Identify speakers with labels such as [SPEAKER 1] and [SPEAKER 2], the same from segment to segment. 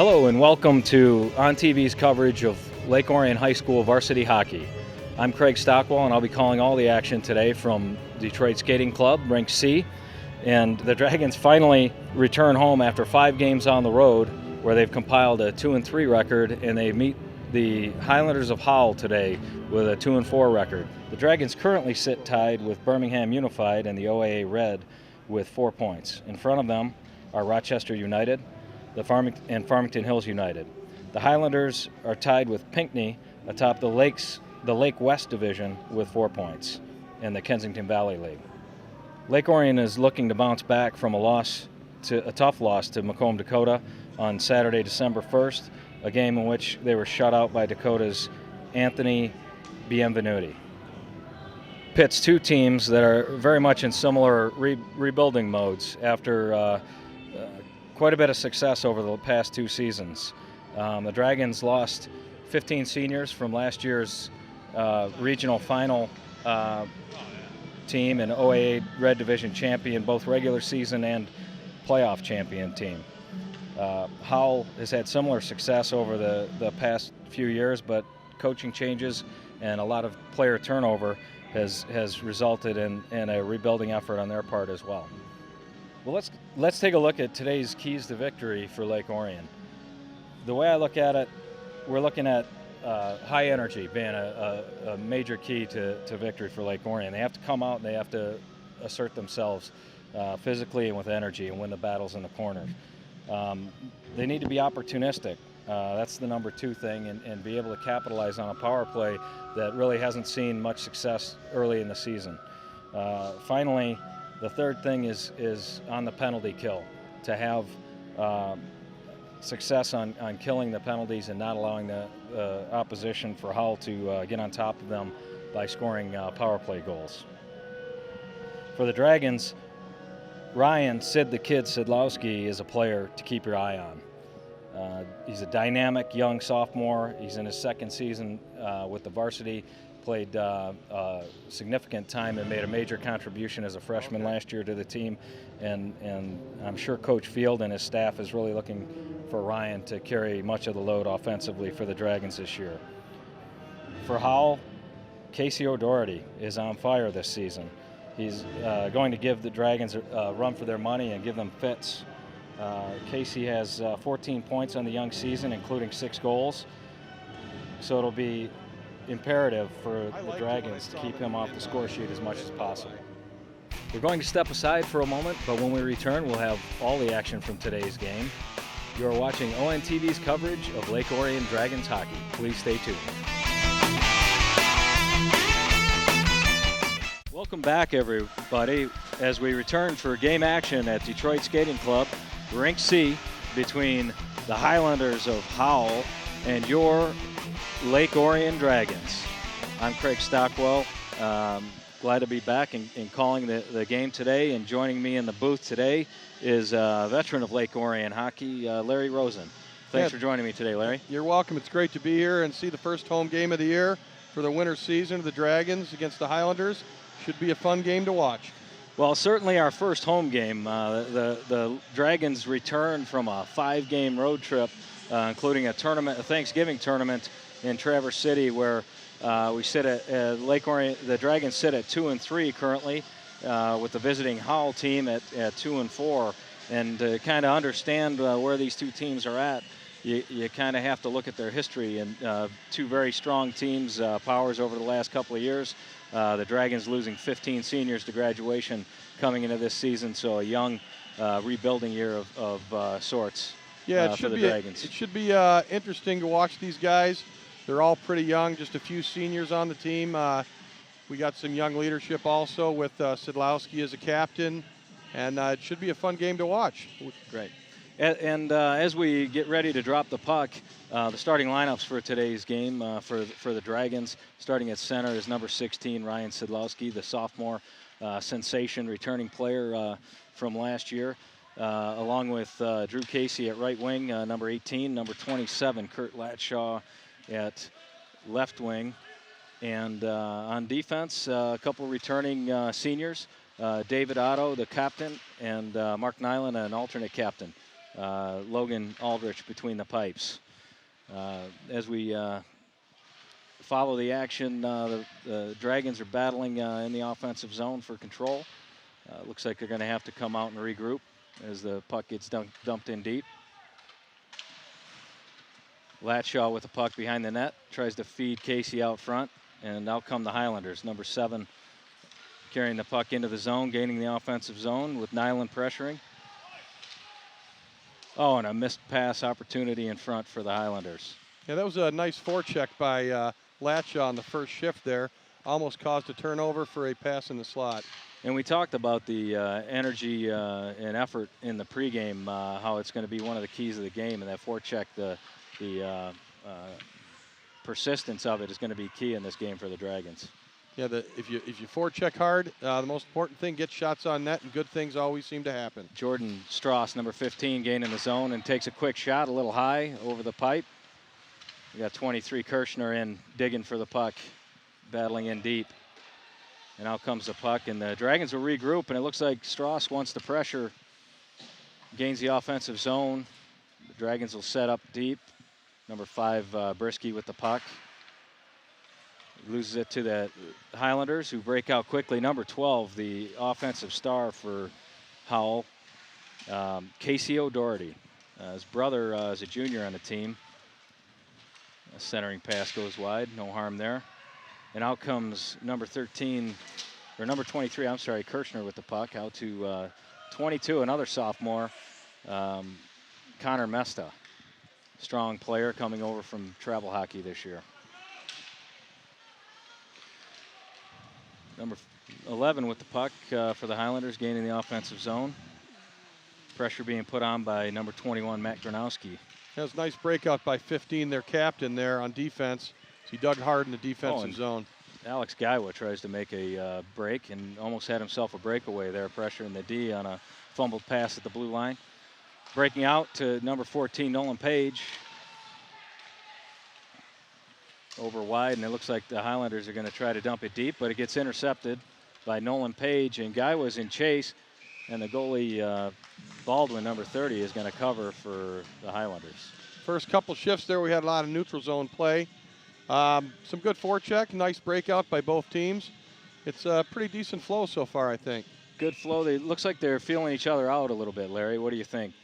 [SPEAKER 1] Hello and welcome to On TV's coverage of Lake Orion High School Varsity Hockey. I'm Craig Stockwell and I'll be calling all the action today from Detroit Skating Club, Rink C. And the Dragons finally return home after 5 games on the road where they've compiled a 2-3 record, and they meet the Highlanders of Howell today with a 2-4 record. The Dragons currently sit tied with Birmingham Unified and the OAA Red with 4 points. In front of them are Rochester United and Farmington Hills United. The Highlanders are tied with Pinckney atop the Lake West Division with 4 points in the Kensington Valley League. Lake Orion is looking to bounce back from a tough loss to Macomb, Dakota on Saturday, December 1st, a game in which they were shut out by Dakota's Anthony Bienvenuti. Pits two teams that are very much in similar rebuilding modes after quite a bit of success over the past 2 seasons. The Dragons lost 15 seniors from last year's regional final team and OAA Red Division champion, both regular season and playoff champion team. Howell has had similar success over the past few years, but coaching changes and a lot of player turnover has resulted in a rebuilding effort on their part as well. Well, let's take a look at today's keys to victory for Lake Orion. The way I look at it, we're looking at high energy being a major key to victory for Lake Orion. They have to come out and they have to assert themselves physically and with energy and win the battles in the corners. They need to be opportunistic. That's the number 2 thing, and be able to capitalize on a power play that really hasn't seen much success early in the season. Finally, the third thing is on the penalty kill, to have success on killing the penalties and not allowing the opposition for Howell to get on top of them by scoring power play goals. For the Dragons, Ryan Sid the Kid Sidlowski is a player to keep your eye on. He's a dynamic young sophomore. He's in his 2nd season with the varsity. Played significant time and made a major contribution as a freshman last year to the team, and I'm sure Coach Field and his staff is really looking for Ryan to carry much of the load offensively for the Dragons this year. For Howell, Casey O'Doherty is on fire this season. He's going to give the Dragons a run for their money and give them fits. Casey has 14 points on the young season, including 6 goals, so it'll be imperative for the Dragons to keep him off the score sheet as much as possible. We're going to step aside for a moment, but when we return, we'll have all the action from today's game. You are watching ONTV's coverage of Lake Orion Dragons hockey. Please stay tuned. Welcome back, everybody, as we return for game action at Detroit Skating Club, Rink C, between the Highlanders of Howell and your Lake Orion Dragons. I'm Craig Stockwell. Glad to be back and calling the game today. And joining me in the booth today is a veteran of Lake Orion hockey, Larry Rosen. Thanks for joining me today, Larry.
[SPEAKER 2] You're welcome. It's great to be here and see the first home game of the year for the winter season of the Dragons against the Highlanders. Should be a fun game to watch.
[SPEAKER 1] Well, certainly our first home game. The Dragons returned from a 5-game road trip, including a Thanksgiving tournament in Traverse City, where we sit at Lake Orion. The Dragons sit at 2-3 currently, with the visiting Howell team at 2-4. And to kind of understand where these 2 teams are at, you kind of have to look at their history. And 2 very strong teams, powers over the last couple of years. The Dragons losing 15 seniors to graduation coming into this season, so a young rebuilding year of sorts for the Dragons.
[SPEAKER 2] It should be interesting to watch these guys. They're all pretty young, just a few seniors on the team. We got some young leadership also with Sidlowski as a captain, and it should be a fun game to watch.
[SPEAKER 1] Great. And as we get ready to drop the puck, the starting lineups for today's game for the Dragons, starting at center is number 16, Ryan Sidlowski, the sophomore sensation returning player from last year, along with Drew Casey at right wing, number 18, number 27, Kurt Latshaw at left wing. And on defense, a couple returning seniors, David Otto, the captain, and Mark Nyland, an alternate captain. Logan Aldrich between the pipes. As we follow the action, the Dragons are battling in the offensive zone for control. Looks like they're going to have to come out and regroup as the puck gets dumped in deep. Latshaw with the puck behind the net, tries to feed Casey out front, and out come the Highlanders. Number 7 carrying the puck into the zone, gaining the offensive zone with Nyland pressuring. Oh, and a missed pass opportunity in front for the Highlanders.
[SPEAKER 2] Yeah, that was a nice forecheck by Latshaw on the first shift there. Almost caused a turnover for a pass in the slot.
[SPEAKER 1] And we talked about the energy and effort in the pregame, how it's going to be one of the keys of the game, and that forecheck, the persistence of it is going to be key in this game for the Dragons.
[SPEAKER 2] Yeah, if you forecheck hard, the most important thing, get shots on net, and good things always seem to happen.
[SPEAKER 1] Jordan Strauss, number 15, gaining the zone and takes a quick shot, a little high over the pipe. We got 23 Kirshner in, digging for the puck, battling in deep. And out comes the puck, and the Dragons will regroup, and it looks like Strauss wants the pressure, gains the offensive zone. The Dragons will set up deep. Number 5, Brisky with the puck. Loses it to the Highlanders, who break out quickly. Number 12, the offensive star for Howell, Casey O'Doherty. His brother is a junior on the team. A centering pass goes wide, no harm there. And out comes number 13, or number 23, I'm sorry, Kirshner with the puck. Out to 22, another sophomore, Connor Mesta. Strong player coming over from travel hockey this year. Number 11 with the puck for the Highlanders, gaining the offensive zone. Pressure being put on by number 21, Matt Gronowski.
[SPEAKER 2] That was a nice breakout by 15, their captain there on defense. He dug hard in the defensive zone.
[SPEAKER 1] Alex Guywa tries to make a break and almost had himself a breakaway there, pressuring the D on a fumbled pass at the blue line. Breaking out to number 14, Nolan Page. Over wide, and it looks like the Highlanders are going to try to dump it deep, but it gets intercepted by Nolan Page, and Guywa's in chase, and the goalie, Baldwin, number 30, is going to cover for the Highlanders.
[SPEAKER 2] First couple shifts there, we had a lot of neutral zone play. Some good forecheck, nice breakout by both teams. It's a pretty decent flow so far, I think.
[SPEAKER 1] Good flow. It looks like they're feeling each other out a little bit, Larry. What do you think?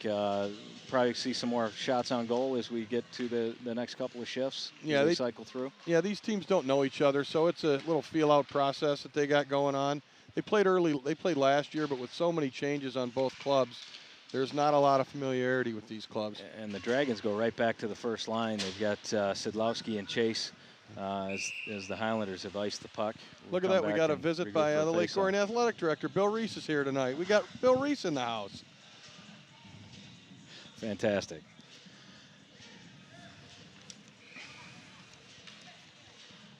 [SPEAKER 1] Probably see some more shots on goal as we get to the next couple of shifts.
[SPEAKER 2] Yeah,
[SPEAKER 1] they cycle through. Yeah,
[SPEAKER 2] these teams don't know each other, so it's a little feel-out process that they got going on. They played early. They played last year, but with so many changes on both clubs, there's not a lot of familiarity with these clubs.
[SPEAKER 1] And the Dragons go right back to the first line. They've got Sidlowski and Chase as the Highlanders have iced the puck.
[SPEAKER 2] Look at that. We got a visit by the Lake Orion Athletic Director. Bill Reese is here tonight. We got Bill Reese in the house.
[SPEAKER 1] Fantastic.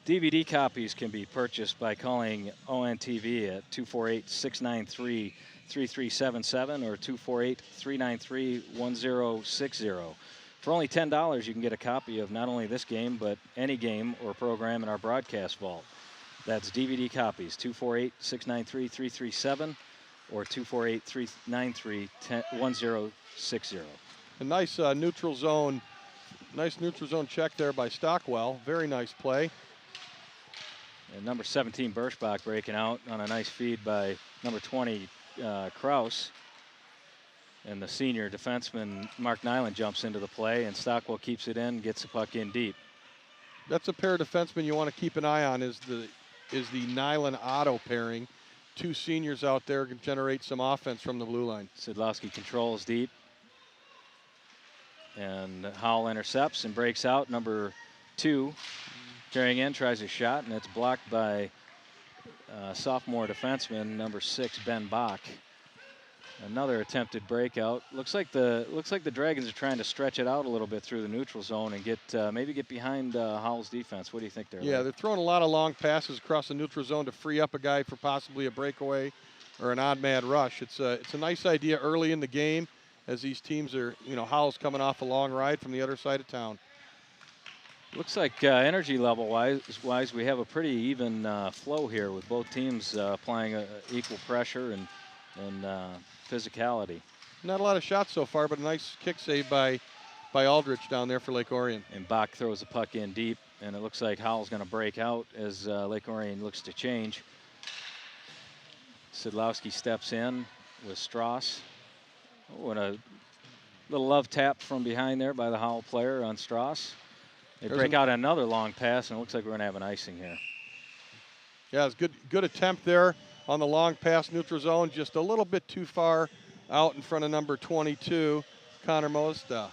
[SPEAKER 1] DVD copies can be purchased by calling ONTV at 248-693-3377 or 248-393-1060. For only $10, you can get a copy of not only this game, but any game or program in our broadcast vault. That's DVD copies, 248-693-337 or 248-393-1060.
[SPEAKER 2] A nice neutral zone check there by Stockwell. Very nice play.
[SPEAKER 1] And number 17, Birschbach, breaking out on a nice feed by number 20, Kraus. And the senior defenseman, Mark Nyland, jumps into the play, and Stockwell keeps it in, gets the puck in deep.
[SPEAKER 2] That's a pair of defensemen you want to keep an eye on, is the Nyland-Otto pairing. Two seniors out there can generate some offense from the blue line.
[SPEAKER 1] Sidlowski controls deep. And Howell intercepts and breaks out. Number 2 carrying in, tries a shot, and it's blocked by sophomore defenseman, number 6, Ben Bach. Another attempted breakout. Looks like the Dragons are trying to stretch it out a little bit through the neutral zone and maybe get behind Howell's defense. What do you think there?
[SPEAKER 2] Yeah, they're throwing a lot of long passes across the neutral zone to free up a guy for possibly a breakaway or an odd man rush. It's a nice idea early in the game as these teams are, Howell's coming off a long ride from the other side of town.
[SPEAKER 1] Looks like energy level wise, we have a pretty even flow here with both teams applying equal pressure and physicality.
[SPEAKER 2] Not a lot of shots so far, but a nice kick save by Aldrich down there for Lake Orion.
[SPEAKER 1] And Bach throws the puck in deep, and it looks like Howell's going to break out as Lake Orion looks to change. Sidlowski steps in with Strauss. Oh, and a little love tap from behind there by the Howell player on Strauss. They break out another long pass, and it looks like we're going to have an icing here.
[SPEAKER 2] Yeah, it's good attempt there on the long pass, neutral zone, just a little bit too far out in front of number 22, Connor Mosta.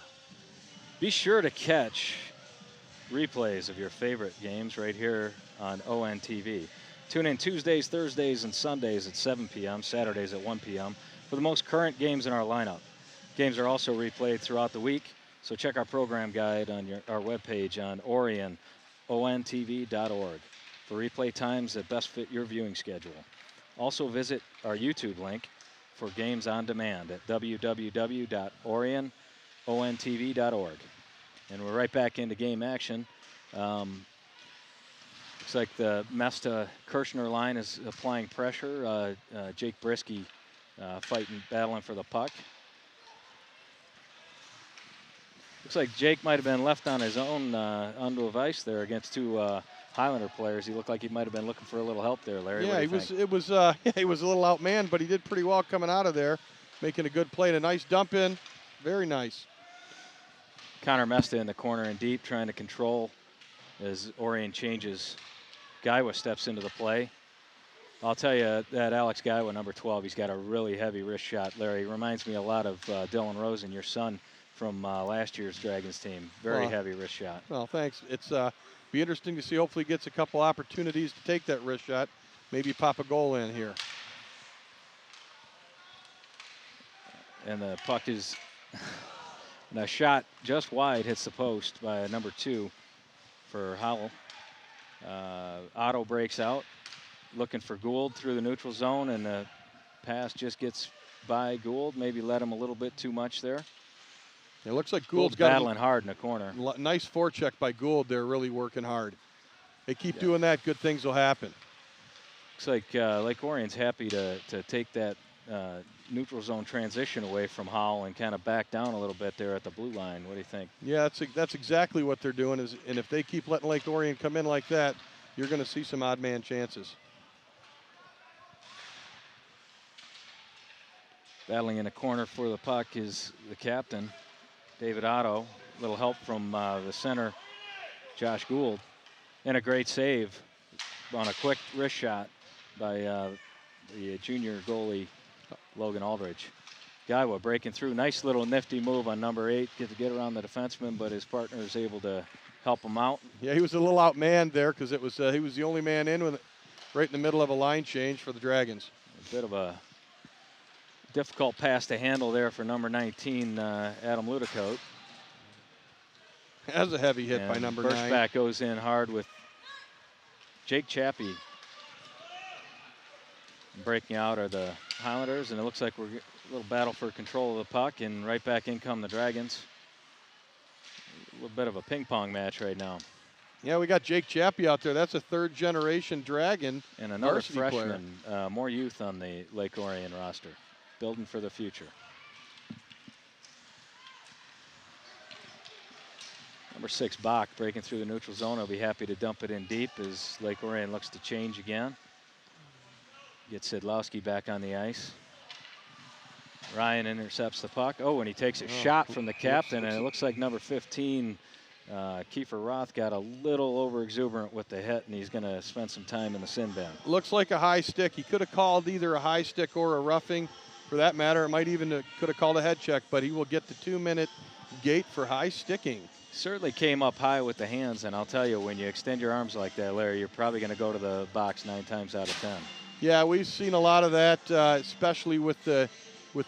[SPEAKER 1] Be sure to catch replays of your favorite games right here on ONTV. Tune in Tuesdays, Thursdays, and Sundays at 7 p.m., Saturdays at 1 p.m. for the most current games in our lineup. Games are also replayed throughout the week, so check our program guide on our webpage on Orion, ontv.org for replay times that best fit your viewing schedule. Also visit our YouTube link for games on demand at www.orionontv.org. And we're right back into game action. Looks like the Mesta-Kirshner line is applying pressure. Jake Brisky battling for the puck. Looks like Jake might have been left on his own onto a ice there against two Highlander players. He looked like he might have been looking for a little help there, Larry.
[SPEAKER 2] Yeah, he was a little outmanned, but he did pretty well coming out of there, making a good play and a nice dump in. Very nice.
[SPEAKER 1] Connor Mesta in the corner and deep, trying to control as Orion changes. Guywa steps into the play. I'll tell you that Alex Guywa, number 12, he's got a really heavy wrist shot, Larry. He reminds me a lot of Dylan Rosen, your son, from last year's Dragons team. Very heavy wrist shot.
[SPEAKER 2] Well, thanks. It's be interesting to see. Hopefully he gets a couple opportunities to take that wrist shot. Maybe pop a goal in here.
[SPEAKER 1] And the puck is and a shot just wide, hits the post by number 2 for Howell. Otto breaks out, looking for Gould through the neutral zone, and the pass just gets by Gould. Maybe let him a little bit too much there.
[SPEAKER 2] It looks like Gould's got
[SPEAKER 1] battling hard in the corner.
[SPEAKER 2] Nice forecheck by Gould. They're really working hard. They keep doing that, good things will happen.
[SPEAKER 1] Looks like Lake Orion's happy to take that neutral zone transition away from Howell and kind of back down a little bit there at the blue line. What do you think?
[SPEAKER 2] Yeah, that's exactly what they're doing. And if they keep letting Lake Orion come in like that, you're going to see some odd man chances.
[SPEAKER 1] Battling in the corner for the puck is the captain, David Otto. A little help from the center, Josh Gould. And a great save on a quick wrist shot by the junior goalie, Logan Aldridge. Guywa breaking through. Nice little nifty move on number 8. Get to get around the defenseman, but his partner is able to help him out.
[SPEAKER 2] Yeah, he was a little outmanned there because it was he was the only man in with right in the middle of a line change for the Dragons.
[SPEAKER 1] A bit of a difficult pass to handle there for number 19, Adam Ludicote.
[SPEAKER 2] That was a heavy hit by number 9.
[SPEAKER 1] Birchback goes in hard with Jake Chappie. Breaking out are the Highlanders, and it looks like we're a little battle for control of the puck, and right back in come the Dragons. A little bit of a ping pong match right now.
[SPEAKER 2] Yeah, we got Jake Chappie out there. That's a third-generation Dragon
[SPEAKER 1] and another
[SPEAKER 2] varsity
[SPEAKER 1] freshman, more youth on the Lake Orion roster, building for the future. Number 6, Bach, breaking through the neutral zone. He'll be happy to dump it in deep as Lake Orion looks to change again. Gets Sidlowski back on the ice. Ryan intercepts the puck. Oh, and he takes a shot from the captain, and it looks like number 15, Kiefer Roth, got a little over-exuberant with the hit, and he's going to spend some time in the sin bin.
[SPEAKER 2] Looks like a high stick. He could have called either a high stick or a roughing. For that matter, it might even could have called a head check, but he will get the 2-minute gate for high sticking.
[SPEAKER 1] Certainly came up high with the hands, and I'll tell you, when you extend your arms like that, Larry, you're probably going to go to the box 9 times out of 10.
[SPEAKER 2] Yeah, we've seen a lot of that, especially with the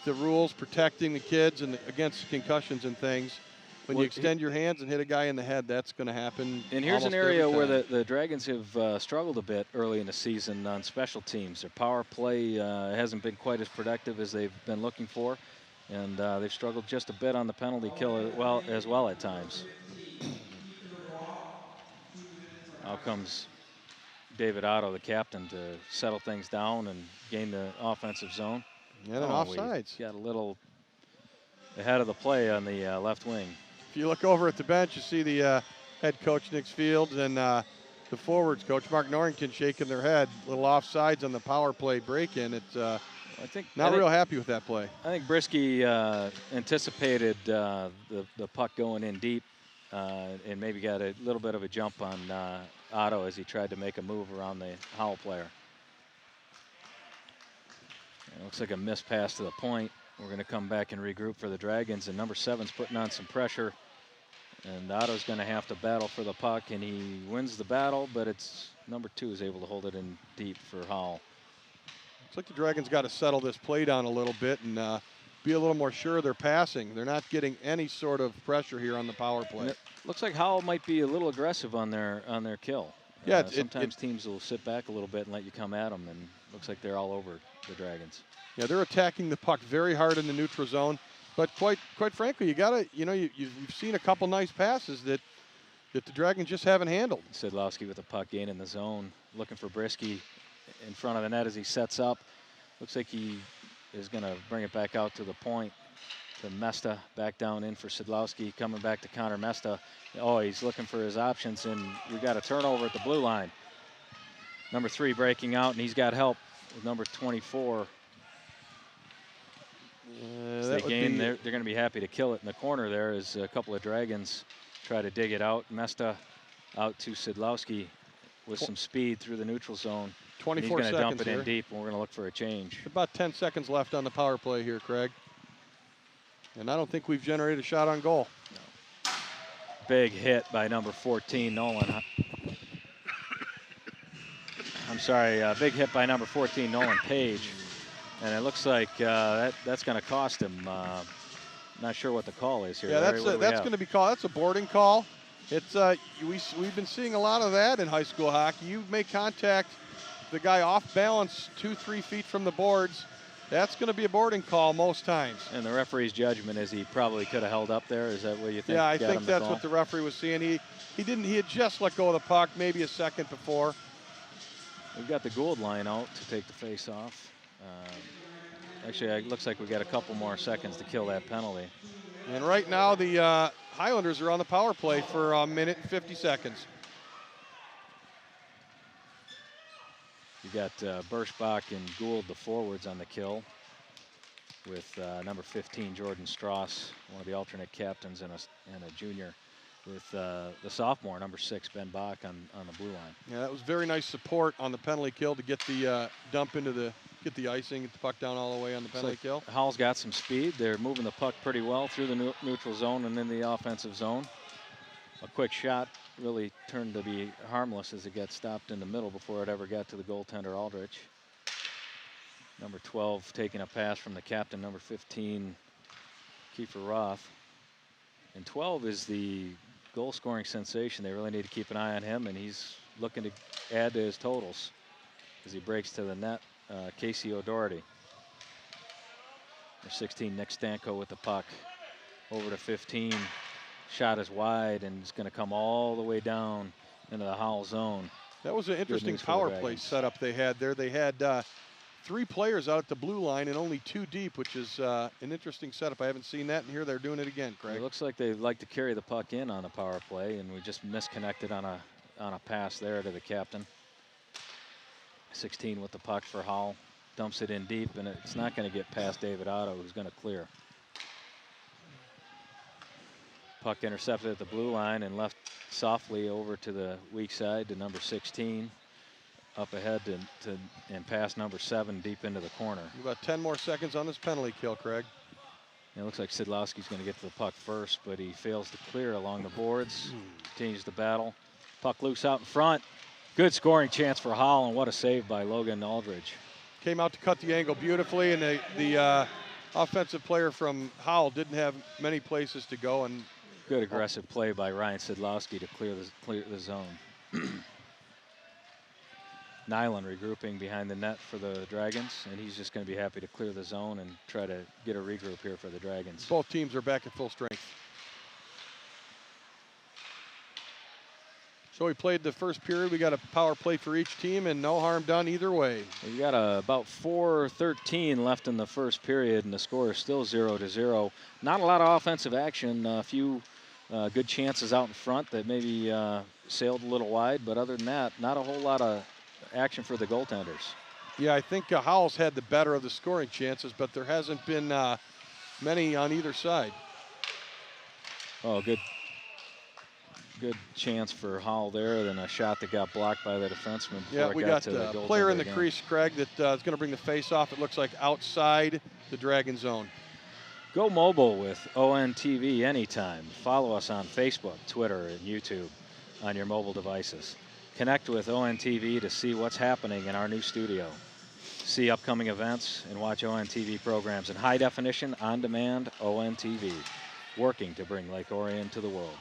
[SPEAKER 2] rules protecting the kids and against concussions and things. When you extend your hands and hit a guy in the head, that's going to happen.
[SPEAKER 1] And here's an area where the Dragons have struggled a bit early in the season on special teams. Their power play hasn't been quite as productive as they've been looking for, and they've struggled just a bit on the penalty kill as well at times. Out comes David Otto, the captain, to settle things down and gain the offensive zone.
[SPEAKER 2] And an offsides.
[SPEAKER 1] Got a little ahead of the play on the left wing.
[SPEAKER 2] If you look over at the bench, you see the head coach, Nick Fields, and the forwards coach, Mark Norrington, shaking their head. A little offsides on the power play break-in. It's
[SPEAKER 1] I think
[SPEAKER 2] real happy with that play.
[SPEAKER 1] I think Brisky anticipated the puck going in deep and maybe got a little bit of a jump on Otto as he tried to make a move around the Howell player. It looks like a missed pass to the point. We're going to come back and regroup for the Dragons, and number 7's putting on some pressure. And Otto's going to have to battle for the puck, and he wins the battle, but it's number 2 is able to hold it in deep for Howell.
[SPEAKER 2] Looks like the Dragons got to settle this play down a little bit and be a little more sure of their passing. They're not getting any sort of pressure here on the power play.
[SPEAKER 1] It looks like Howell might be a little aggressive on their kill.
[SPEAKER 2] Yeah,
[SPEAKER 1] sometimes teams will sit back a little bit and let you come at them, and looks like they're all over the Dragons.
[SPEAKER 2] Yeah, they're attacking the puck very hard in the neutral zone, but quite frankly, you've seen a couple nice passes that the Dragons just haven't handled.
[SPEAKER 1] Sidlowski with the puck gain in the zone, looking for Brisky in front of the net as he sets up. Looks like he is going to bring it back out to the point. To Mesta, back down in for Sidlowski, coming back to counter Mesta. Oh, he's looking for his options, and we got a turnover at the blue line. Number 3 breaking out, and he's got help with number 24. They're going to be happy to kill it in the corner there as a couple of Dragons try to dig it out. Mesta out to Sidlowski with some speed through the neutral zone.
[SPEAKER 2] 24
[SPEAKER 1] he's going to dump it
[SPEAKER 2] here.
[SPEAKER 1] In deep, and we're going to look for a change.
[SPEAKER 2] About 10 seconds left on the power play here, Craig. And I don't think we've generated a shot on goal.
[SPEAKER 1] No. Big hit by number 14, Nolan. I'm sorry, big hit by number 14, Nolan Page. And it looks like that's going to cost him. Not sure what the call is here.
[SPEAKER 2] Yeah, that's going to be called. That's a boarding call. It's we've been seeing a lot of that in high school hockey. You make contact, the guy off balance 2-3 feet from the boards. That's going to be a boarding call most times.
[SPEAKER 1] And the referee's judgment is he probably could have held up there. Is that what you think?
[SPEAKER 2] Yeah, I think that's what the referee was seeing. He didn't. He had just let go of the puck maybe a second before.
[SPEAKER 1] We've got the Gould line out to take the face off. Actually, it looks like we got a couple more seconds to kill that penalty.
[SPEAKER 2] And right now, the Highlanders are on the power play for a minute and 50 seconds.
[SPEAKER 1] You got Birschbach and Gould, the forwards, on the kill, with number 15, Jordan Strauss, one of the alternate captains and a junior, with the sophomore, number 6, Ben Bach, on the blue line.
[SPEAKER 2] Yeah, that was very nice support on the penalty kill to get the dump into get the icing, get the puck down all the way on the penalty kill.
[SPEAKER 1] Howell's got some speed. They're moving the puck pretty well through the neutral zone and in the offensive zone. A quick shot really turned to be harmless as it got stopped in the middle before it ever got to the goaltender Aldrich. Number 12 taking a pass from the captain, number 15, Kiefer Roth. And 12 is the goal-scoring sensation. They really need to keep an eye on him, and he's looking to add to his totals as he breaks to the net. Casey O'Doherty. Number 16, Nick Stanko with the puck. Over to 15. Shot is wide, and it's going to come all the way down into the Howell zone.
[SPEAKER 2] That was an interesting power play setup they had there. They had 3 players out at the blue line and only 2 deep, which is an interesting setup. I haven't seen that, and here they're doing it again, Craig.
[SPEAKER 1] It looks like they like to carry the puck in on the power play, and we just misconnected on a pass there to the captain. 16 with the puck for Howell. Dumps it in deep, and it's not going to get past David Otto, who's going to clear. Puck intercepted at the blue line and left softly over to the weak side to number 16. Up ahead and past number 7 deep into the corner.
[SPEAKER 2] About 10 more seconds on this penalty kill, Craig.
[SPEAKER 1] It looks like Sidlowski's going to get to the puck first, but he fails to clear along the boards. Continues the battle. Puck loose out in front. Good scoring chance for Howell, and what a save by Logan Aldridge.
[SPEAKER 2] Came out to cut the angle beautifully, and the offensive player from Howell didn't have many places to go. And
[SPEAKER 1] good aggressive play by Ryan Sidlowski to clear the zone. Nyland regrouping behind the net for the Dragons, and he's just going to be happy to clear the zone and try to get a regroup here for the Dragons.
[SPEAKER 2] Both teams are back at full strength. So we played the first period. We got a power play for each team, and no harm done either way.
[SPEAKER 1] We got about 4:13 left in the first period, and the score is still 0-0. Not a lot of offensive action. A few good chances out in front that maybe sailed a little wide, but other than that, not a whole lot of action for the goaltenders.
[SPEAKER 2] Yeah, I think Howell's had the better of the scoring chances, but there hasn't been many on either side.
[SPEAKER 1] Oh, good chance for Howell there, then a shot that got blocked by the defenseman.
[SPEAKER 2] Yeah, we got a player in the crease, Craig, that is going to bring the face off. It looks like outside the Dragon zone.
[SPEAKER 1] Go mobile with ONTV anytime. Follow us on Facebook, Twitter, and YouTube on your mobile devices. Connect with ONTV to see what's happening in our new studio. See upcoming events and watch ONTV programs in high definition, on demand. ONTV, working to bring Lake Orion to the world.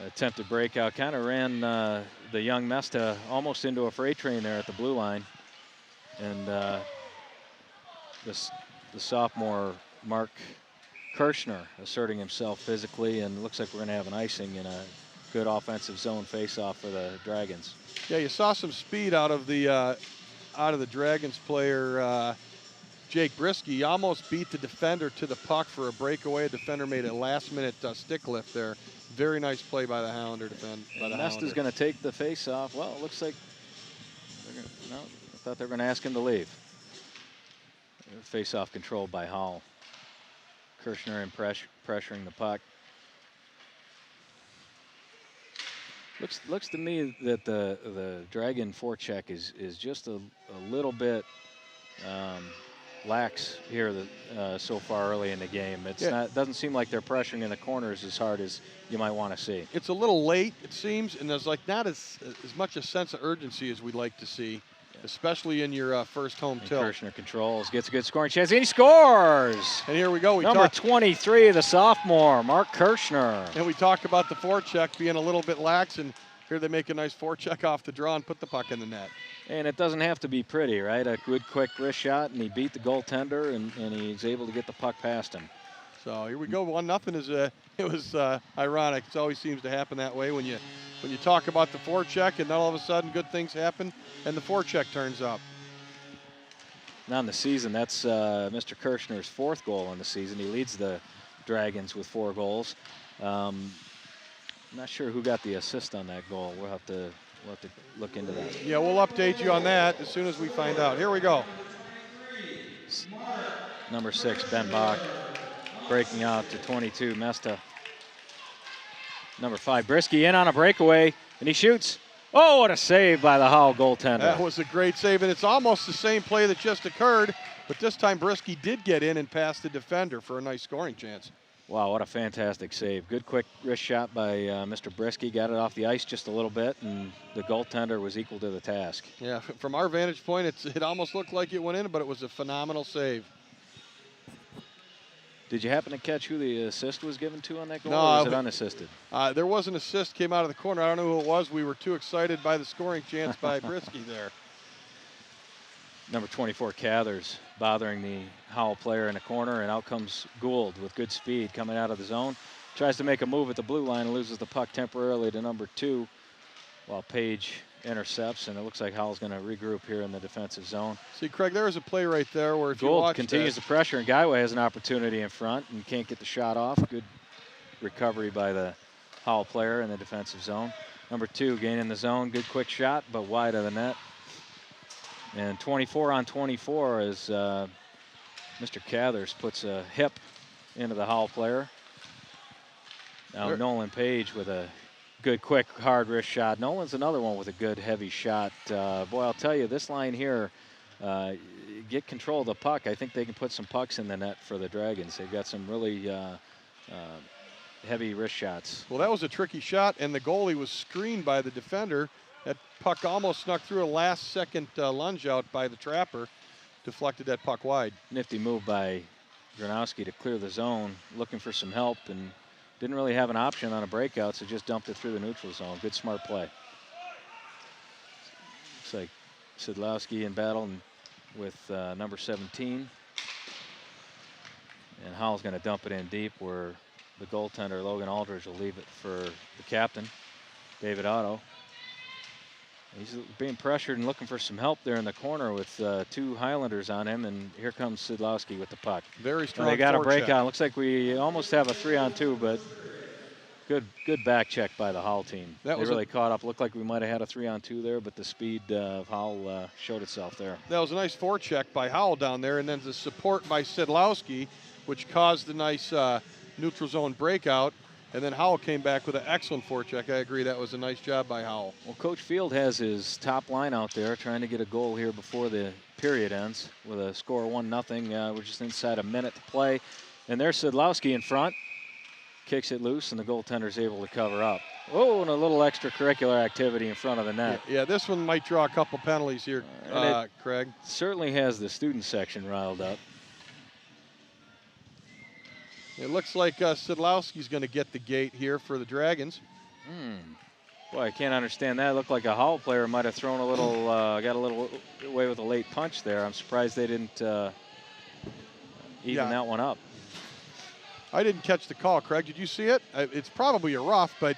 [SPEAKER 1] Attempted breakout, kind of ran the young Mesta almost into a freight train there at the blue line. And the sophomore Mark Kirschner asserting himself physically, and looks like we're going to have an icing in a good offensive zone face-off for the Dragons.
[SPEAKER 2] Yeah, you saw some speed out of the Dragons player, Jake Brisky. He almost beat the defender to the puck for a breakaway. The defender made a last-minute stick lift there. Very nice play by the Highlander
[SPEAKER 1] Mesta's going to take the face-off. Well, it looks like I thought they were going to ask him to leave. Face-off controlled by Howell. Kirschner pressuring the puck. Looks to me that the Dragon forecheck is just a little bit lax here so far early in the game. Doesn't seem like they're pressuring in the corners as hard as you might want to see.
[SPEAKER 2] It's a little late, it seems, and there's like not as much a sense of urgency as we'd like to see, especially in your first home tilt.
[SPEAKER 1] Kirschner controls, gets a good scoring chance, and he scores!
[SPEAKER 2] And here we go.
[SPEAKER 1] Number 23, the sophomore, Mark Kirschner.
[SPEAKER 2] And we talked about the forecheck being a little bit lax, and here they make a nice forecheck off the draw and put the puck in the net.
[SPEAKER 1] And it doesn't have to be pretty, right? A good, quick wrist shot, and he beat the goaltender, and he's able to get the puck past him.
[SPEAKER 2] So here we go. 1-0 is it was ironic. It always seems to happen that way when you talk about the forecheck, and then all of a sudden good things happen, and the forecheck turns up.
[SPEAKER 1] Now in the season, that's Mr. Kirschner's 4th goal in the season. He leads the Dragons with 4 goals. I'm not sure who got the assist on that goal. We'll have to look into that.
[SPEAKER 2] Yeah, we'll update you on that as soon as we find out. Here we go.
[SPEAKER 1] Number 6, Ben Bach, breaking out to 22, Mesta. Number 5, Brisky in on a breakaway, and he shoots. Oh, what a save by the Howell goaltender.
[SPEAKER 2] That was a great save, and it's almost the same play that just occurred, but this time Brisky did get in and pass the defender for a nice scoring chance.
[SPEAKER 1] Wow, what a fantastic save. Good quick wrist shot by Mr. Brisky. Got it off the ice just a little bit, and the goaltender was equal to the task.
[SPEAKER 2] Yeah, from our vantage point, it almost looked like it went in, but it was a phenomenal save.
[SPEAKER 1] Did you happen to catch who the assist was given to on that goal,
[SPEAKER 2] no,
[SPEAKER 1] or was it unassisted?
[SPEAKER 2] There was an assist, came out of the corner. I don't know who it was. We were too excited by the scoring chance by Brisky there.
[SPEAKER 1] Number 24, Cathers, bothering the Howell player in the corner, and out comes Gould with good speed coming out of the zone. Tries to make a move at the blue line and loses the puck temporarily to number 2, while Page intercepts, and it looks like Howell's going to regroup here in the defensive zone.
[SPEAKER 2] See, Craig, there is a play right there where if
[SPEAKER 1] Gould
[SPEAKER 2] you watch
[SPEAKER 1] continues the pressure, and Guyway has an opportunity in front and can't get the shot off. Good recovery by the Howell player in the defensive zone. Number 2 gaining the zone, good quick shot, but wide of the net. And 24 on 24 as Mr. Cathers puts a hip into the Howell player. Now Nolan Page with a good, quick, hard wrist shot. Nolan's another one with a good, heavy shot. Boy, I'll tell you, this line here, get control of the puck. I think they can put some pucks in the net for the Dragons. They've got some really heavy wrist shots.
[SPEAKER 2] Well, that was a tricky shot, and the goalie was screened by the defender. That puck almost snuck through a last-second lunge out by the trapper, deflected that puck wide.
[SPEAKER 1] Nifty move by Gronowski to clear the zone, looking for some help, and didn't really have an option on a breakout, so just dumped it through the neutral zone. Good, smart play. Looks like Sidlowski in battle with number 17. And Howell's going to dump it in deep where the goaltender, Logan Aldridge, will leave it for the captain, David Otto. He's being pressured and looking for some help there in the corner with 2 Highlanders on him, and here comes Sidlowski with the puck.
[SPEAKER 2] Very strong.
[SPEAKER 1] They got a
[SPEAKER 2] forecheck.
[SPEAKER 1] breakout. Looks like we almost have a 3-on-2, but good back check by the Howell team. They really caught up. Looked like we might have had a 3-on-2 there, but the speed of Howell showed itself there.
[SPEAKER 2] That was a nice forecheck by Howell down there, and then the support by Sidlowski, which caused the nice neutral zone breakout. And then Howell came back with an excellent forecheck. I agree, that was a nice job by Howell.
[SPEAKER 1] Well, Coach Field has his top line out there trying to get a goal here before the period ends with a score of 1-0. We're just inside a minute to play. And there's Sidlowski in front. Kicks it loose, and the goaltender's able to cover up. Oh, and a little extracurricular activity in front of the net.
[SPEAKER 2] Yeah, this one might draw a couple penalties here, Craig.
[SPEAKER 1] Certainly has the student section riled up.
[SPEAKER 2] It looks like Sidlowski's going to get the gate here for the Dragons.
[SPEAKER 1] Boy, I can't understand that. It looked like a Howell player might have thrown a little, got a little away with a late punch there. I'm surprised they didn't even that one up.
[SPEAKER 2] I didn't catch the call, Craig. Did you see it? It's probably a rough, but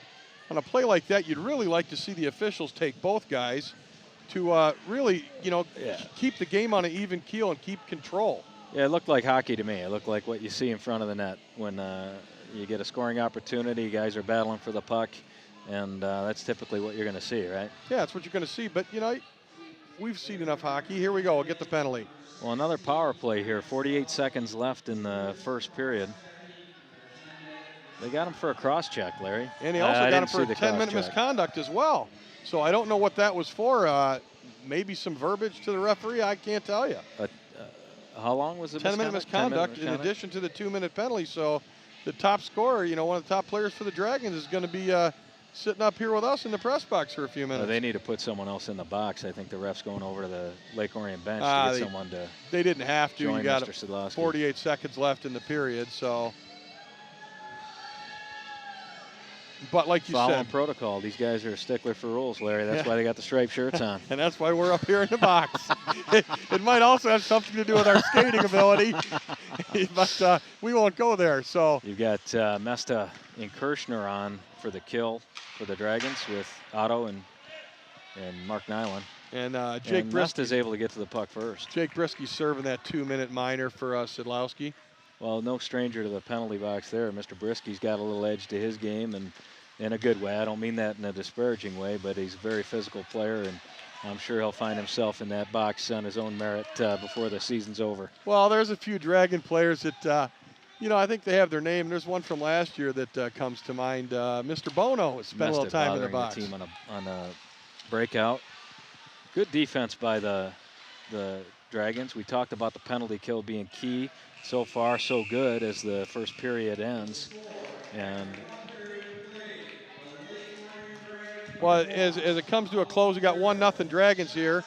[SPEAKER 2] on a play like that, you'd really like to see the officials take both guys to really, keep the game on an even keel and keep control.
[SPEAKER 1] Yeah, it looked like hockey to me. It looked like what you see in front of the net when you get a scoring opportunity, guys are battling for the puck, and that's typically what you're going to see, right?
[SPEAKER 2] Yeah, that's what you're going to see, but, we've seen enough hockey. Here we go. We'll get the penalty.
[SPEAKER 1] Well, another power play here. 48 seconds left in the first period. They got him for a cross-check, Larry.
[SPEAKER 2] And they also got him for a 10-minute misconduct as well. So I don't know what that was for. Maybe some verbiage to the referee. I can't tell you.
[SPEAKER 1] How long was the
[SPEAKER 2] 10-minute misconduct in addition to the 2-minute penalty? So the top scorer, one of the top players for the Dragons, is going to be sitting up here with us in the press box for a few minutes.
[SPEAKER 1] They need to put someone else in the box. I think the ref's going over to the Lake Orion bench to get someone to.
[SPEAKER 2] They didn't have to.
[SPEAKER 1] You
[SPEAKER 2] got 48 seconds left in the period, so. But like you
[SPEAKER 1] Following
[SPEAKER 2] said,
[SPEAKER 1] protocol. These guys are a stickler for rules, Larry. That's why they got the striped shirts on.
[SPEAKER 2] And that's why we're up here in the box. It might also have something to do with our skating ability, but we won't go there. So
[SPEAKER 1] you've got Mesta and Kirshner on for the kill for the Dragons with Otto and Mark Nyland.
[SPEAKER 2] And Jake Brisky
[SPEAKER 1] is able to get to the puck first.
[SPEAKER 2] Jake Brisky's serving that 2-minute minor for Sidlowski.
[SPEAKER 1] Well, no stranger to the penalty box there. Mr. Brisky's got a little edge to his game, and in a good way. I don't mean that in a disparaging way, but he's a very physical player, and I'm sure he'll find himself in that box on his own merit before the season's over.
[SPEAKER 2] Well, there's a few Dragon players that, I think they have their name. There's one from last year that comes to mind. Mr. Bono has spent a little time in the box.
[SPEAKER 1] The team on a breakout. Good defense by the Dragons. We talked about the penalty kill being key. So far, so good as the first period ends. And
[SPEAKER 2] well, as it comes to a close, we got 1-0 Dragons here.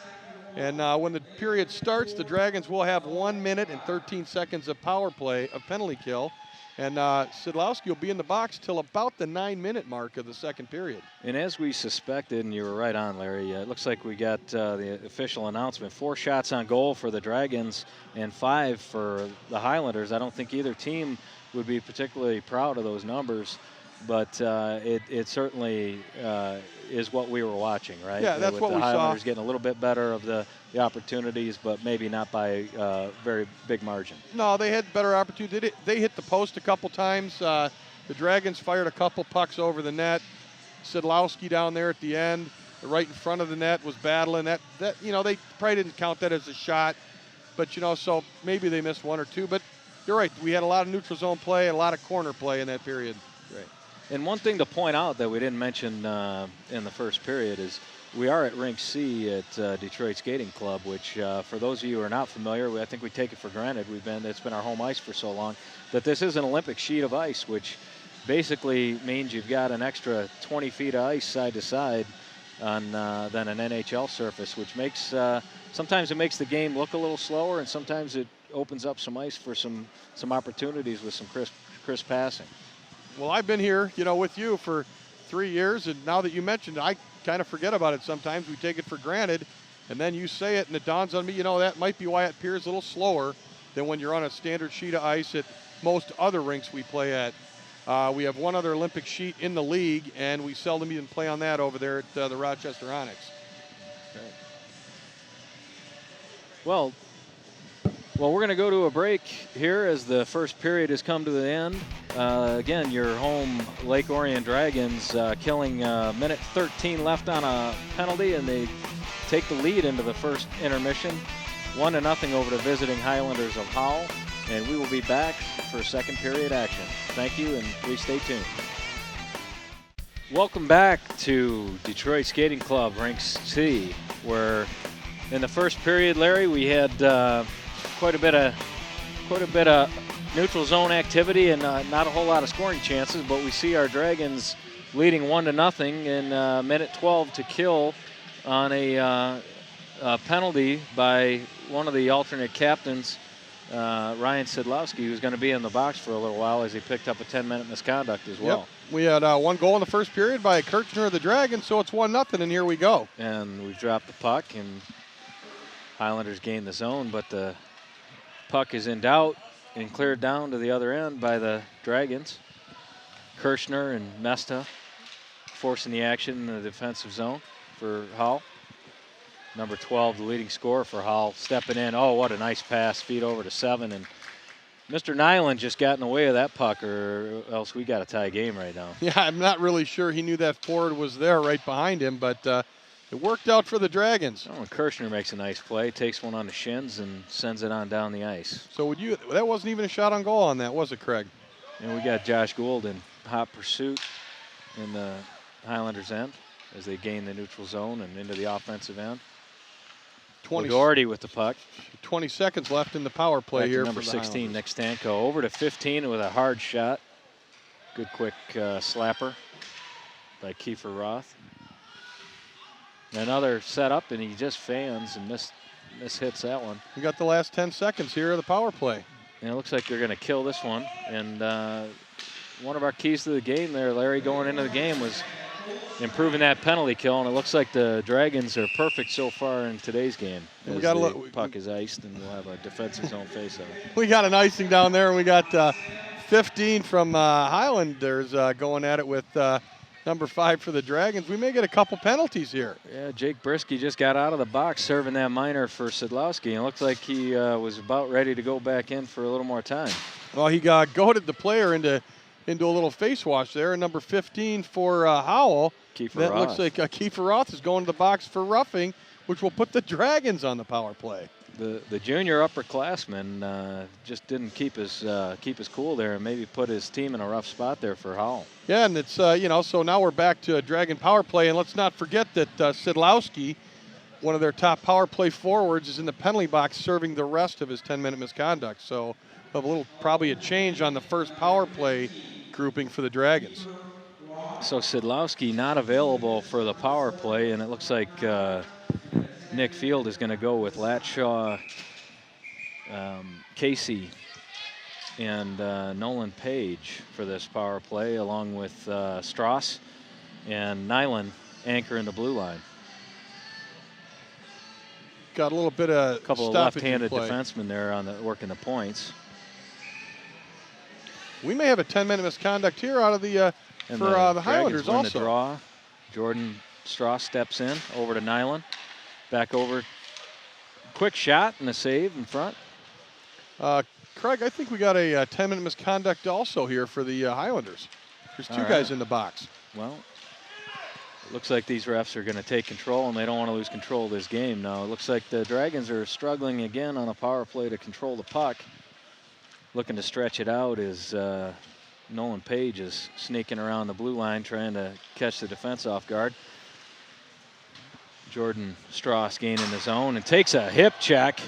[SPEAKER 2] And when the period starts, the Dragons will have 1 minute and 13 seconds of power play, of penalty kill. And Sidlowski will be in the box till about the 9-minute mark of the second period.
[SPEAKER 1] And as we suspected, and you were right on, Larry, it looks like we got the official announcement. 4 shots on goal for the Dragons and 5 for the Highlanders. I don't think either team would be particularly proud of those numbers, but it certainly is what we were watching, right?
[SPEAKER 2] Yeah, that's
[SPEAKER 1] with
[SPEAKER 2] what
[SPEAKER 1] the
[SPEAKER 2] we
[SPEAKER 1] Highlanders
[SPEAKER 2] saw.
[SPEAKER 1] Getting a little bit better of the opportunities, but maybe not by a very big margin.
[SPEAKER 2] No, they had better opportunity. They hit the post a couple times. The Dragons fired a couple pucks over the net. Sidlowski down there at the end, right in front of the net, was battling. That they probably didn't count that as a shot, but so maybe they missed 1 or 2. But you're right. We had a lot of neutral zone play and a lot of corner play in that period.
[SPEAKER 1] Right. And one thing to point out that we didn't mention in the first period is we are at Rink C at Detroit Skating Club, which for those of you who are not familiar, I think we take it for granted. It's been our home ice for so long that this is an Olympic sheet of ice, which basically means you've got an extra 20 feet of ice side to side than an NHL surface, which makes sometimes it makes the game look a little slower, and sometimes it opens up some ice for some opportunities with some crisp passing.
[SPEAKER 2] Well, I've been here, with you for 3 years, and now that you mentioned it, I kind of forget about it sometimes. We take it for granted, and then you say it, and it dawns on me, that might be why it appears a little slower than when you're on a standard sheet of ice at most other rinks we play at. We have one other Olympic sheet in the league, and we seldom even play on that over there at the Rochester Onyx.
[SPEAKER 1] Okay. Well, we're going to go to a break here as the first period has come to the end. Again, your home Lake Orion Dragons killing minute 13 left on a penalty, and they take the lead into the first intermission. 1-0 over the visiting Highlanders of Howell, and we will be back for second period action. Thank you, and please stay tuned. Welcome back to Detroit Skating Club Rinks C, where in the first period, Larry, we had quite a bit of neutral zone activity and not a whole lot of scoring chances, but we see our Dragons leading 1-0 in minute 12 to kill on a penalty by one of the alternate captains, Ryan Sidlowski, who's going to be in the box for a little while as he picked up a 10-minute misconduct as well.
[SPEAKER 2] Yep. We had one goal in the first period by Kirchner of the Dragons, so it's 1-0, and here we go.
[SPEAKER 1] And we've dropped the puck, and Highlanders gain the zone, but the puck is in doubt and cleared down to the other end by the Dragons. Kirchner and Mesta forcing the action in the defensive zone for Howell. Number 12, the leading scorer for Howell, stepping in. Oh, what a nice pass, feed over to 7. And Mr. Nyland just got in the way of that puck, or else we got a tie game right now.
[SPEAKER 2] Yeah, I'm not really sure he knew that forward was there right behind him, but it worked out for the Dragons.
[SPEAKER 1] Oh, and Kirchner makes a nice play, takes one on the shins and sends it on down the ice.
[SPEAKER 2] So that wasn't even a shot on goal on that, was it, Craig?
[SPEAKER 1] And we got Josh Gould in hot pursuit in the Highlanders' end as they gain the neutral zone and into the offensive end. Doherty with the puck.
[SPEAKER 2] 20 seconds left in the power play
[SPEAKER 1] Back
[SPEAKER 2] here.
[SPEAKER 1] To number 16, Nick Stanko, over to 15 with a hard shot. Good quick slapper by Kiefer Roth. Another setup, and he just fans and mishits that one.
[SPEAKER 2] We got the last 10 seconds here of the power play.
[SPEAKER 1] And it looks like they're going to kill this one. And one of our keys to the game there, Larry, going into the game was improving that penalty kill, and it looks like the Dragons are perfect so far in today's game.
[SPEAKER 2] We got
[SPEAKER 1] the puck is iced, and we'll have a defensive zone face-off.
[SPEAKER 2] We got an icing down there, and we got 15 from Highlanders going at it with number 5 for the Dragons. We may get a couple penalties here.
[SPEAKER 1] Yeah, Jake Brisky just got out of the box serving that minor for Sidlowski, and it looked like he was about ready to go back in for a little more time.
[SPEAKER 2] Well, he goaded the player into a little face wash there. And number 15 for Howell.
[SPEAKER 1] Kiefer Roth.
[SPEAKER 2] Looks like Kiefer Roth is going to the box for roughing, which will put the Dragons on the power play.
[SPEAKER 1] The junior upperclassman just didn't keep his cool there and maybe put his team in a rough spot there for Howell.
[SPEAKER 2] Yeah, and it's so now we're back to a Dragon power play, and let's not forget that Sidlowski, one of their top power play forwards, is in the penalty box serving the rest of his 10-minute misconduct. So we'll have probably a change on the first power play grouping for the Dragons.
[SPEAKER 1] So Sidlowski not available for the power play, and it looks like Nick Field is going to go with Latshaw, Casey, and Nolan Page for this power play, along with Strauss and Nyland anchor in the blue line.
[SPEAKER 2] Got a little bit of
[SPEAKER 1] couple of left-handed defensemen there on working the points.
[SPEAKER 2] We may have a 10-minute misconduct here out of the the Highlanders also.
[SPEAKER 1] The draw. Jordan Strauss steps in over to Nyland. Back over. Quick shot and a save in front.
[SPEAKER 2] Craig, I think we got a 10-minute misconduct also here for the Highlanders. There's two guys in the box.
[SPEAKER 1] Well, it looks like these refs are going to take control, and they don't want to lose control of this game now. It looks like the Dragons are struggling again on a power play to control the puck. Looking to stretch it out is Nolan Page is sneaking around the blue line trying to catch the defense off guard. Jordan Strauss gaining the zone and takes a hip check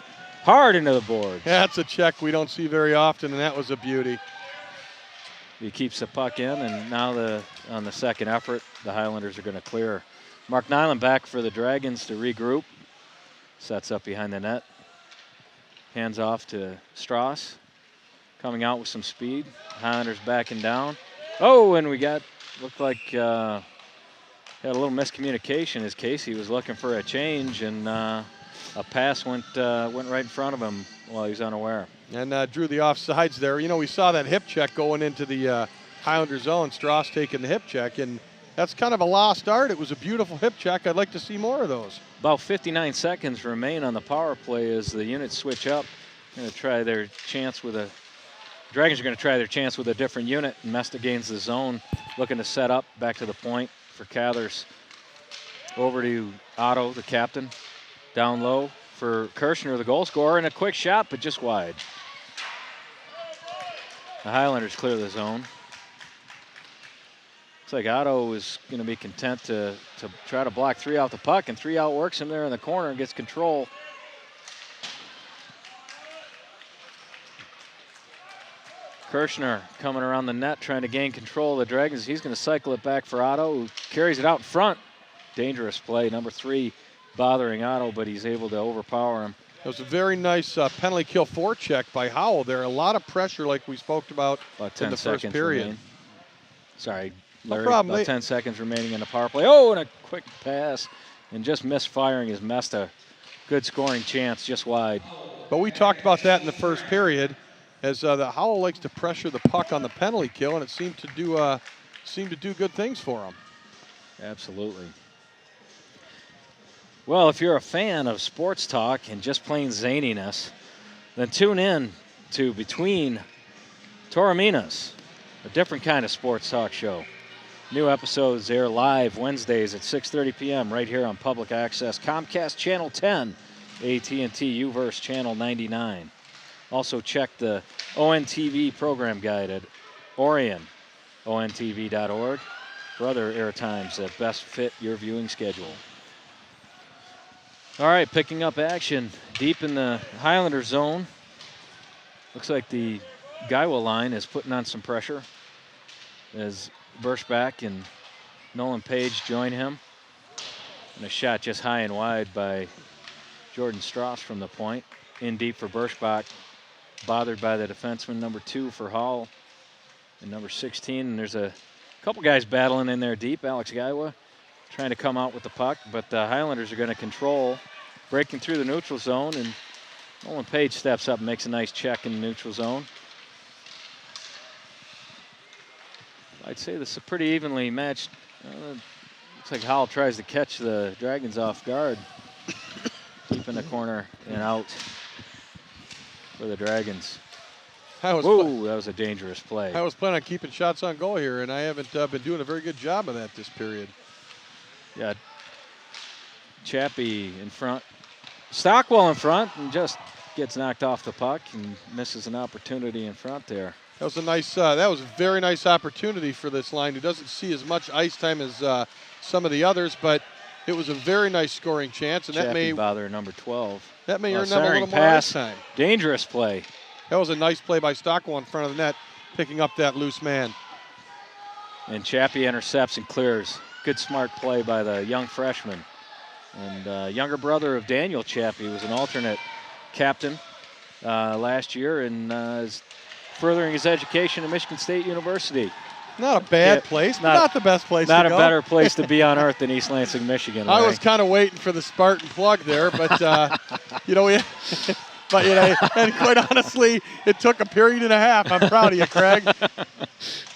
[SPEAKER 1] hard into the boards.
[SPEAKER 2] Yeah, that's a check we don't see very often, and that was a beauty.
[SPEAKER 1] He keeps the puck in, and now on the second effort, the Highlanders are going to clear. Mark Nyland back for the Dragons to regroup. Sets up behind the net. Hands off to Strauss. Coming out with some speed. Highlanders backing down. Oh, and looked like had a little miscommunication as Casey was looking for a change, and a pass went right in front of him while he was unaware.
[SPEAKER 2] And drew the offsides there. We saw that hip check going into the Highlander zone. Strauss taking the hip check, and that's kind of a lost art. It was a beautiful hip check. I'd like to see more of those.
[SPEAKER 1] About 59 seconds remain on the power play as the units switch up. Going to try their chance with a Dragons are going to try their chance with a different unit. And Mesta gains the zone, looking to set up back to the point for Cathers. Over to Otto, the captain, down low for Kirshner, the goal scorer, and a quick shot, but just wide. The Highlanders clear the zone. Looks like Otto is going to be content to try to block 3 out the puck, and 3 outworks him there in the corner and gets control. Kirshner coming around the net, trying to gain control of the Dragons. He's going to cycle it back for Otto, who carries it out in front. Dangerous play. Number 3 bothering Otto, but he's able to overpower him.
[SPEAKER 2] It was a very nice penalty kill forecheck by Howell there. A lot of pressure, like we spoke about in the first period.
[SPEAKER 1] Remain. Sorry, Larry.
[SPEAKER 2] No problem.
[SPEAKER 1] About 10 seconds remaining in the power play. Oh, and a quick pass, and just misfiring his Mesta. Good scoring chance, just wide.
[SPEAKER 2] But we talked about that in the first period, as the Howell likes to pressure the puck on the penalty kill, and it seemed to do good things for him.
[SPEAKER 1] Absolutely. Well, if you're a fan of sports talk and just plain zaniness, then tune in to Between Toraminas, a different kind of sports talk show. New episodes air live Wednesdays at 6:30 p.m. right here on Public Access, Comcast Channel 10, AT&T UVerse Channel 99. Also check the ONTV program guide at Orion, ontv.org, for other air times that best fit your viewing schedule. All right, picking up action deep in the Highlander zone. Looks like the Gaiwa line is putting on some pressure as Berschbach and Nolan Page join him. And a shot just high and wide by Jordan Strauss from the point. In deep for Berschbach, bothered by the defenseman, number 2 for Hall, and number 16. And there's a couple guys battling in there deep. Alex Gaiwa trying to come out with the puck, but the Highlanders are going to control, breaking through the neutral zone, and Nolan Page steps up and makes a nice check in the neutral zone. I'd say this is a pretty evenly matched. Looks like Howell tries to catch the Dragons off guard. Deep in the corner and out for the Dragons. Whoa, that was a dangerous play.
[SPEAKER 2] I was planning on keeping shots on goal here, and I haven't been doing a very good job of that this period.
[SPEAKER 1] Yeah, Chappie in front. Stockwell in front and just gets knocked off the puck and misses an opportunity in front there.
[SPEAKER 2] That was a nice. That was a very nice opportunity for this line, who doesn't see as much ice time as some of the others, but it was a very nice scoring chance, and
[SPEAKER 1] Chappie
[SPEAKER 2] that may
[SPEAKER 1] bother number 12.
[SPEAKER 2] That may earn them a little more ice time.
[SPEAKER 1] Dangerous play.
[SPEAKER 2] That was a nice play by Stockwell in front of the net, picking up that loose man.
[SPEAKER 1] And Chappie intercepts and clears. Good smart play by the young freshman. And younger brother of Daniel Chappie was an alternate captain last year and is furthering his education at Michigan State University.
[SPEAKER 2] Not a bad place, but not the best place to go.
[SPEAKER 1] Not a better place to be on earth than East Lansing, Michigan.
[SPEAKER 2] Larry. I was kind of waiting for the Spartan plug there, but and quite honestly, it took a period and a half. I'm proud of you, Craig.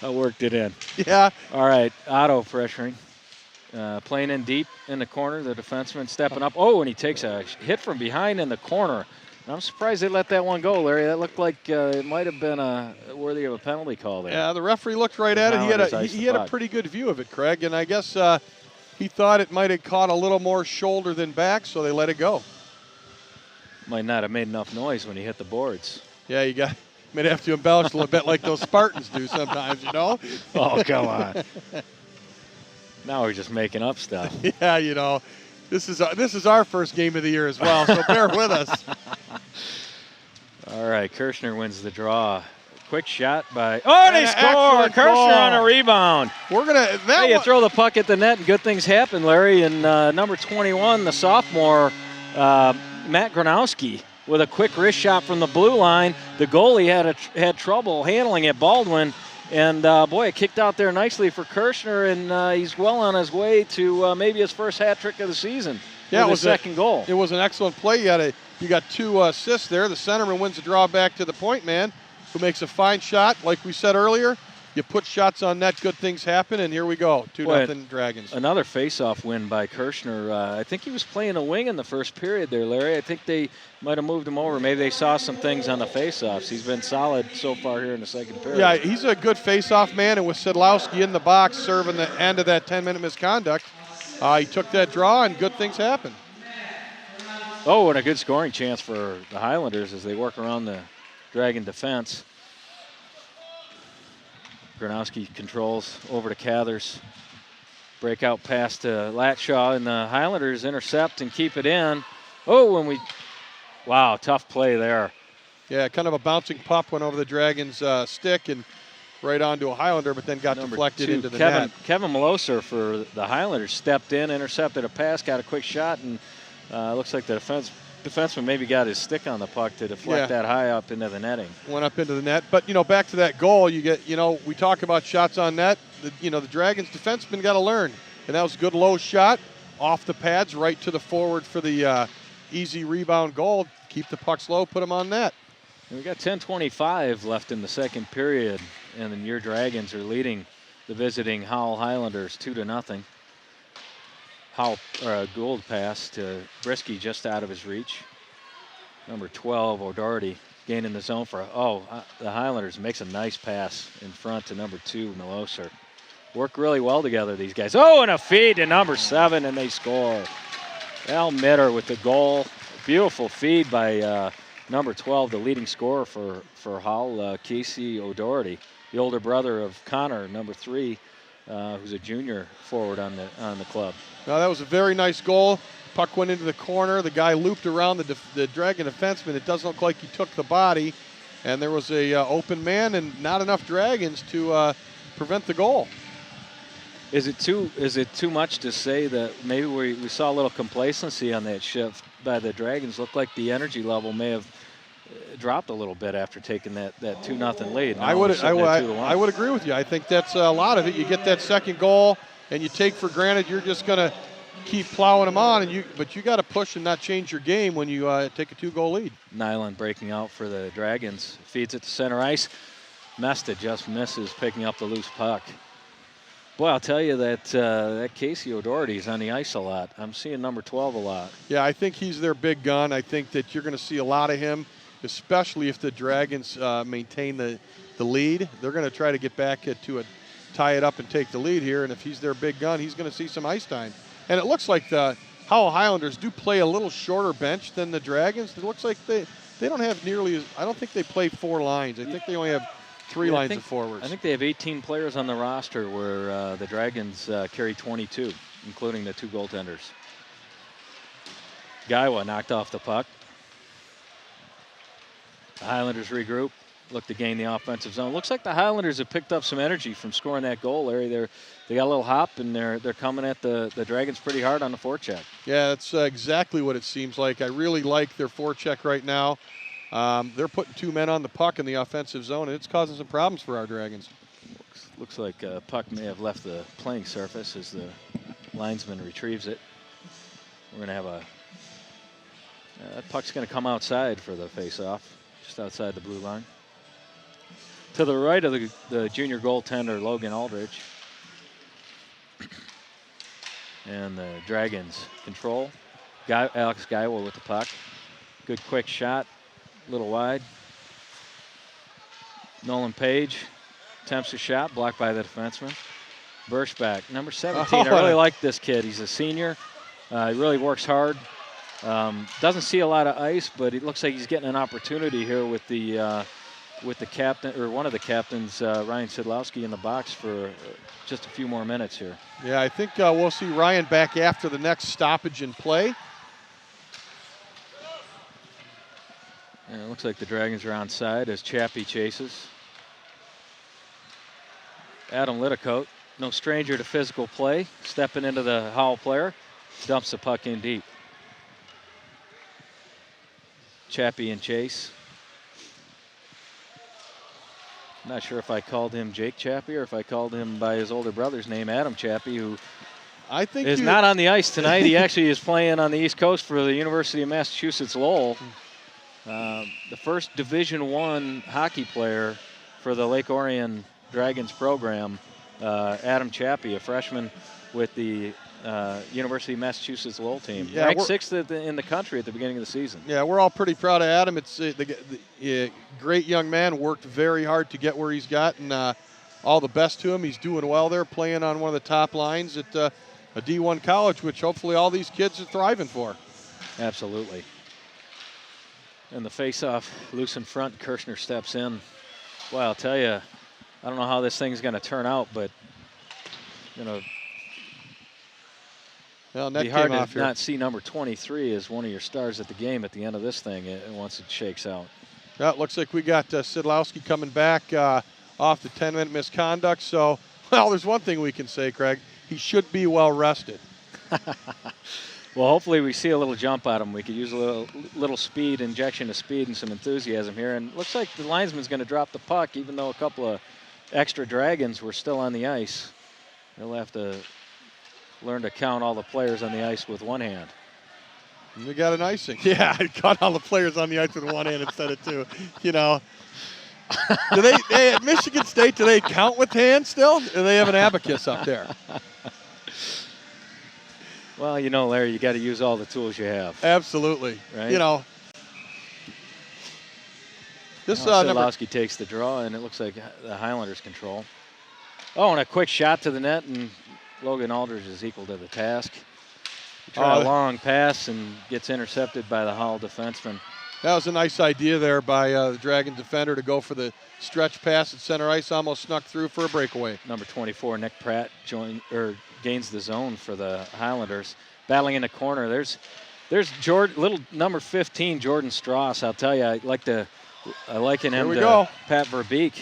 [SPEAKER 1] I worked it in.
[SPEAKER 2] Yeah.
[SPEAKER 1] All right, Otto pressuring. Playing in deep in the corner, the defenseman stepping up. Oh, and he takes a hit from behind in the corner. I'm surprised they let that one go, Larry. That looked like it might have been worthy of a penalty call there.
[SPEAKER 2] Yeah, the referee looked right at it. He had a pretty good view of it, Craig, and I guess he thought it might have caught a little more shoulder than back, so they let it go.
[SPEAKER 1] Might not have made enough noise when he hit the boards.
[SPEAKER 2] Yeah, you might have to embellish a little bit like those Spartans do sometimes, you know?
[SPEAKER 1] Oh, come on. Now we're just making up stuff.
[SPEAKER 2] Yeah, this is our first game of the year as well, so bear with us.
[SPEAKER 1] All right, Kirshner wins the draw. Quick shot by. Oh, and they score! Kirshner on a rebound.
[SPEAKER 2] You
[SPEAKER 1] throw the puck at the net, and good things happen, Larry. And number 21, the sophomore, Matt Gronowski, with a quick wrist shot from the blue line. The goalie had trouble handling it, Baldwin. And, it kicked out there nicely for Kirshner, and he's well on his way to maybe his first hat trick of the season. Yeah, it was second goal.
[SPEAKER 2] It was an excellent play. You got 2 assists there. The centerman wins the draw back to the point man, who makes a fine shot. Like we said earlier, you put shots on net, good things happen, and here we go, 2-0 Dragons.
[SPEAKER 1] Another face-off win by Kirshner. I think he was playing a wing in the first period there, Larry. I think they might have moved him over. Maybe they saw some things on the face-offs. He's been solid so far here in the second period.
[SPEAKER 2] Yeah, he's a good face-off man, and with Sedlowski in the box serving the end of that 10-minute misconduct, he took that draw, and good things happen.
[SPEAKER 1] Oh, and a good scoring chance for the Highlanders as they work around the Dragon defense. Gronowski controls over to Cathers. Breakout pass to Latshaw, and the Highlanders intercept and keep it in. Oh, and wow, tough play there.
[SPEAKER 2] Yeah, kind of a bouncing puck went over the Dragons' stick and right onto a Highlander, but then got deflected into the net.
[SPEAKER 1] Kevin Maloser for the Highlanders stepped in, intercepted a pass, got a quick shot, and looks like the defenseman maybe got his stick on the puck to deflect that high up into the netting.
[SPEAKER 2] Went up into the net. But, back to that goal, we talk about shots on net. The Dragons defenseman got to learn. And that was a good low shot off the pads right to the forward for the easy rebound goal. Keep the pucks low, put them on net.
[SPEAKER 1] And we got 10:25 left in the second period, and then your Dragons are leading the visiting Howell Highlanders 2-0. Howell, a gold pass to Brisky just out of his reach. Number 12, O'Doherty, gaining the zone for, the Highlanders makes a nice pass in front to number 2, Maloser. Work really well together, these guys. Oh, and a feed to number 7, and they score. Al Mitter with the goal. Beautiful feed by number 12, the leading scorer for Howell, Casey O'Doherty, the older brother of Connor, number 3, who's a junior forward on the club.
[SPEAKER 2] Now that was a very nice goal. Puck went into the corner. The guy looped around the Dragon defenseman. It doesn't look like he took the body, and there was a open man and not enough Dragons to prevent the goal.
[SPEAKER 1] Is it too much to say that maybe we saw a little complacency on that shift by the Dragons? Looked like the energy level may have dropped a little bit after taking that 2-0 lead.
[SPEAKER 2] I would agree with you. I think that's a lot of it. You get that second goal, and you take for granted you're just going to keep plowing them on, but you got to push and not change your game when you take a 2-goal lead.
[SPEAKER 1] Nyland breaking out for the Dragons, feeds it to center ice. Mesta just misses picking up the loose puck. Boy, I'll tell you that Casey O'Doherty is on the ice a lot. I'm seeing number 12 a lot.
[SPEAKER 2] Yeah, I think he's their big gun. I think that you're going to see a lot of him, especially if the Dragons maintain the lead. They're going to try to get back to tie it up and take the lead here, and if he's their big gun, he's going to see some ice time. And it looks like the Howell Highlanders do play a little shorter bench than the Dragons. It looks like they don't have nearly as – I don't think they play 4 lines. I think they only have 3 lines of forwards.
[SPEAKER 1] I think they have 18 players on the roster where the Dragons carry 22, including the 2 goaltenders. Gaiwa knocked off the puck. The Highlanders regroup, look to gain the offensive zone. Looks like the Highlanders have picked up some energy from scoring that goal, Larry. They got a little hop, and they're coming at the Dragons pretty hard on the forecheck. Yeah,
[SPEAKER 2] that's exactly what it seems like. I really like their forecheck right now. They're putting 2 men on the puck in the offensive zone, and it's causing some problems for our Dragons.
[SPEAKER 1] Looks like puck may have left the playing surface as the linesman retrieves it. We're going to have that puck's going to come outside for the face-off, just outside the blue line. To the right of the junior goaltender, Logan Aldrich. And the Dragons control. Alex Gaiwa with the puck. Good quick shot, a little wide. Nolan Page attempts a shot, blocked by the defenseman. Birchback, number 17. I really like this kid. He's a senior. He really works hard. Doesn't see a lot of ice, but it looks like he's getting an opportunity here with the captain, or one of the captains, Ryan Sedlowski, in the box for just a few more minutes here.
[SPEAKER 2] Yeah, I think we'll see Ryan back after the next stoppage in play.
[SPEAKER 1] And it looks like the Dragons are onside as Chappie chases. Adam Littacote, no stranger to physical play, stepping into the Howell player, dumps the puck in deep. Chappie and chase. Not sure if I called him Jake Chappie or if I called him by his older brother's name, Adam Chappie, who
[SPEAKER 2] I think
[SPEAKER 1] is not on the ice tonight. He actually is playing on the East Coast for the University of Massachusetts Lowell. The first Division I hockey player for the Lake Orion Dragons program, Adam Chappie, a freshman with the University of Massachusetts Lowell team.
[SPEAKER 2] Yeah,
[SPEAKER 1] ranked 6th in the country at the beginning of the season.
[SPEAKER 2] Yeah, we're all pretty proud of Adam. It's the great young man, worked very hard to get where he's got, and all the best to him. He's doing well there, playing on one of the top lines at a D1 college, which hopefully all these kids are thriving for.
[SPEAKER 1] Absolutely. And the face-off, loose in front, Kirshner steps in. Well, I'll tell you, I don't know how this thing's going to turn out, but, you know,
[SPEAKER 2] well,
[SPEAKER 1] it'd be hard to not see number 23 as one of your stars at the game at the end of this thing once it shakes out.
[SPEAKER 2] Well, it looks like we got Sidlowski coming back off the 10-minute misconduct. So, well, there's one thing we can say, Craig. He should be well rested.
[SPEAKER 1] Well, hopefully we see a little jump out of him. We could use a little speed, injection of speed and some enthusiasm here. And it looks like the linesman's going to drop the puck, even though a couple of extra Dragons were still on the ice. They'll have to learn to count all the players on the ice with one hand.
[SPEAKER 2] We got an icing. Yeah, I caught all the players on the ice with one hand instead of two. You know, do they at Michigan State, do they count with hands still? Or do they have an abacus up there?
[SPEAKER 1] Well, you know, Larry, you got to use all the tools you have.
[SPEAKER 2] Absolutely.
[SPEAKER 1] Right?
[SPEAKER 2] You know, this
[SPEAKER 1] Sidlowski takes the draw, and it looks like the Highlanders control. Oh, and a quick shot to the net, and Logan Aldridge is equal to the task. Try a long pass and gets intercepted by the Howell defenseman.
[SPEAKER 2] That was a nice idea there by the Dragon defender to go for the stretch pass at center ice, almost snuck through for a breakaway.
[SPEAKER 1] Number 24, Nick Pratt, gains the zone for the Highlanders. Battling in the corner, there's little number 15, Jordan Strauss. I'll tell you, I liken him to Pat Verbeek.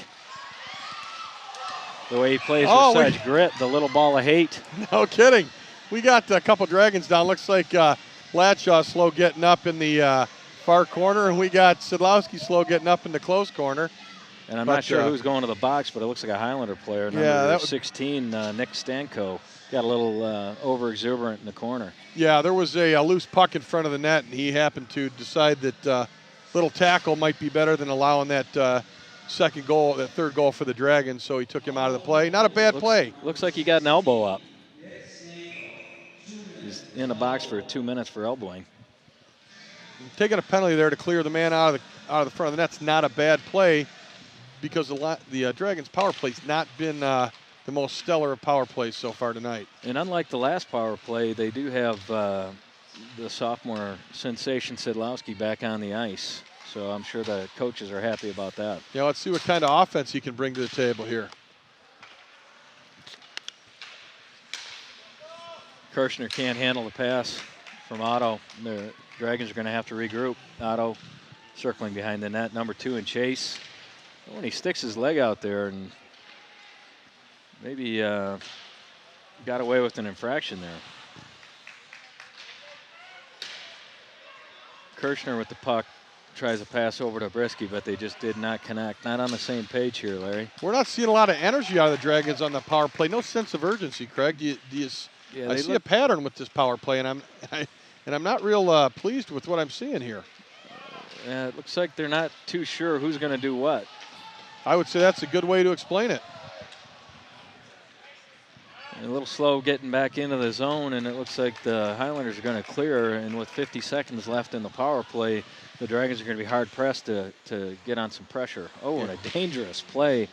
[SPEAKER 1] The way he plays with such grit, the little ball of hate.
[SPEAKER 2] No kidding. We got a couple Dragons down. Looks like Latshaw slow getting up in the far corner, and we got Sidlowski slow getting up in the close corner.
[SPEAKER 1] And I'm not sure who's going to the box, but it looks like a Highlander player. Number 16, Nick Stanko, got a little over-exuberant in the corner.
[SPEAKER 2] Yeah, there was a loose puck in front of the net, and he happened to decide that little tackle might be better than allowing that second goal, that third goal for the Dragons, so he took him out of the play. Not a bad play.
[SPEAKER 1] Looks like he got an elbow up. He's in the box for 2 minutes for elbowing.
[SPEAKER 2] Taking a penalty there to clear the man out of the front of the net's not a bad play, because the Dragons' power play's not been the most stellar of power plays so far tonight.
[SPEAKER 1] And unlike the last power play, they do have the sophomore sensation Sidlowski back on the ice. So I'm sure the coaches are happy about that.
[SPEAKER 2] Yeah, let's see what kind of offense he can bring to the table here.
[SPEAKER 1] Kirshner can't handle the pass from Otto. The Dragons are going to have to regroup. Otto circling behind the net. Number 2 in Chase. When he sticks his leg out there and maybe got away with an infraction there. Kirshner with the puck. Tries a pass over to Brisky, but they just did not connect. Not on the same page here, Larry.
[SPEAKER 2] We're not seeing a lot of energy out of the Dragons on the power play. No sense of urgency, Craig. I see a pattern with this power play, and I'm not real pleased with what I'm seeing here.
[SPEAKER 1] It looks like they're not too sure who's going to do what.
[SPEAKER 2] I would say that's a good way to explain it.
[SPEAKER 1] And a little slow getting back into the zone, and it looks like the Highlanders are going to clear. And with 50 seconds left in the power play, the Dragons are going to be hard-pressed to get on some pressure. Oh, and a dangerous play.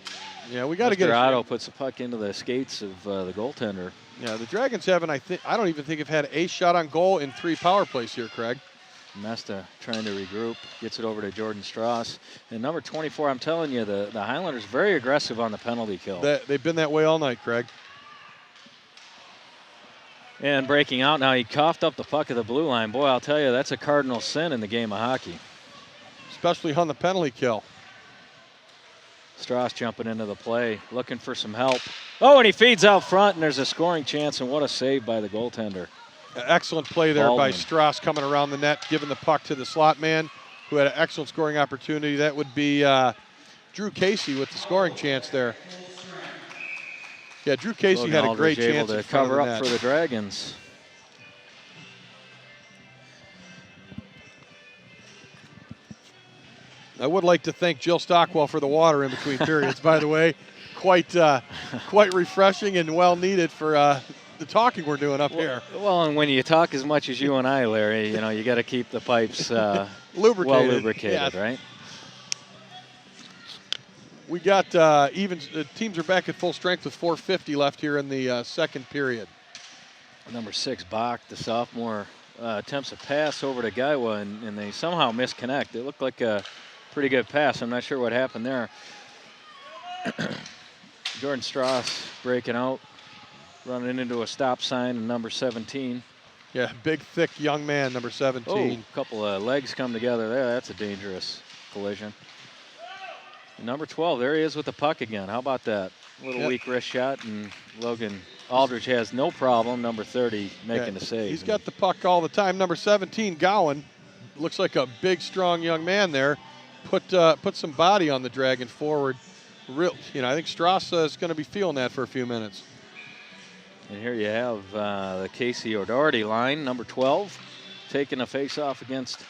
[SPEAKER 2] Yeah, we got to get
[SPEAKER 1] Otto puts the puck into the skates of the goaltender.
[SPEAKER 2] Yeah, the Dragons haven't, I don't even think have had a shot on goal in 3 power plays here, Craig.
[SPEAKER 1] Mesta trying to regroup, gets it over to Jordan Strauss. And number 24, I'm telling you, the Highlanders very aggressive on the penalty kill.
[SPEAKER 2] They've been that way all night, Craig.
[SPEAKER 1] And breaking out now, he coughed up the puck at the blue line. Boy, I'll tell you, that's a cardinal sin in the game of hockey.
[SPEAKER 2] Especially on the penalty kill.
[SPEAKER 1] Strauss jumping into the play, looking for some help. Oh, and he feeds out front, and there's a scoring chance, and what a save by the goaltender.
[SPEAKER 2] Excellent play there by Strauss coming around the net, giving the puck to the slot man, who had an excellent scoring opportunity. That would be Drew Casey with the scoring chance there. Yeah, Drew Casey had a great chance
[SPEAKER 1] to cover up for the Dragons.
[SPEAKER 2] I would like to thank Jill Stockwell for the water in between periods, by the way. quite refreshing and well needed for the talking we're doing up here.
[SPEAKER 1] Well, and when you talk as much as you and I, Larry, you know, you got to keep the pipes well lubricated, right?
[SPEAKER 2] We got even teams are back at full strength with 4:50 left here in the second period.
[SPEAKER 1] Number 6, Bach, the sophomore, attempts a pass over to Gaiwa, and they somehow misconnect. It looked like a pretty good pass. I'm not sure what happened there. Jordan Strauss breaking out, running into a stop sign, and number 17.
[SPEAKER 2] Yeah, big, thick young man, number 17.
[SPEAKER 1] Oh, a couple of legs come together there. That's a dangerous collision. Number 12, there he is with the puck again. How about that? A little weak wrist shot, and Logan Aldridge has no problem. Number 30 making the save.
[SPEAKER 2] He's got the puck all the time. Number 17, Gowan, looks like a big, strong young man there. Put some body on the Dragon forward. I think Strauss is going to be feeling that for a few minutes.
[SPEAKER 1] And here you have the Casey O'Doherty line, number 12, taking a face-off against.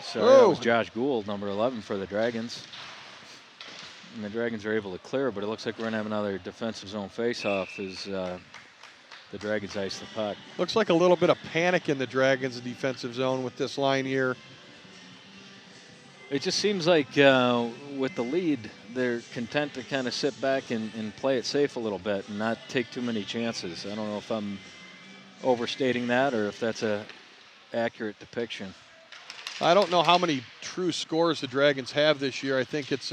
[SPEAKER 1] So that was Josh Gould, number 11 for the Dragons. And the Dragons are able to clear, but it looks like we're going to have another defensive zone face-off as the Dragons ice the puck.
[SPEAKER 2] Looks like a little bit of panic in the Dragons' defensive zone with this line here.
[SPEAKER 1] It just seems like with the lead, they're content to kind of sit back and play it safe a little bit and not take too many chances. I don't know if I'm overstating that or if that's a accurate depiction.
[SPEAKER 2] I don't know how many true scores the Dragons have this year. I think it's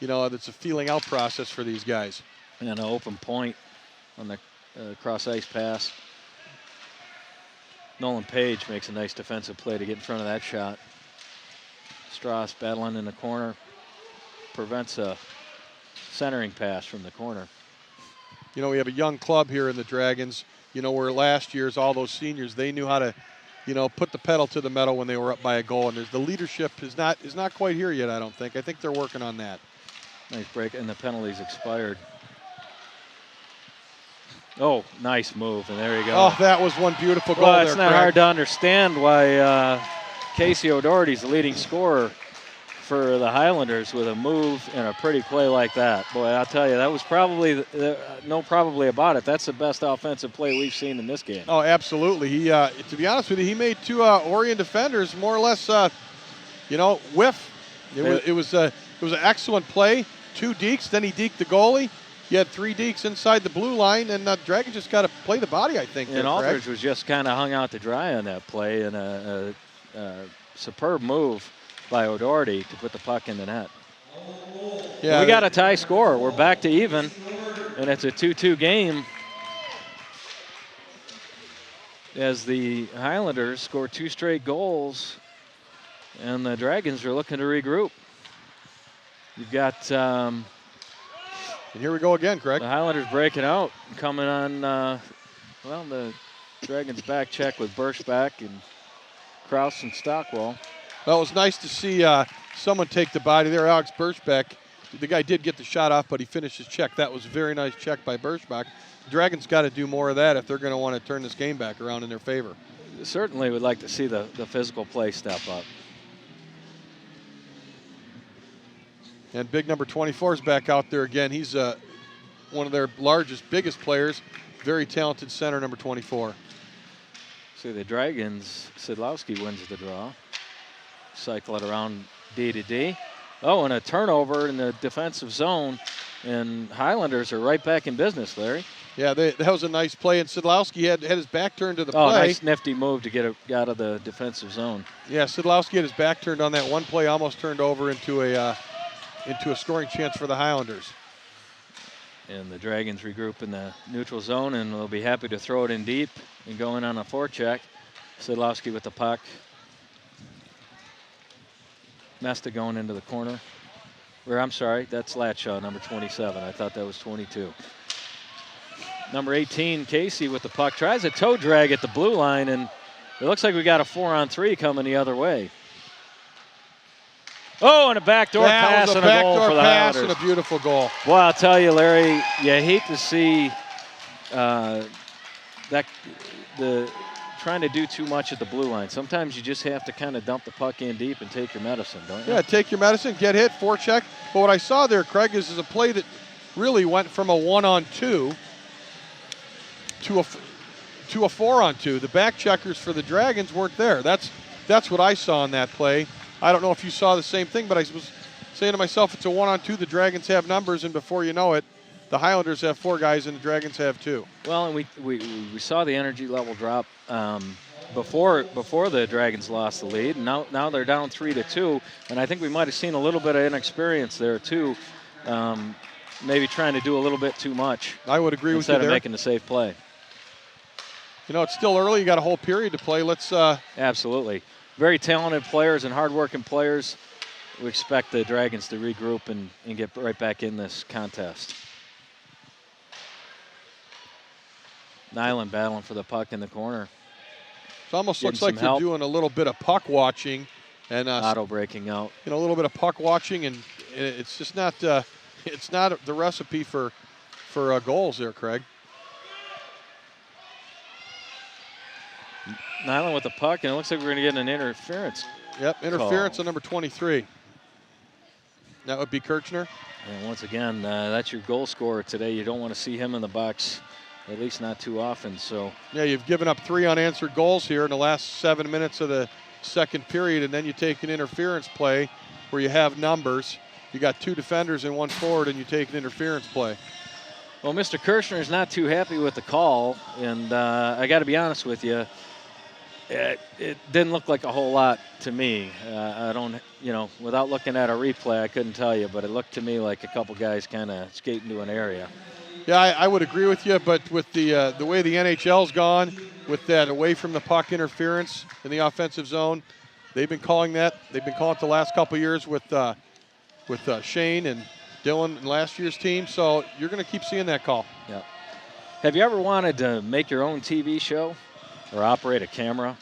[SPEAKER 2] it's a feeling out process for these guys.
[SPEAKER 1] And an open point on the cross ice pass. Nolan Page makes a nice defensive play to get in front of that shot. Strauss battling in the corner, prevents a centering pass from the corner.
[SPEAKER 2] You know, we have a young club here in the Dragons, where last year's all those seniors, they knew how to, put the pedal to the metal when they were up by a goal. And the leadership is not quite here yet, I don't think. I think they're working on that.
[SPEAKER 1] Nice break, and the penalty's expired. Oh, nice move, and there you go.
[SPEAKER 2] Oh, that was one beautiful goal there,
[SPEAKER 1] it's not hard to understand why Casey O'Doherty's the leading scorer for the Highlanders with a move and a pretty play like that. Boy, I'll tell you, that was probably, no probably about it, that's the best offensive play we've seen in this game.
[SPEAKER 2] Oh, absolutely. He, to be honest with you, he made two Orion defenders more or less, whiff. It was an excellent play. 2 dekes, then he deked the goalie. You had 3 dekes inside the blue line, and Dragon just got to play the body, I think.
[SPEAKER 1] And Aldridge was just kind of hung out to dry on that play, and a superb move by O'Doherty to put the puck in the net. Yeah, we got a tie score. We're back to even, and it's a 2-2 game as the Highlanders score 2 straight goals, and the Dragons are looking to regroup. You've got... and
[SPEAKER 2] here we go again, Craig.
[SPEAKER 1] The Highlanders breaking out, coming on, the Dragons back check with Birchback and Krause and Stockwell.
[SPEAKER 2] Well, it was nice to see someone take the body there. Alex Birchback, the guy did get the shot off, but he finished his check. That was a very nice check by Birchback. The Dragons got to do more of that if they're going to want to turn this game back around in their favor.
[SPEAKER 1] Certainly would like to see the physical play step up.
[SPEAKER 2] And big number 24 is back out there again. He's one of their largest, biggest players. Very talented center, number 24.
[SPEAKER 1] See, the Dragons, Sidlowski wins the draw. Cycle it around D to D. Oh, and a turnover in the defensive zone. And Highlanders are right back in business, Larry.
[SPEAKER 2] Yeah, that was a nice play. And Sidlowski had his back turned to the play.
[SPEAKER 1] Oh, nice nifty move to get out of the defensive zone.
[SPEAKER 2] Yeah, Sidlowski had his back turned on that one play, almost turned over into a scoring chance for the Highlanders.
[SPEAKER 1] And the Dragons regroup in the neutral zone, and they'll be happy to throw it in deep and go in on a forecheck. Sidlowski with the puck. Mesta going into the corner. I'm sorry, that's Latshaw, number 27. I thought that was 22. Number 18, Casey with the puck. Tries a toe drag at the blue line, and it looks like we got a 4-on-3 coming the other way. Oh, and a backdoor pass and a goal for the Highlanders.
[SPEAKER 2] And a beautiful goal.
[SPEAKER 1] Well, I'll tell you, Larry, you hate to see that the trying to do too much at the blue line. Sometimes you just have to kind of dump the puck in deep and take your medicine, don't you?
[SPEAKER 2] Yeah, take your medicine, get hit, forecheck. But what I saw there, Craig, is a play that really went from a 1-on-2 to a 4-on-2. The back checkers for the Dragons weren't there. That's what I saw in that play. I don't know if you saw the same thing, but I was saying to myself, it's a 1-on-2. The Dragons have numbers, and before you know it, the Highlanders have 4 guys and the Dragons have 2.
[SPEAKER 1] Well, and we saw the energy level drop before the Dragons lost the lead. And now they're down 3-2, and I think we might have seen a little bit of inexperience there too. Maybe trying to do a little bit too much.
[SPEAKER 2] I would agree with you
[SPEAKER 1] instead
[SPEAKER 2] there.
[SPEAKER 1] of making the safe play.
[SPEAKER 2] You know, it's still early. You got a whole period to play. Let's.
[SPEAKER 1] Absolutely, very talented players and hardworking players. We expect the Dragons to regroup and get right back in this contest. Nyland battling for the puck in the corner.
[SPEAKER 2] It almost
[SPEAKER 1] Getting
[SPEAKER 2] looks like
[SPEAKER 1] some
[SPEAKER 2] they're
[SPEAKER 1] help.
[SPEAKER 2] doing a little bit of puck watching, and
[SPEAKER 1] Auto breaking out.
[SPEAKER 2] you know, a little bit of puck watching, and it's just not. It's not the recipe for goals there, Craig.
[SPEAKER 1] Nyland with the puck, and it looks like we're going to get an interference.
[SPEAKER 2] Yep, interference on number 23. That would be Kirchner.
[SPEAKER 1] And once again, that's your goal scorer today. You don't want to see him in the box, at least not too often. So
[SPEAKER 2] Yeah, you've given up 3 unanswered goals here in the last 7 minutes of the second period, and then you take an interference play where you have numbers. You got 2 defenders and 1 forward, and you take an interference play.
[SPEAKER 1] well, Mr. Kirchner is not too happy with the call, and I got to be honest with you. It didn't look like a whole lot to me. I don't, without looking at a replay, I couldn't tell you, but it looked to me like a couple guys kind of skating to an area.
[SPEAKER 2] Yeah, I would agree with you, but with the way the NHL's gone, with that away from the puck interference in the offensive zone, they've been calling that. They've been calling it the last couple of years with Shane and Dylan and last year's team. So you're going to keep seeing that call.
[SPEAKER 1] Yeah. Have you ever wanted to make your own TV show or operate a camera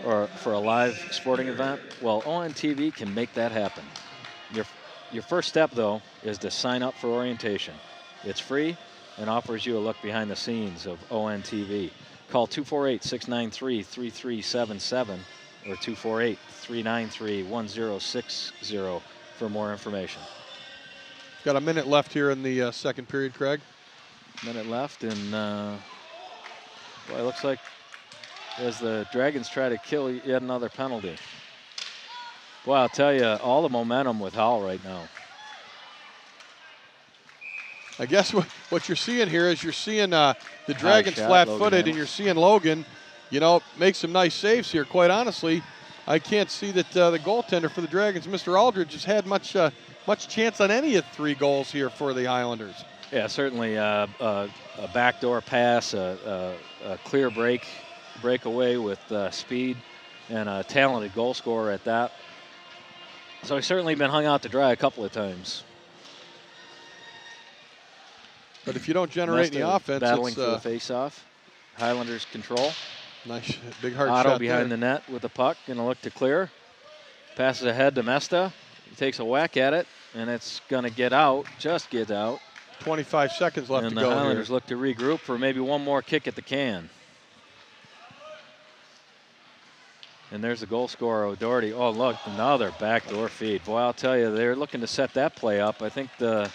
[SPEAKER 1] or for a live sporting event? Well, ONTV can make that happen. Your first step, though, is to sign up for orientation. It's free and offers you a look behind the scenes of ONTV. Call 248-693-3377 or 248-393-1060 for more information.
[SPEAKER 2] Got a minute left here in the second period, Craig.
[SPEAKER 1] Minute left, and boy, it looks like as the Dragons try to kill yet another penalty. Well, I'll tell you, all the momentum with Howell right now.
[SPEAKER 2] I guess what you're seeing here is you're seeing the Dragons
[SPEAKER 1] shot,
[SPEAKER 2] flat-footed,
[SPEAKER 1] Logan.
[SPEAKER 2] and you're seeing Logan, make some nice saves here. Quite honestly, I can't see that the goaltender for the Dragons, Mr. Aldridge, has had much chance on any of 3 goals here for the Highlanders.
[SPEAKER 1] Yeah, certainly a backdoor pass, a clear breakaway with speed, and a talented goal scorer at that. So he's certainly been hung out to dry a couple of times.
[SPEAKER 2] But if you don't generate any offense,
[SPEAKER 1] battling
[SPEAKER 2] it's
[SPEAKER 1] for the face-off. Highlanders control.
[SPEAKER 2] nice, big hard
[SPEAKER 1] Otto
[SPEAKER 2] shot
[SPEAKER 1] behind
[SPEAKER 2] there.
[SPEAKER 1] the net with the puck, going to look to clear. Passes ahead to Mesta. He takes a whack at it, and it's going to get out, just get out.
[SPEAKER 2] 25 seconds left
[SPEAKER 1] And
[SPEAKER 2] to
[SPEAKER 1] the
[SPEAKER 2] go
[SPEAKER 1] Highlanders
[SPEAKER 2] here.
[SPEAKER 1] look to regroup for maybe one more kick at the can. And there's the goal scorer, O'Doherty. Oh, look, another backdoor feed. Boy, I'll tell you, they're looking to set that play up. I think the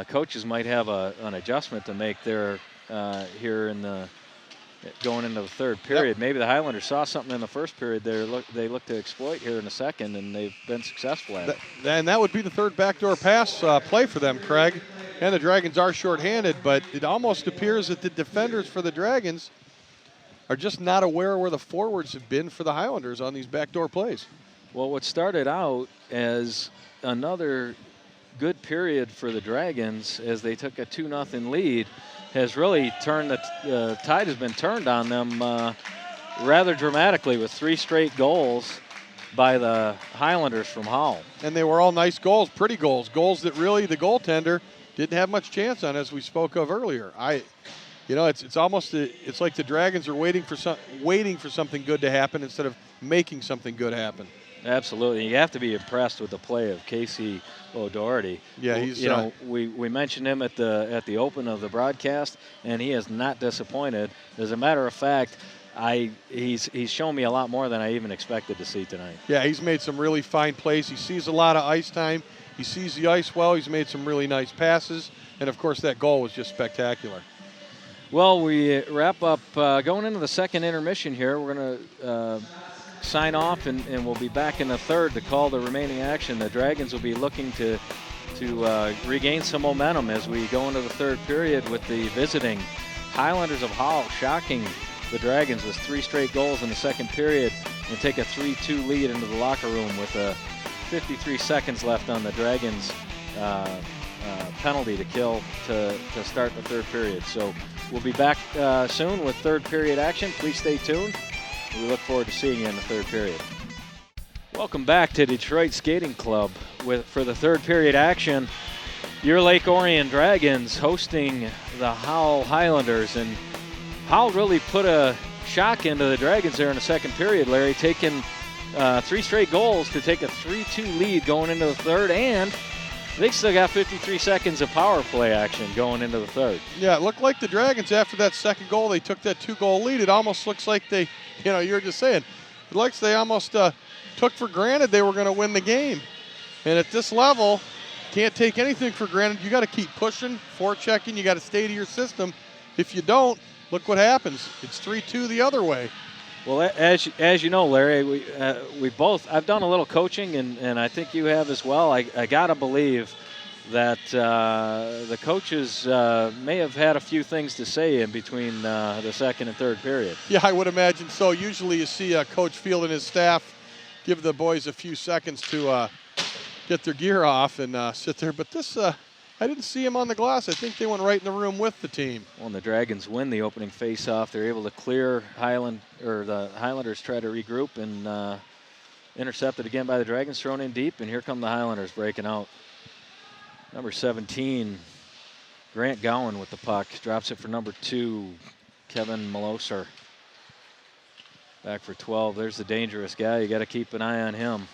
[SPEAKER 1] coaches might have an adjustment to make there here going into the third period.
[SPEAKER 2] Yep.
[SPEAKER 1] Maybe the Highlanders saw something in the first period they look to exploit here in the second, and they've been successful at it.
[SPEAKER 2] And that would be the third backdoor pass play for them, Craig. And the Dragons are shorthanded, but it almost appears that the defenders for the Dragons are just not aware where the forwards have been for the Highlanders on these backdoor plays.
[SPEAKER 1] Well, what started out as another good period for the Dragons as they took a 2-0 lead has really turned the tide has been turned on them rather dramatically with 3 straight goals by the Highlanders from Howell.
[SPEAKER 2] And they were all nice goals, pretty goals, goals that really the goaltender didn't have much chance on, as we spoke of earlier. It's almost it's like the Dragons are waiting for something good to happen instead of making something good happen.
[SPEAKER 1] Absolutely, you have to be impressed with the play of Casey O'Doherty.
[SPEAKER 2] Yeah, he's
[SPEAKER 1] we mentioned him at the open of the broadcast, and he is not disappointed. As a matter of fact, he's shown me a lot more than I even expected to see tonight.
[SPEAKER 2] Yeah, he's made some really fine plays. He sees a lot of ice time. He sees the ice well. He's made some really nice passes. And, of course, that goal was just spectacular.
[SPEAKER 1] Well, we wrap up going into the second intermission here. We're going to sign off, and we'll be back in the third to call the remaining action. The Dragons will be looking to regain some momentum as we go into the third period with the visiting Highlanders of Howell shocking the Dragons with 3 straight goals in the second period and take a 3-2 lead into the locker room with 53 seconds left on the Dragons penalty to kill to start the third period. So we'll be back soon with third period action. Please stay tuned. We look forward to seeing you in the third period. Welcome back to Detroit Skating Club for the third period action. Your Lake Orion Dragons hosting the Howell Highlanders, and Howell really put a shock into the Dragons there in the second period, Larry, taking 3 straight goals to take a 3-2 lead going into the third, and they still got 53 seconds of power play action going into the third.
[SPEAKER 2] Yeah, it looked like the Dragons, after that second goal, they took that 2-goal lead. It almost looks like they, you were just saying, it looks they almost took for granted they were going to win the game. And at this level, can't take anything for granted. You got to keep pushing, forechecking. You got to stay to your system. If you don't, look what happens. It's 3-2 the other way.
[SPEAKER 1] Well, as you know, Larry, we both, I've done a little coaching, and I think you have as well. I got to believe that the coaches may have had a few things to say in between the second and third period.
[SPEAKER 2] Yeah, I would imagine so. Usually you see Coach Field and his staff give the boys a few seconds to get their gear off and sit there. But this, I didn't see him on the glass. I think they went right in the room with the team.
[SPEAKER 1] Well, and the Dragons win the opening face-off. They're able to clear the Highlanders try to regroup and intercepted again by the Dragons, thrown in deep, and here come the Highlanders breaking out. Number 17, Grant Gowan with the puck, drops it for number 2, Kevin Maloser. Back for 12. There's the dangerous guy. You got to keep an eye on him.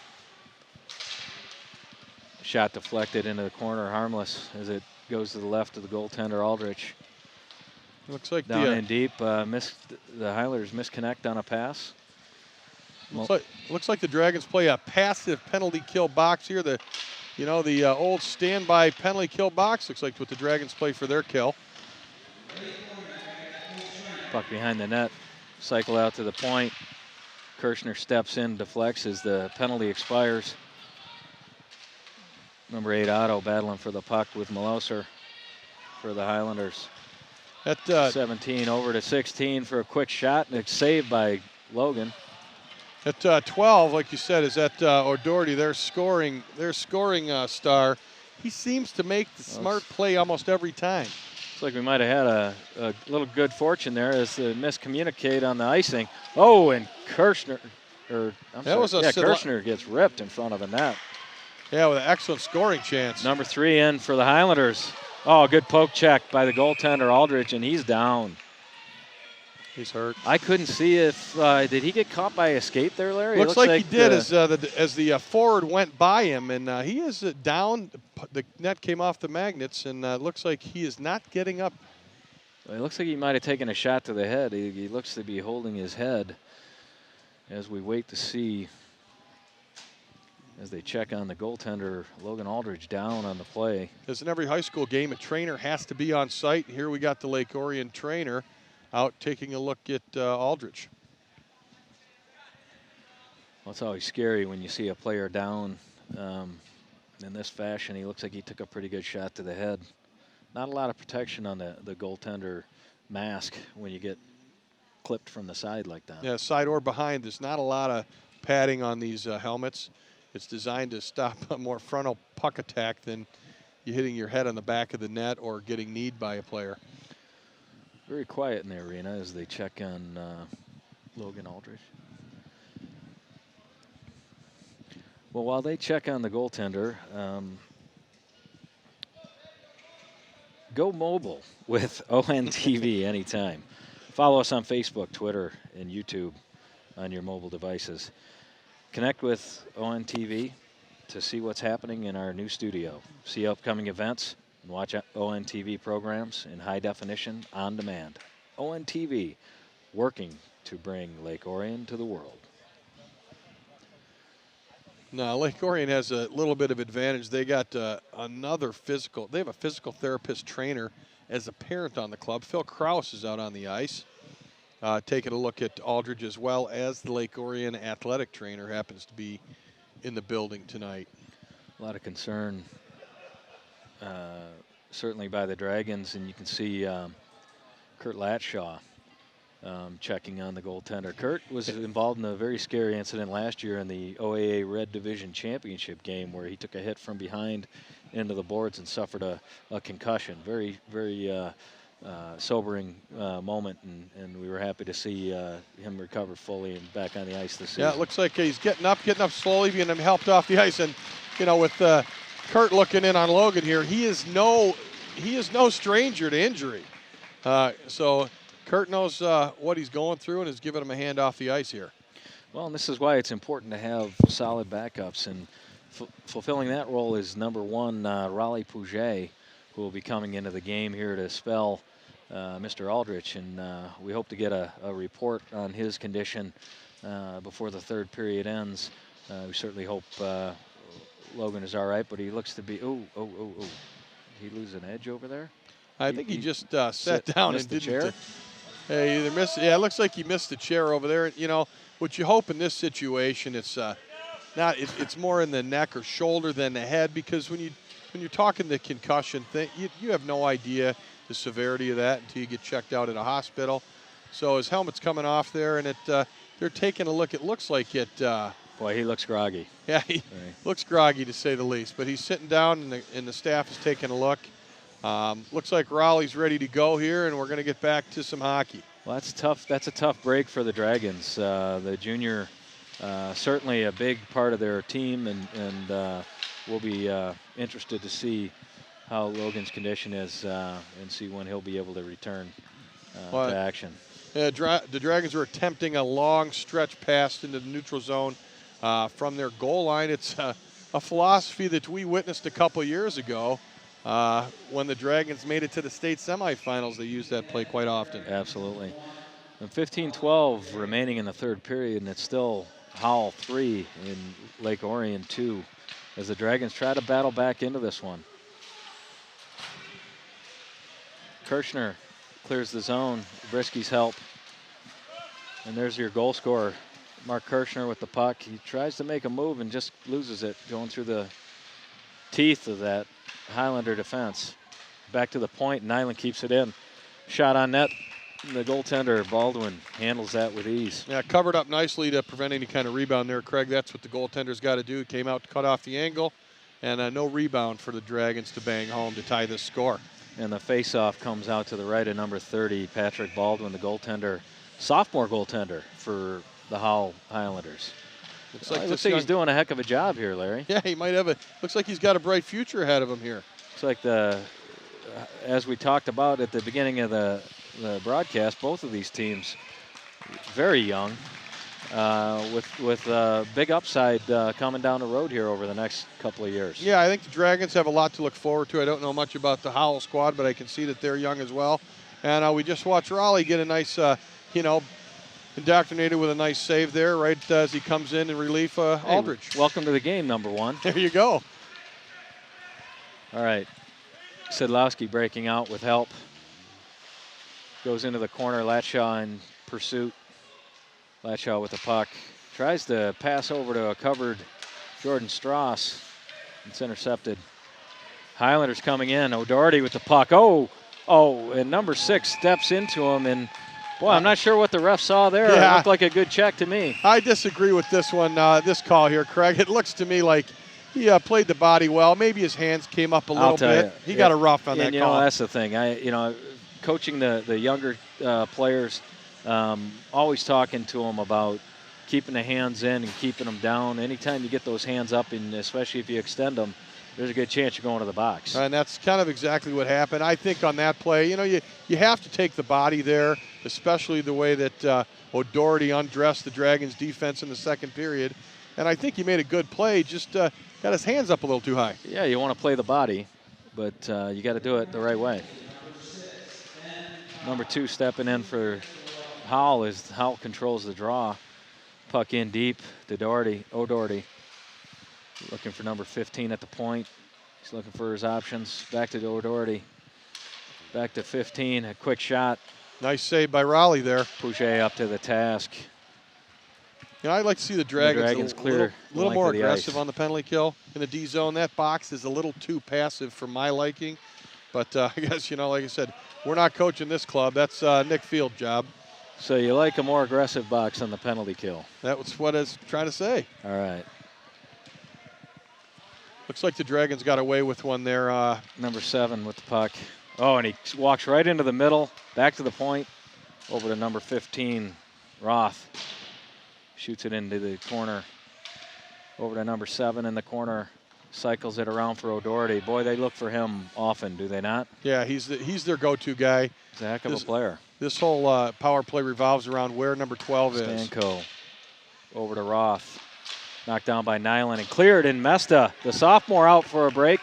[SPEAKER 1] Shot deflected into the corner, harmless as it goes to the left of the goaltender, Aldrich.
[SPEAKER 2] Looks like
[SPEAKER 1] down in deep. The Highlanders misconnect on a pass.
[SPEAKER 2] Looks like the Dragons play a passive penalty kill box here. The old standby penalty kill box looks like what the Dragons play for their kill.
[SPEAKER 1] Puck behind the net, cycle out to the point. Kirshner steps in, deflects as the penalty expires. Number 8, Otto, battling for the puck with Maloser for the Highlanders. At 17 over to 16 for a quick shot, and it's saved by Logan.
[SPEAKER 2] At 12, like you said, is that O'Doherty, their scoring star. He seems to make the smart play almost every time.
[SPEAKER 1] Looks like we might have had a little good fortune there as the miscommunicate on the icing. Oh, and Kirshner gets ripped in front of the net.
[SPEAKER 2] Yeah, with an excellent scoring chance.
[SPEAKER 1] Number 3 in for the Highlanders. Oh, good poke check by the goaltender Aldrich, and he's down.
[SPEAKER 2] He's hurt.
[SPEAKER 1] I couldn't see if did he get caught by a skate there, Larry?
[SPEAKER 2] Looks like he did as the forward went by him, and he is down. The net came off the magnets, and looks like he is not getting up.
[SPEAKER 1] Well, it looks like he might have taken a shot to the head. He looks to be holding his head as we wait to see. As they check on the goaltender, Logan Aldridge down on the play.
[SPEAKER 2] As in every high school game, a trainer has to be on site. Here we got the Lake Orion trainer out taking a look at Aldridge.
[SPEAKER 1] Well, it's always scary when you see a player down in this fashion. He looks like he took a pretty good shot to the head. Not a lot of protection on the goaltender mask when you get clipped from the side like that.
[SPEAKER 2] Yeah, side or behind. There's not a lot of padding on these helmets. It's designed to stop a more frontal puck attack than you hitting your head on the back of the net or getting kneed by a player.
[SPEAKER 1] Very quiet in the arena as they check on Logan Aldridge. Well, while they check on the goaltender, go mobile with ONTV anytime. Follow us on Facebook, Twitter, and YouTube on your mobile devices. Connect with ONTV to see what's happening in our new studio. See upcoming events and watch ONTV programs in high definition on demand. ONTV, working to bring Lake Orion to the world.
[SPEAKER 2] No, Lake Orion has a little bit of advantage. They got another physical. They have a physical therapist trainer as a parent on the club. Phil Kraus is out on the ice, taking a look at Aldridge, as well as the Lake Orion athletic trainer happens to be in the building tonight.
[SPEAKER 1] A lot of concern, certainly by the Dragons, and you can see Kurt Latshaw checking on the goaltender. Kurt was involved in a very scary incident last year in the OAA Red Division Championship game where he took a hit from behind into the boards and suffered a concussion. Very, very sobering moment, and we were happy to see him recover fully and back on the ice this season.
[SPEAKER 2] Yeah, it looks like he's getting up slowly, being helped off the ice. And, you know, with Kurt looking in on Logan here, he is no stranger to injury. So Kurt knows what he's going through and is giving him a hand off the ice here.
[SPEAKER 1] Well, and this is why it's important to have solid backups, and fulfilling that role is number 1, Raleigh Pouget, who will be coming into the game here to spell Mr. Aldrich, and we hope to get a report on his condition before the third period ends. We certainly hope Logan is all right, but he looks to be, Did he lose an edge over there?
[SPEAKER 2] I think he just sat down and didn't. Either missed. Yeah, it looks like he missed the chair over there. You know, what you hope in this situation, it's it's more in the neck or shoulder than the head, because when you're talking the concussion thing, you have no idea the severity of that until you get checked out at a hospital. So his helmet's coming off there, and they're taking a look. It looks like it.
[SPEAKER 1] Boy, he looks groggy.
[SPEAKER 2] Yeah, he looks groggy to say the least. But he's sitting down, and the staff is taking a look. Looks like Raleigh's ready to go here, and we're going to get back to some hockey.
[SPEAKER 1] Well, that's tough. That's a tough break for the Dragons. The junior, certainly a big part of their team, and we'll be interested to see how Logan's condition is and see when he'll be able to return to action.
[SPEAKER 2] The Dragons are attempting a long stretch pass into the neutral zone from their goal line. It's a philosophy that we witnessed a couple years ago. When the Dragons made it to the state semifinals, they used that play quite often.
[SPEAKER 1] Absolutely. And 15-12 remaining in the third period, and it's still Howell 3 in Lake Orion 2 as the Dragons try to battle back into this one. Kirchner clears the zone. Brisky's help. And there's your goal scorer, Mark Kirchner, with the puck. He tries to make a move and just loses it, going through the teeth of that Highlander defense. Back to the point, and Nyland keeps it in. Shot on net. The goaltender, Baldwin, handles that with ease.
[SPEAKER 2] Yeah, covered up nicely to prevent any kind of rebound there, Craig. That's what the goaltender's got to do. Came out to cut off the angle, and no rebound for the Dragons to bang home to tie this score.
[SPEAKER 1] And the face-off comes out to the right of number 30, Patrick Baldwin, the goaltender, sophomore goaltender for the Howell Highlanders. Looks like he's doing a heck of a job here, Larry.
[SPEAKER 2] Yeah, he might have looks like he's got a bright future ahead of him here.
[SPEAKER 1] Looks like as we talked about at the beginning of the broadcast, both of these teams very young, with big upside coming down the road here over the next couple of years.
[SPEAKER 2] Yeah, I think the Dragons have a lot to look forward to. I don't know much about the Howell squad, but I can see that they're young as well. And we just watched Raleigh get a nice, indoctrinated with a nice save there right as he comes in relief Aldridge.
[SPEAKER 1] Hey, welcome to the game, number 1.
[SPEAKER 2] There you go.
[SPEAKER 1] All right. Sidlowski breaking out with help. Goes into the corner. Latshaw in pursuit. Latshaw with the puck. Tries to pass over to a covered Jordan Strauss. It's intercepted. Highlanders coming in. O'Doherty with the puck. And number 6 steps into him, and boy, I'm not sure what the ref saw there. Yeah. It looked like a good check to me.
[SPEAKER 2] I disagree with this one, this call here, Craig. It looks to me like he played the body well. Maybe his hands came up a little bit. He got a rough on that call.
[SPEAKER 1] You know, that's the thing. Coaching the younger players, always talking to them about keeping the hands in and keeping them down. Anytime you get those hands up, and especially if you extend them, there's a good chance you're going to the box.
[SPEAKER 2] And that's kind of exactly what happened. I think on that play, you have to take the body there, especially the way that O'Doherty undressed the Dragons' defense in the second period. And I think he made a good play, just got his hands up a little too high.
[SPEAKER 1] Yeah, you want to play the body, but you got to do it the right way. Number 2 stepping in for Howell controls the draw. Puck in deep to O'Doherty. Looking for number 15 at the point. He's looking for his options. Back to O'Doherty. Back to 15, a quick shot.
[SPEAKER 2] Nice save by Raleigh there.
[SPEAKER 1] Pouget up to the task.
[SPEAKER 2] You know, I'd like to see the Dragons
[SPEAKER 1] clear
[SPEAKER 2] a little more aggressive on the penalty kill in the D zone. That box is a little too passive for my liking. But I guess, you know, like I said, we're not coaching this club. That's Nick Field's job.
[SPEAKER 1] So you like a more aggressive box on the penalty kill?
[SPEAKER 2] That was what I was trying to say.
[SPEAKER 1] All right.
[SPEAKER 2] Looks like the Dragons got away with one there.
[SPEAKER 1] Number 7 with the puck. Oh, and he walks right into the middle, back to the point, over to number 15, Roth. Shoots it into the corner. Over to number 7 in the corner. Cycles it around for O'Doherty. Boy, they look for him often, do they not?
[SPEAKER 2] Yeah, he's their go-to guy.
[SPEAKER 1] He's a heck of a player.
[SPEAKER 2] This whole power play revolves around where number 12 is.
[SPEAKER 1] Stanko over to Roth. Knocked down by Nyland and cleared, and Mesta, the sophomore, out for a break.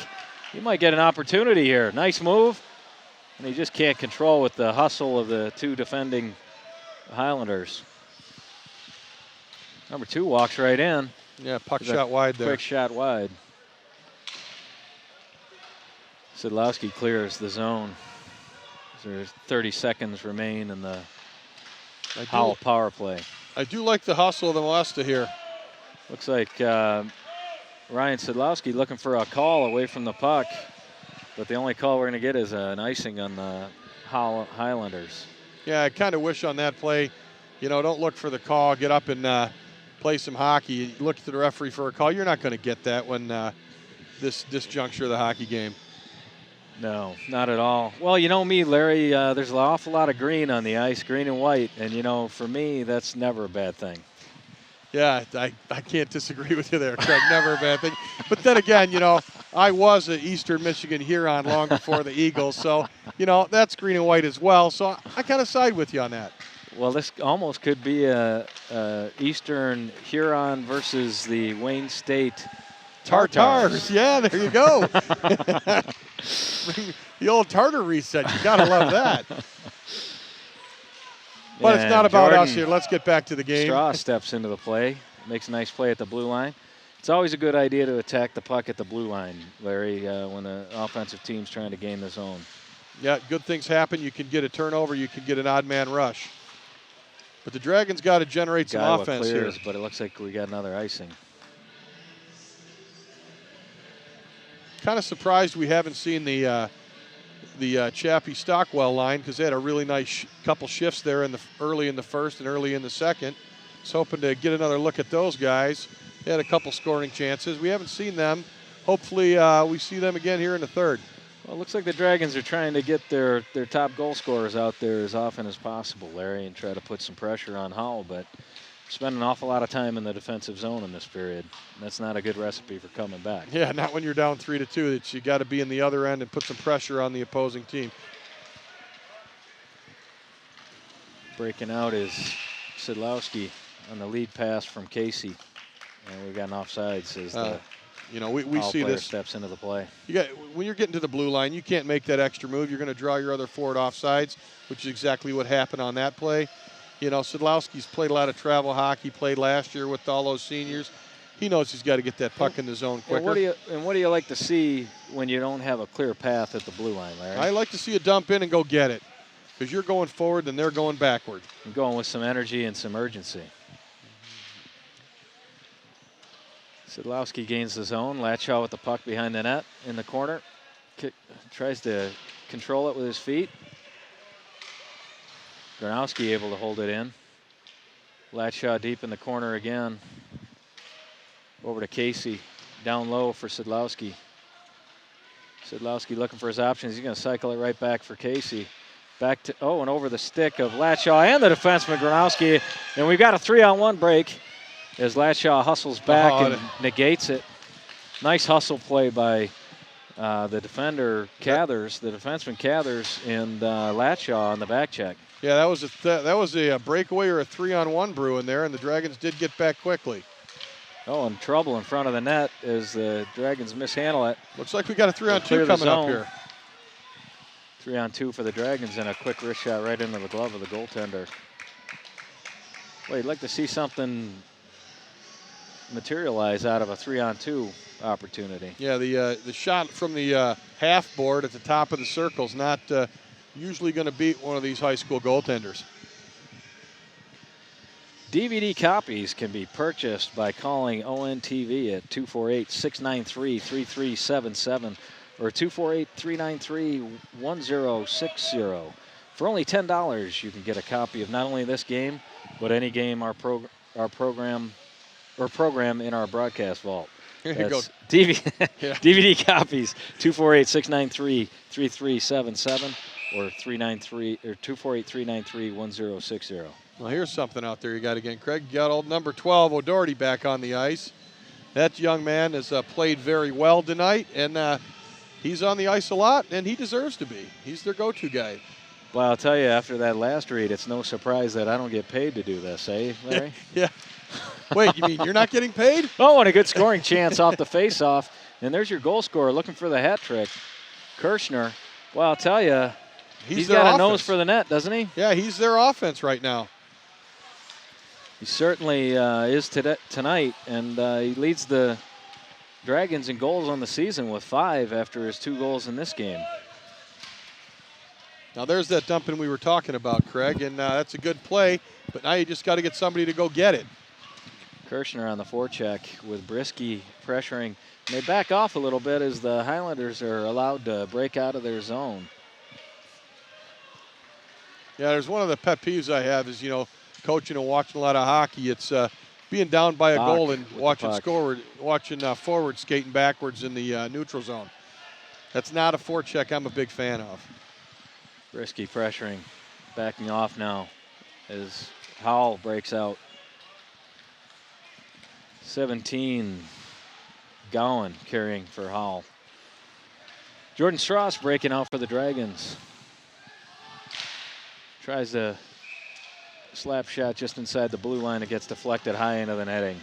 [SPEAKER 1] He might get an opportunity here. Nice move. And he just can't control with the hustle of the 2 defending Highlanders. Number 2 walks right in.
[SPEAKER 2] Yeah, puck shot wide there.
[SPEAKER 1] Quick shot wide. Sidlowski clears the zone. There's 30 seconds remain in the Howell power play.
[SPEAKER 2] I do like the hustle of the Molesta here.
[SPEAKER 1] Looks like Ryan Sidlowski looking for a call away from the puck, but the only call we're going to get is an icing on the Howell Highlanders.
[SPEAKER 2] Yeah, I kind of wish on that play, you know, don't look for the call, get up and play some hockey. You look to the referee for a call. You're not going to get that when this juncture of the hockey game.
[SPEAKER 1] No, not at all. Well, you know me, Larry, there's an awful lot of green on the ice, green and white, and, you know, for me, that's never a bad thing.
[SPEAKER 2] Yeah, I can't disagree with you there, Craig. Never a bad thing. But then again, you know, I was an Eastern Michigan Huron long before the Eagles, so, you know, that's green and white as well. So I kind of side with you on that.
[SPEAKER 1] Well, this almost could be a Eastern Huron versus the Wayne State Tartars.
[SPEAKER 2] Yeah, there you go. The old Tartar reset. You got to love that. But it's not about us here. Let's get back to the game.
[SPEAKER 1] Straw steps into the play, makes a nice play at the blue line. It's always a good idea to attack the puck at the blue line, Larry, when the offensive team's trying to gain the zone.
[SPEAKER 2] Yeah, good things happen. You can get a turnover. You can get an odd man rush. But the Dragons got to generate some offense here.
[SPEAKER 1] But it looks like we got another icing.
[SPEAKER 2] Kind of surprised we haven't seen the Chappie Stockwell line, because they had a really nice couple shifts there early in the first and early in the second. Was hoping to get another look at those guys. They had a couple scoring chances. We haven't seen them. Hopefully we see them again here in the third.
[SPEAKER 1] Well, it looks like the Dragons are trying to get their top goal scorers out there as often as possible, Larry, and try to put some pressure on Howell, but spend an awful lot of time in the defensive zone in this period. That's not a good recipe for coming back.
[SPEAKER 2] Yeah, not when you're down 3-2. That you got to be in the other end and put some pressure on the opposing team.
[SPEAKER 1] Breaking out is Sidlowski on the lead pass from Casey, and we've got an offsides as the
[SPEAKER 2] you know, we see this
[SPEAKER 1] steps into the play.
[SPEAKER 2] When you're getting to the blue line, you can't make that extra move. You're going to draw your other forward offsides, which is exactly what happened on that play. You know, Sidlowski's played a lot of travel hockey, played last year with all those seniors. He knows he's got to get that puck in the zone quicker.
[SPEAKER 1] And what do you like to see when you don't have a clear path at the blue line, Larry?
[SPEAKER 2] I like to see a dump in and go get it, because you're going forward and they're going backward.
[SPEAKER 1] I'm going with some energy and some urgency. Sidlowski gains the zone. Latshaw with the puck behind the net in the corner. Tries to control it with his feet. Gronowski able to hold it in. Latshaw deep in the corner again. Over to Casey. Down low for Sidlowski. Sidlowski looking for his options. He's going to cycle it right back for Casey. Back to, and over the stick of Latshaw and the defenseman Gronowski. And we've got a 3-on-1 break as Latshaw hustles back and negates it. Nice hustle play by the defender Cathers, the defenseman Cathers, and Latshaw on the back check.
[SPEAKER 2] Yeah, that was a breakaway or a 3-on-1 brew in there, and the Dragons did get back quickly.
[SPEAKER 1] Oh, and trouble in front of the net as the Dragons mishandle it.
[SPEAKER 2] Looks like we got a 3-on-2 coming up here.
[SPEAKER 1] 3-on-2 for the Dragons, and a quick wrist shot right into the glove of the goaltender. Well, you'd like to see something materialize out of a 3-on-2 opportunity.
[SPEAKER 2] Yeah, the shot from the half board at the top of the circle is not usually going to beat one of these high school goaltenders.
[SPEAKER 1] DVD copies can be purchased by calling ONTV at 248-693-3377 or 248-393-1060. For only $10, you can get a copy of not only this game, but any game our program in our broadcast vault.
[SPEAKER 2] Here you go.
[SPEAKER 1] DVD copies, 248-693-3377 or 248-393-1060.
[SPEAKER 2] Well, here's something out there you got again, Craig. You got old number 12, O'Doherty, back on the ice. That young man has played very well tonight, and he's on the ice a lot, and he deserves to be. He's their go-to guy.
[SPEAKER 1] Well, I'll tell you, after that last read, it's no surprise that I don't get paid to do this, eh, Larry?
[SPEAKER 2] Yeah. Wait, you mean you're not getting paid?
[SPEAKER 1] Oh, and a good scoring chance off the face-off. And there's your goal scorer looking for the hat trick, Kirshner. Well, I'll tell you, he's got a nose for the net, doesn't he?
[SPEAKER 2] Yeah, he's their offense right now.
[SPEAKER 1] He certainly is tonight, and he leads the Dragons in goals on the season with 5 after his 2 goals in this game.
[SPEAKER 2] Now there's that dumping we were talking about, Craig, and that's a good play, but now you just got to get somebody to go get it.
[SPEAKER 1] Kirshner on the forecheck with Brisky pressuring. And they back off a little bit as the Highlanders are allowed to break out of their zone.
[SPEAKER 2] Yeah, there's one of the pet peeves I have is, coaching and watching a lot of hockey. It's being down by a goal and watching forward skating backwards in the neutral zone. That's not a forecheck I'm a big fan of.
[SPEAKER 1] Brisky pressuring, backing off now as Howell breaks out. 17, Gowan carrying for Howell. Jordan Strauss breaking out for the Dragons. Tries to slap shot just inside the blue line. It gets deflected high into the netting.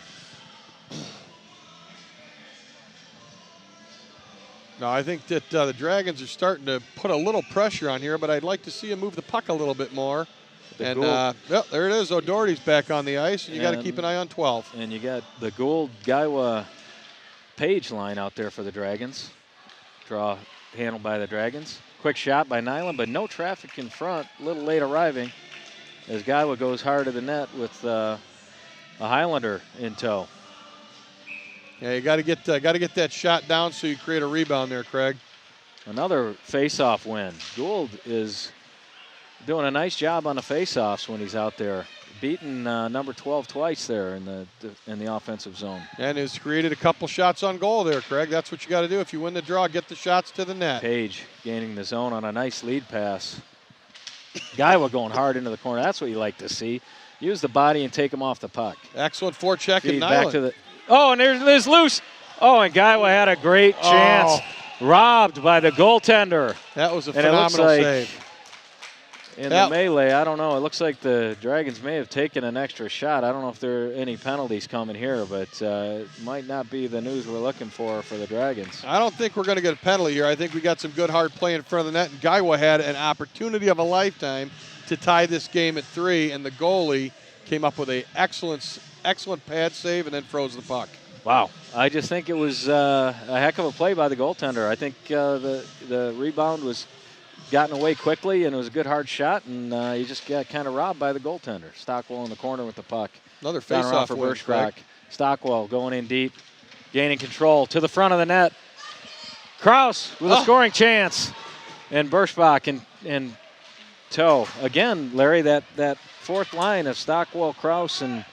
[SPEAKER 2] No, I think that the Dragons are starting to put a little pressure on here, but I'd like to see him move the puck a little bit more. And there it is. O'Doherty's back on the ice, and you got to keep an eye on 12.
[SPEAKER 1] And you got the Gould, Gaiwa, Page line out there for the Dragons. Draw handled by the Dragons. Quick shot by Nyland, but no traffic in front. A little late arriving as Gaiwa goes hard to the net with a Highlander in tow.
[SPEAKER 2] Yeah, you got to get that shot down so you create a rebound there, Craig.
[SPEAKER 1] Another face-off win. Gould is doing a nice job on the face-offs when he's out there, beating number 12 twice there in the offensive zone. And
[SPEAKER 2] has created a couple shots on goal there, Craig. That's what you got to do if you win the draw. Get the shots to the net.
[SPEAKER 1] Page gaining the zone on a nice lead pass. Gaiwa going hard into the corner. That's what you like to see. Use the body and take him off the puck.
[SPEAKER 2] Excellent forecheck and
[SPEAKER 1] back to the. Oh, and there's loose. Oh, and Gaiwa had a great chance. Robbed by the goaltender.
[SPEAKER 2] That was a phenomenal save.
[SPEAKER 1] In the melee, I don't know. It looks like the Dragons may have taken an extra shot. I don't know if there are any penalties coming here, but it might not be the news we're looking for the Dragons.
[SPEAKER 2] I don't think we're going to get a penalty here. I think we got some good hard play in front of the net, and Gaiwa had an opportunity of a lifetime to tie this game at 3, and the goalie came up with an excellent pad save and then froze the puck.
[SPEAKER 1] Wow. I just think it was a heck of a play by the goaltender. I think the rebound was gotten away quickly, and it was a good hard shot, and he just got kind of robbed by the goaltender. Stockwell in the corner with the puck.
[SPEAKER 2] Another face-off
[SPEAKER 1] for Berschbach. Stockwell going in deep, gaining control to the front of the net. Kraus with a scoring chance, and Berschbach in tow. Again, Larry, that fourth line of Stockwell, Kraus, and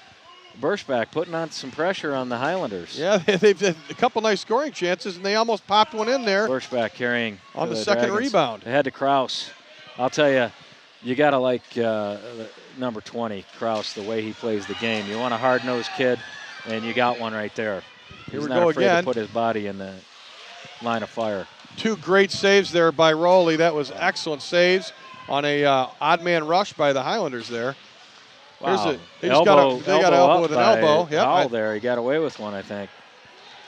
[SPEAKER 1] Berschbach putting on some pressure on the Highlanders.
[SPEAKER 2] Yeah, they've had a couple nice scoring chances, and they almost popped one in there.
[SPEAKER 1] Berschbach carrying
[SPEAKER 2] on the second rebound.
[SPEAKER 1] Ahead to Kraus. I'll tell you, you got to like number 20, Kraus, the way he plays the game. You want a hard-nosed kid, and you got one right there.
[SPEAKER 2] Here we
[SPEAKER 1] He's not
[SPEAKER 2] go
[SPEAKER 1] afraid
[SPEAKER 2] again.
[SPEAKER 1] to put his body in the line of fire.
[SPEAKER 2] 2 great saves there by Rowley. That was excellent saves on a odd man rush by the Highlanders there.
[SPEAKER 1] Wow.
[SPEAKER 2] They got elbow with an elbow.
[SPEAKER 1] Yep. There. He got away with one, I think.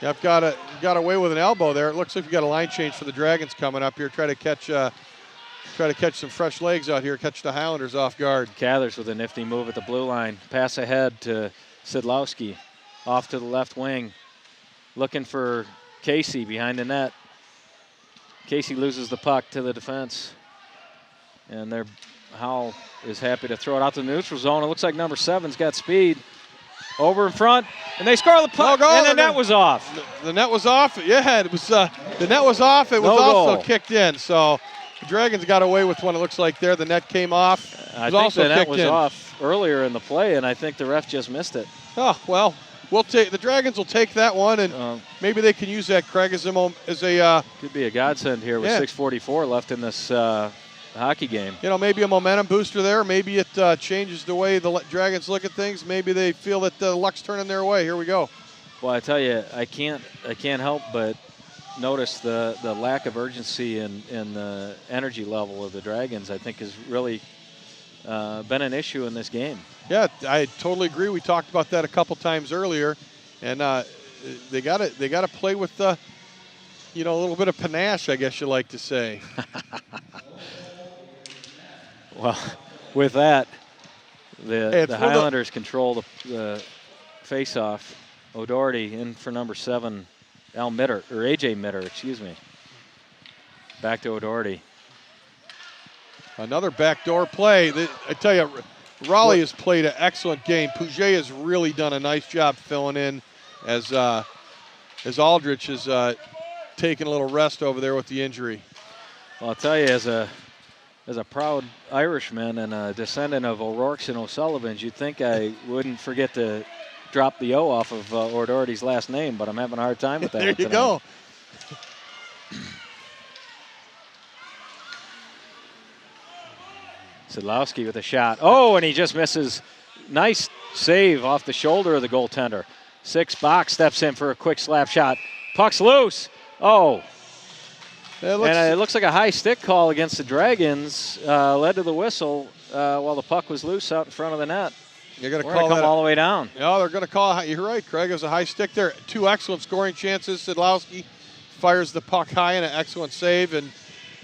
[SPEAKER 2] Yep, got away with an elbow there. It looks like we got a line change for the Dragons coming up here. Try to catch try to catch some fresh legs out here, catch the Highlanders off guard.
[SPEAKER 1] Cathers with a nifty move at the blue line. Pass ahead to Sidlowski, off to the left wing, looking for Casey behind the net. Casey loses the puck to the defense. And Howell is happy to throw it out to the neutral zone. It looks like number 7's got speed. Over in front, and they score the puck, and the net was off.
[SPEAKER 2] The net was off. Yeah, it was. The net was off. It was also kicked in. So the Dragons got away with one. It looks like there. The net came off.
[SPEAKER 1] I think the net was off earlier in the play, and I think the ref just missed it.
[SPEAKER 2] Oh well, the Dragons will take that one, and maybe they can use that, Craig, as a
[SPEAKER 1] could be a godsend here with 6:44 left in this hockey game.
[SPEAKER 2] You know, maybe a momentum booster there. Maybe it changes the way the Dragons look at things. Maybe they feel that the luck's turning their way. Here we go.
[SPEAKER 1] Well, I tell you, I can't help but notice the lack of urgency and the energy level of the Dragons. I think has really been an issue in this game.
[SPEAKER 2] Yeah, I totally agree. We talked about that a couple times earlier, and they got to play with a little bit of panache, I guess you like to say.
[SPEAKER 1] Well, with that, the Highlanders control the face-off. O'Doherty in for number 7, AJ Mitter, excuse me. Back to O'Doherty.
[SPEAKER 2] Another backdoor play. I tell you, Raleigh has played an excellent game. Puget has really done a nice job filling in as Aldrich is taking a little rest over there with the injury.
[SPEAKER 1] Well, I'll tell you, as a proud Irishman and a descendant of O'Rourke's and O'Sullivan's, you'd think I wouldn't forget to drop the O off of O'Doherty's last name, but I'm having a hard time with that.
[SPEAKER 2] There you go.
[SPEAKER 1] Sidlowski with a shot. Oh, and he just misses. Nice save off the shoulder of the goaltender. 6 box steps in for a quick slap shot. Puck's loose. Oh. It looks like a high stick call against the Dragons led to the whistle while the puck was loose out in front of the net.
[SPEAKER 2] You're going to
[SPEAKER 1] call that all the way down.
[SPEAKER 2] Yeah, they're going to call it. You're right, Craig. It was a high stick there. 2 excellent scoring chances. Sidlowski fires the puck high and an excellent save, and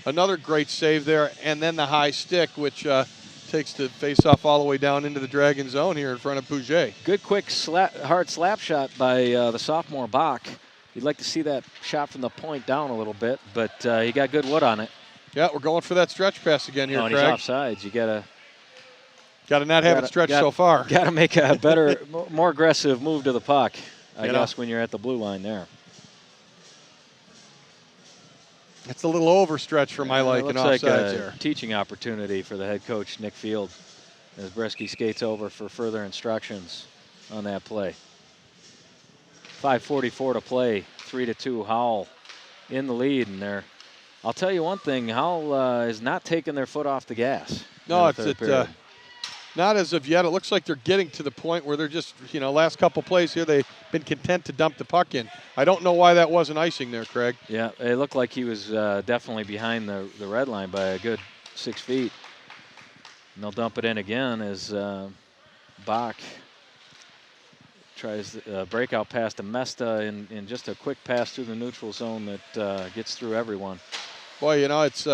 [SPEAKER 2] another great save there. And then the high stick, which takes the face-off all the way down into the Dragon zone here in front of Puget.
[SPEAKER 1] Good, quick, hard slap shot by the sophomore Bach. You'd like to see that shot from the point down a little bit, but he got good wood on it.
[SPEAKER 2] Yeah, we're going for that stretch pass again here, Craig.
[SPEAKER 1] He's offsides. You
[SPEAKER 2] gotta not have it stretched so far.
[SPEAKER 1] Got to make a better, more aggressive move to the puck, I guess, when you're at the blue line there.
[SPEAKER 2] It's a little overstretch for my liking.
[SPEAKER 1] Looks like a teaching opportunity for the head coach, Nick Field, as Bresky skates over for further instructions on that play. 5:44 to play, 3-2. Howell in the lead, and I'll tell you one thing: Howell is not taking their foot off the gas.
[SPEAKER 2] No, it's not as of yet. It looks like they're getting to the point where they're just, last couple plays here, they've been content to dump the puck in. I don't know why that wasn't icing there, Craig.
[SPEAKER 1] Yeah, it looked like he was definitely behind the red line by a good 6 feet. And they'll dump it in again as Bach tries a breakout pass to Mesta in just a quick pass through the neutral zone that gets through everyone.
[SPEAKER 2] Boy, it's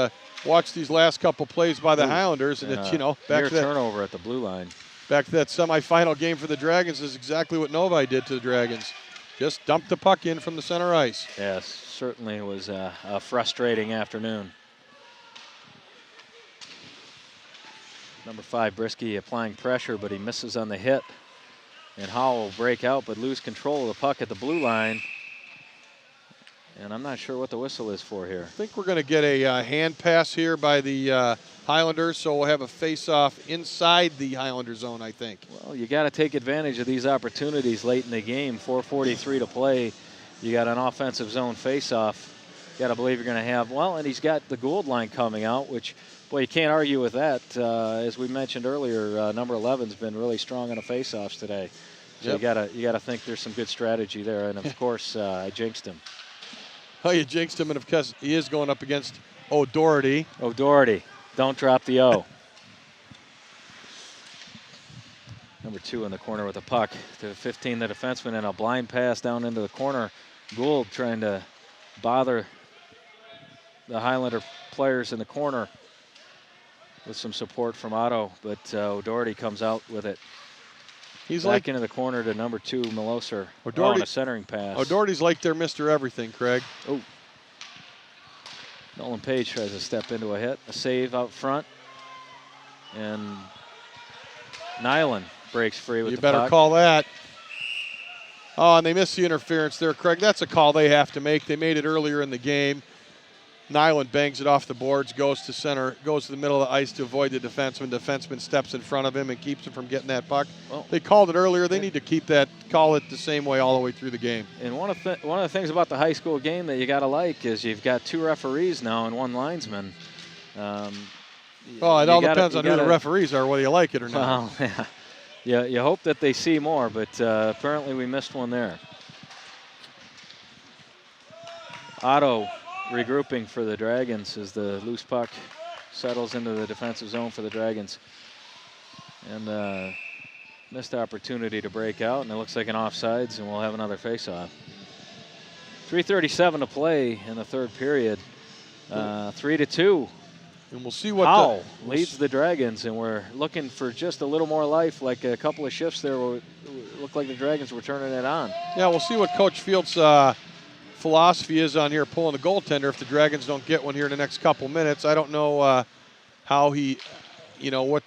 [SPEAKER 2] watch these last couple plays by the Highlanders, and it's back to that
[SPEAKER 1] turnover at the blue line.
[SPEAKER 2] Back to that semifinal game for the Dragons is exactly what Novi did to the Dragons. Just dumped the puck in from the center ice.
[SPEAKER 1] Yes, certainly was a frustrating afternoon. Number 5, Brisky, applying pressure, but he misses on the hit. And Howell will break out, but lose control of the puck at the blue line. And I'm not sure what the whistle is for here.
[SPEAKER 2] I think we're going to get a hand pass here by the Highlanders, so we'll have a face-off inside the Highlander zone, I think.
[SPEAKER 1] Well, you got to take advantage of these opportunities late in the game. 4:43 to play. You got an offensive zone face-off. You got to believe you're going to have, and he's got the Gould line coming out, which, boy, you can't argue with that. As we mentioned earlier, number 11's been really strong on the face-offs today. So you got to think there's some good strategy there. And, of course, I jinxed him.
[SPEAKER 2] Oh, you jinxed him, and because he is going up against O'Doherty.
[SPEAKER 1] O'Doherty, don't drop the O. Number 2 in the corner with the puck to 15, the defenseman, and a blind pass down into the corner. Gould trying to bother the Highlander players in the corner. with some support from Otto, but O'Doherty comes out with it.
[SPEAKER 2] He's
[SPEAKER 1] back
[SPEAKER 2] like
[SPEAKER 1] into the corner to number 2, Meloser.
[SPEAKER 2] O'Doherty,
[SPEAKER 1] on a centering pass.
[SPEAKER 2] O'Doherty's like their Mr. Everything, Craig.
[SPEAKER 1] Oh. Nolan Page tries to step into a hit. A save out front. And Nyland breaks free with the puck.
[SPEAKER 2] You better call that. Oh, and they missed the interference there, Craig. That's a call they have to make. They made it earlier in the game. Nyland bangs it off the boards, goes to center, goes to the middle of the ice to avoid the defenseman. Defenseman steps in front of him and keeps him from getting that puck. Well, they called it earlier. They need to call it the same way all the way through the game.
[SPEAKER 1] And one of the things about the high school game that you got to like is you've got 2 referees now and 1 linesman.
[SPEAKER 2] Well, it all depends on who the referees are, whether you like it or not.
[SPEAKER 1] Well, yeah. You hope that they see more, but apparently we missed one there. Otto regrouping for the Dragons as the loose puck settles into the defensive zone for the Dragons. And missed opportunity to break out, and it looks like an offsides, and we'll have another face-off. 3:37 to play in the third period. 3-2.
[SPEAKER 2] And we'll see what
[SPEAKER 1] Howell leads the Dragons, and we're looking for just a little more life. Like a couple of shifts there, where it looked like the Dragons were turning it on.
[SPEAKER 2] Yeah, we'll see what Coach Fields' philosophy is on here pulling the goaltender if the Dragons don't get one here in the next couple minutes. I don't know how he, what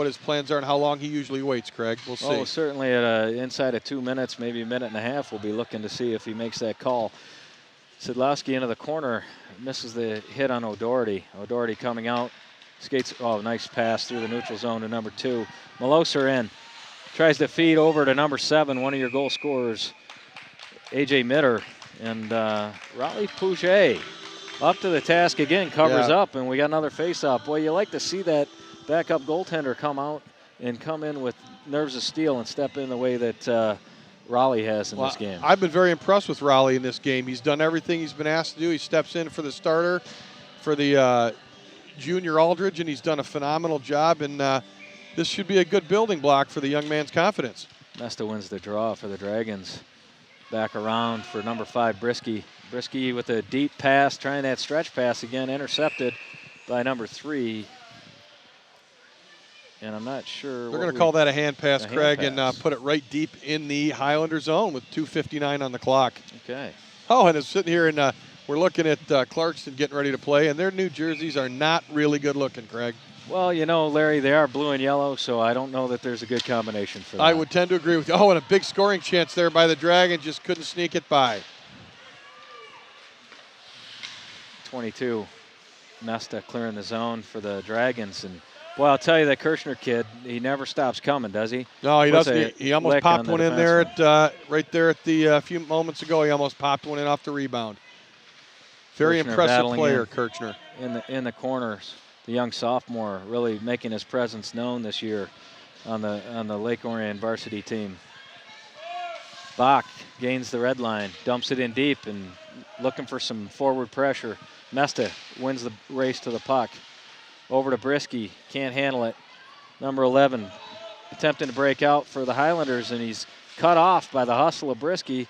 [SPEAKER 2] his plans are and how long he usually waits, Craig. We'll see.
[SPEAKER 1] Oh, certainly at inside of 2 minutes, maybe a minute and a half, we'll be looking to see if he makes that call. Sidlowski into the corner, misses the hit on O'Doherty. O'Doherty coming out, skates, nice pass through the neutral zone to number 2. Meloser in, tries to feed over to number 7, one of your goal scorers, A.J. Mitter. And Raleigh Pouget up to the task again, covers up, and we got another face-off. Boy, you like to see that backup goaltender come out and come in with nerves of steel and step in the way that Raleigh has in this game.
[SPEAKER 2] I've been very impressed with Raleigh in this game. He's done everything he's been asked to do. He steps in for the starter, for the junior Aldridge, and he's done a phenomenal job. And this should be a good building block for the young man's confidence.
[SPEAKER 1] Nesta wins the draw for the Dragons. Back around for number 5, Brisky. Brisky with a deep pass, trying that stretch pass again, intercepted by number 3. And I'm not sure.
[SPEAKER 2] They're going to call that a hand pass, Craig, and put it right deep in the Highlander zone with 2:59 on the clock.
[SPEAKER 1] Okay.
[SPEAKER 2] Oh, and it's sitting here, and we're looking at Clarkston getting ready to play, and their new jerseys are not really good looking, Craig.
[SPEAKER 1] Well, Larry, they are blue and yellow, so I don't know that there's a good combination for that.
[SPEAKER 2] I would tend to agree with you. Oh, and a big scoring chance there by the Dragons, just couldn't sneak it by.
[SPEAKER 1] 22. Nesta clearing the zone for the Dragons. And, boy, I'll tell you, that Kirchner kid, he never stops coming, does he?
[SPEAKER 2] No, he doesn't. He almost popped one in there right there at the few moments ago. He almost popped one in off the rebound. Very impressive player, Kirchner.
[SPEAKER 1] In the corners. The young sophomore really making his presence known this year on the Lake Orion varsity team. Bach gains the red line, dumps it in deep, and looking for some forward pressure. Nesta wins the race to the puck. Over to Brisky, can't handle it. Number 11 attempting to break out for the Highlanders, and he's cut off by the hustle of Brisky.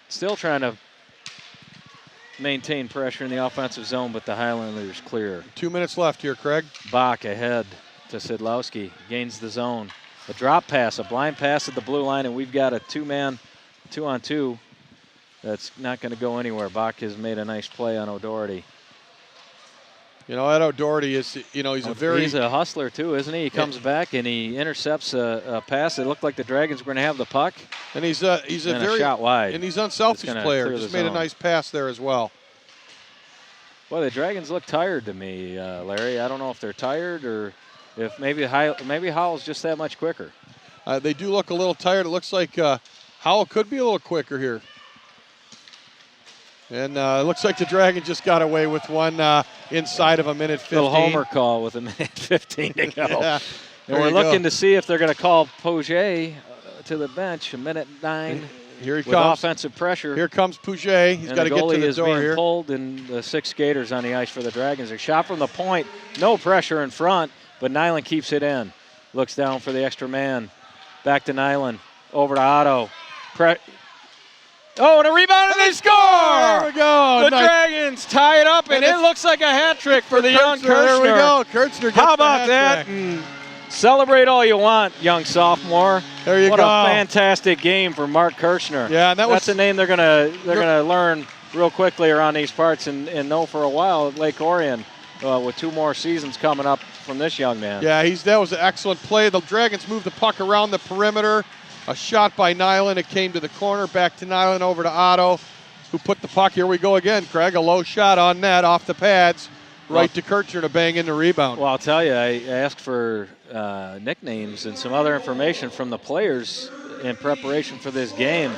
[SPEAKER 1] Still trying to maintain pressure in the offensive zone, but the Highlanders clear. 2
[SPEAKER 2] minutes left here, Craig.
[SPEAKER 1] Bach ahead to Sidlowski, gains the zone. A drop pass, a blind pass at the blue line, and we've got a 2-man, 2-on-2 that's not going to go anywhere. Bach has made a nice play on O'Doherty.
[SPEAKER 2] That O'Doherty is, he's
[SPEAKER 1] a hustler too, isn't he? He comes back and he intercepts a pass. It looked like the Dragons were going to have the puck.
[SPEAKER 2] And he's a very
[SPEAKER 1] shot wide.
[SPEAKER 2] And he's an unselfish player. Just made a nice pass there as well.
[SPEAKER 1] Well, the Dragons look tired to me, Larry. I don't know if they're tired or if maybe Howell's just that much quicker.
[SPEAKER 2] They do look a little tired. It looks like Howell could be a little quicker here. And it looks like the Dragons just got away with one inside of a minute 15.
[SPEAKER 1] Little homer call with a minute 15 to go.
[SPEAKER 2] Yeah,
[SPEAKER 1] and we're looking to see if they're going to call Pouget to the bench, a minute 9.
[SPEAKER 2] Here he
[SPEAKER 1] with
[SPEAKER 2] comes.
[SPEAKER 1] Offensive pressure.
[SPEAKER 2] Here comes Pouget. He's got to get to the door here.
[SPEAKER 1] The goalie is being pulled, and the 6 skaters on the ice for the Dragons. A shot from the point. No pressure in front, but Nyland keeps it in. Looks down for the extra man. Back to Nyland. Over to Otto. Oh, and a rebound, and they score!
[SPEAKER 2] There we go.
[SPEAKER 1] The Dragons tie it up, and it looks like a hat trick for the young Kirchner.
[SPEAKER 2] There we go. Kirchner gets
[SPEAKER 1] How about
[SPEAKER 2] the hat
[SPEAKER 1] that?
[SPEAKER 2] trick.
[SPEAKER 1] And celebrate all you want, young sophomore.
[SPEAKER 2] There you
[SPEAKER 1] what
[SPEAKER 2] go.
[SPEAKER 1] What a fantastic game for Mark Kirchner.
[SPEAKER 2] Yeah, and
[SPEAKER 1] that's a name they're gonna learn real quickly around these parts and know for a while at Lake Orion with 2 more seasons coming up from this young man.
[SPEAKER 2] Yeah, that was an excellent play. The Dragons moved the puck around the perimeter. A shot by Nyland. It came to the corner. Back to Nyland, over to Otto, who put the puck. Here we go again, Craig. A low shot on net off the pads. Right to Kirchner to bang in the rebound.
[SPEAKER 1] Well, I'll tell you, I asked for nicknames and some other information from the players in preparation for this game.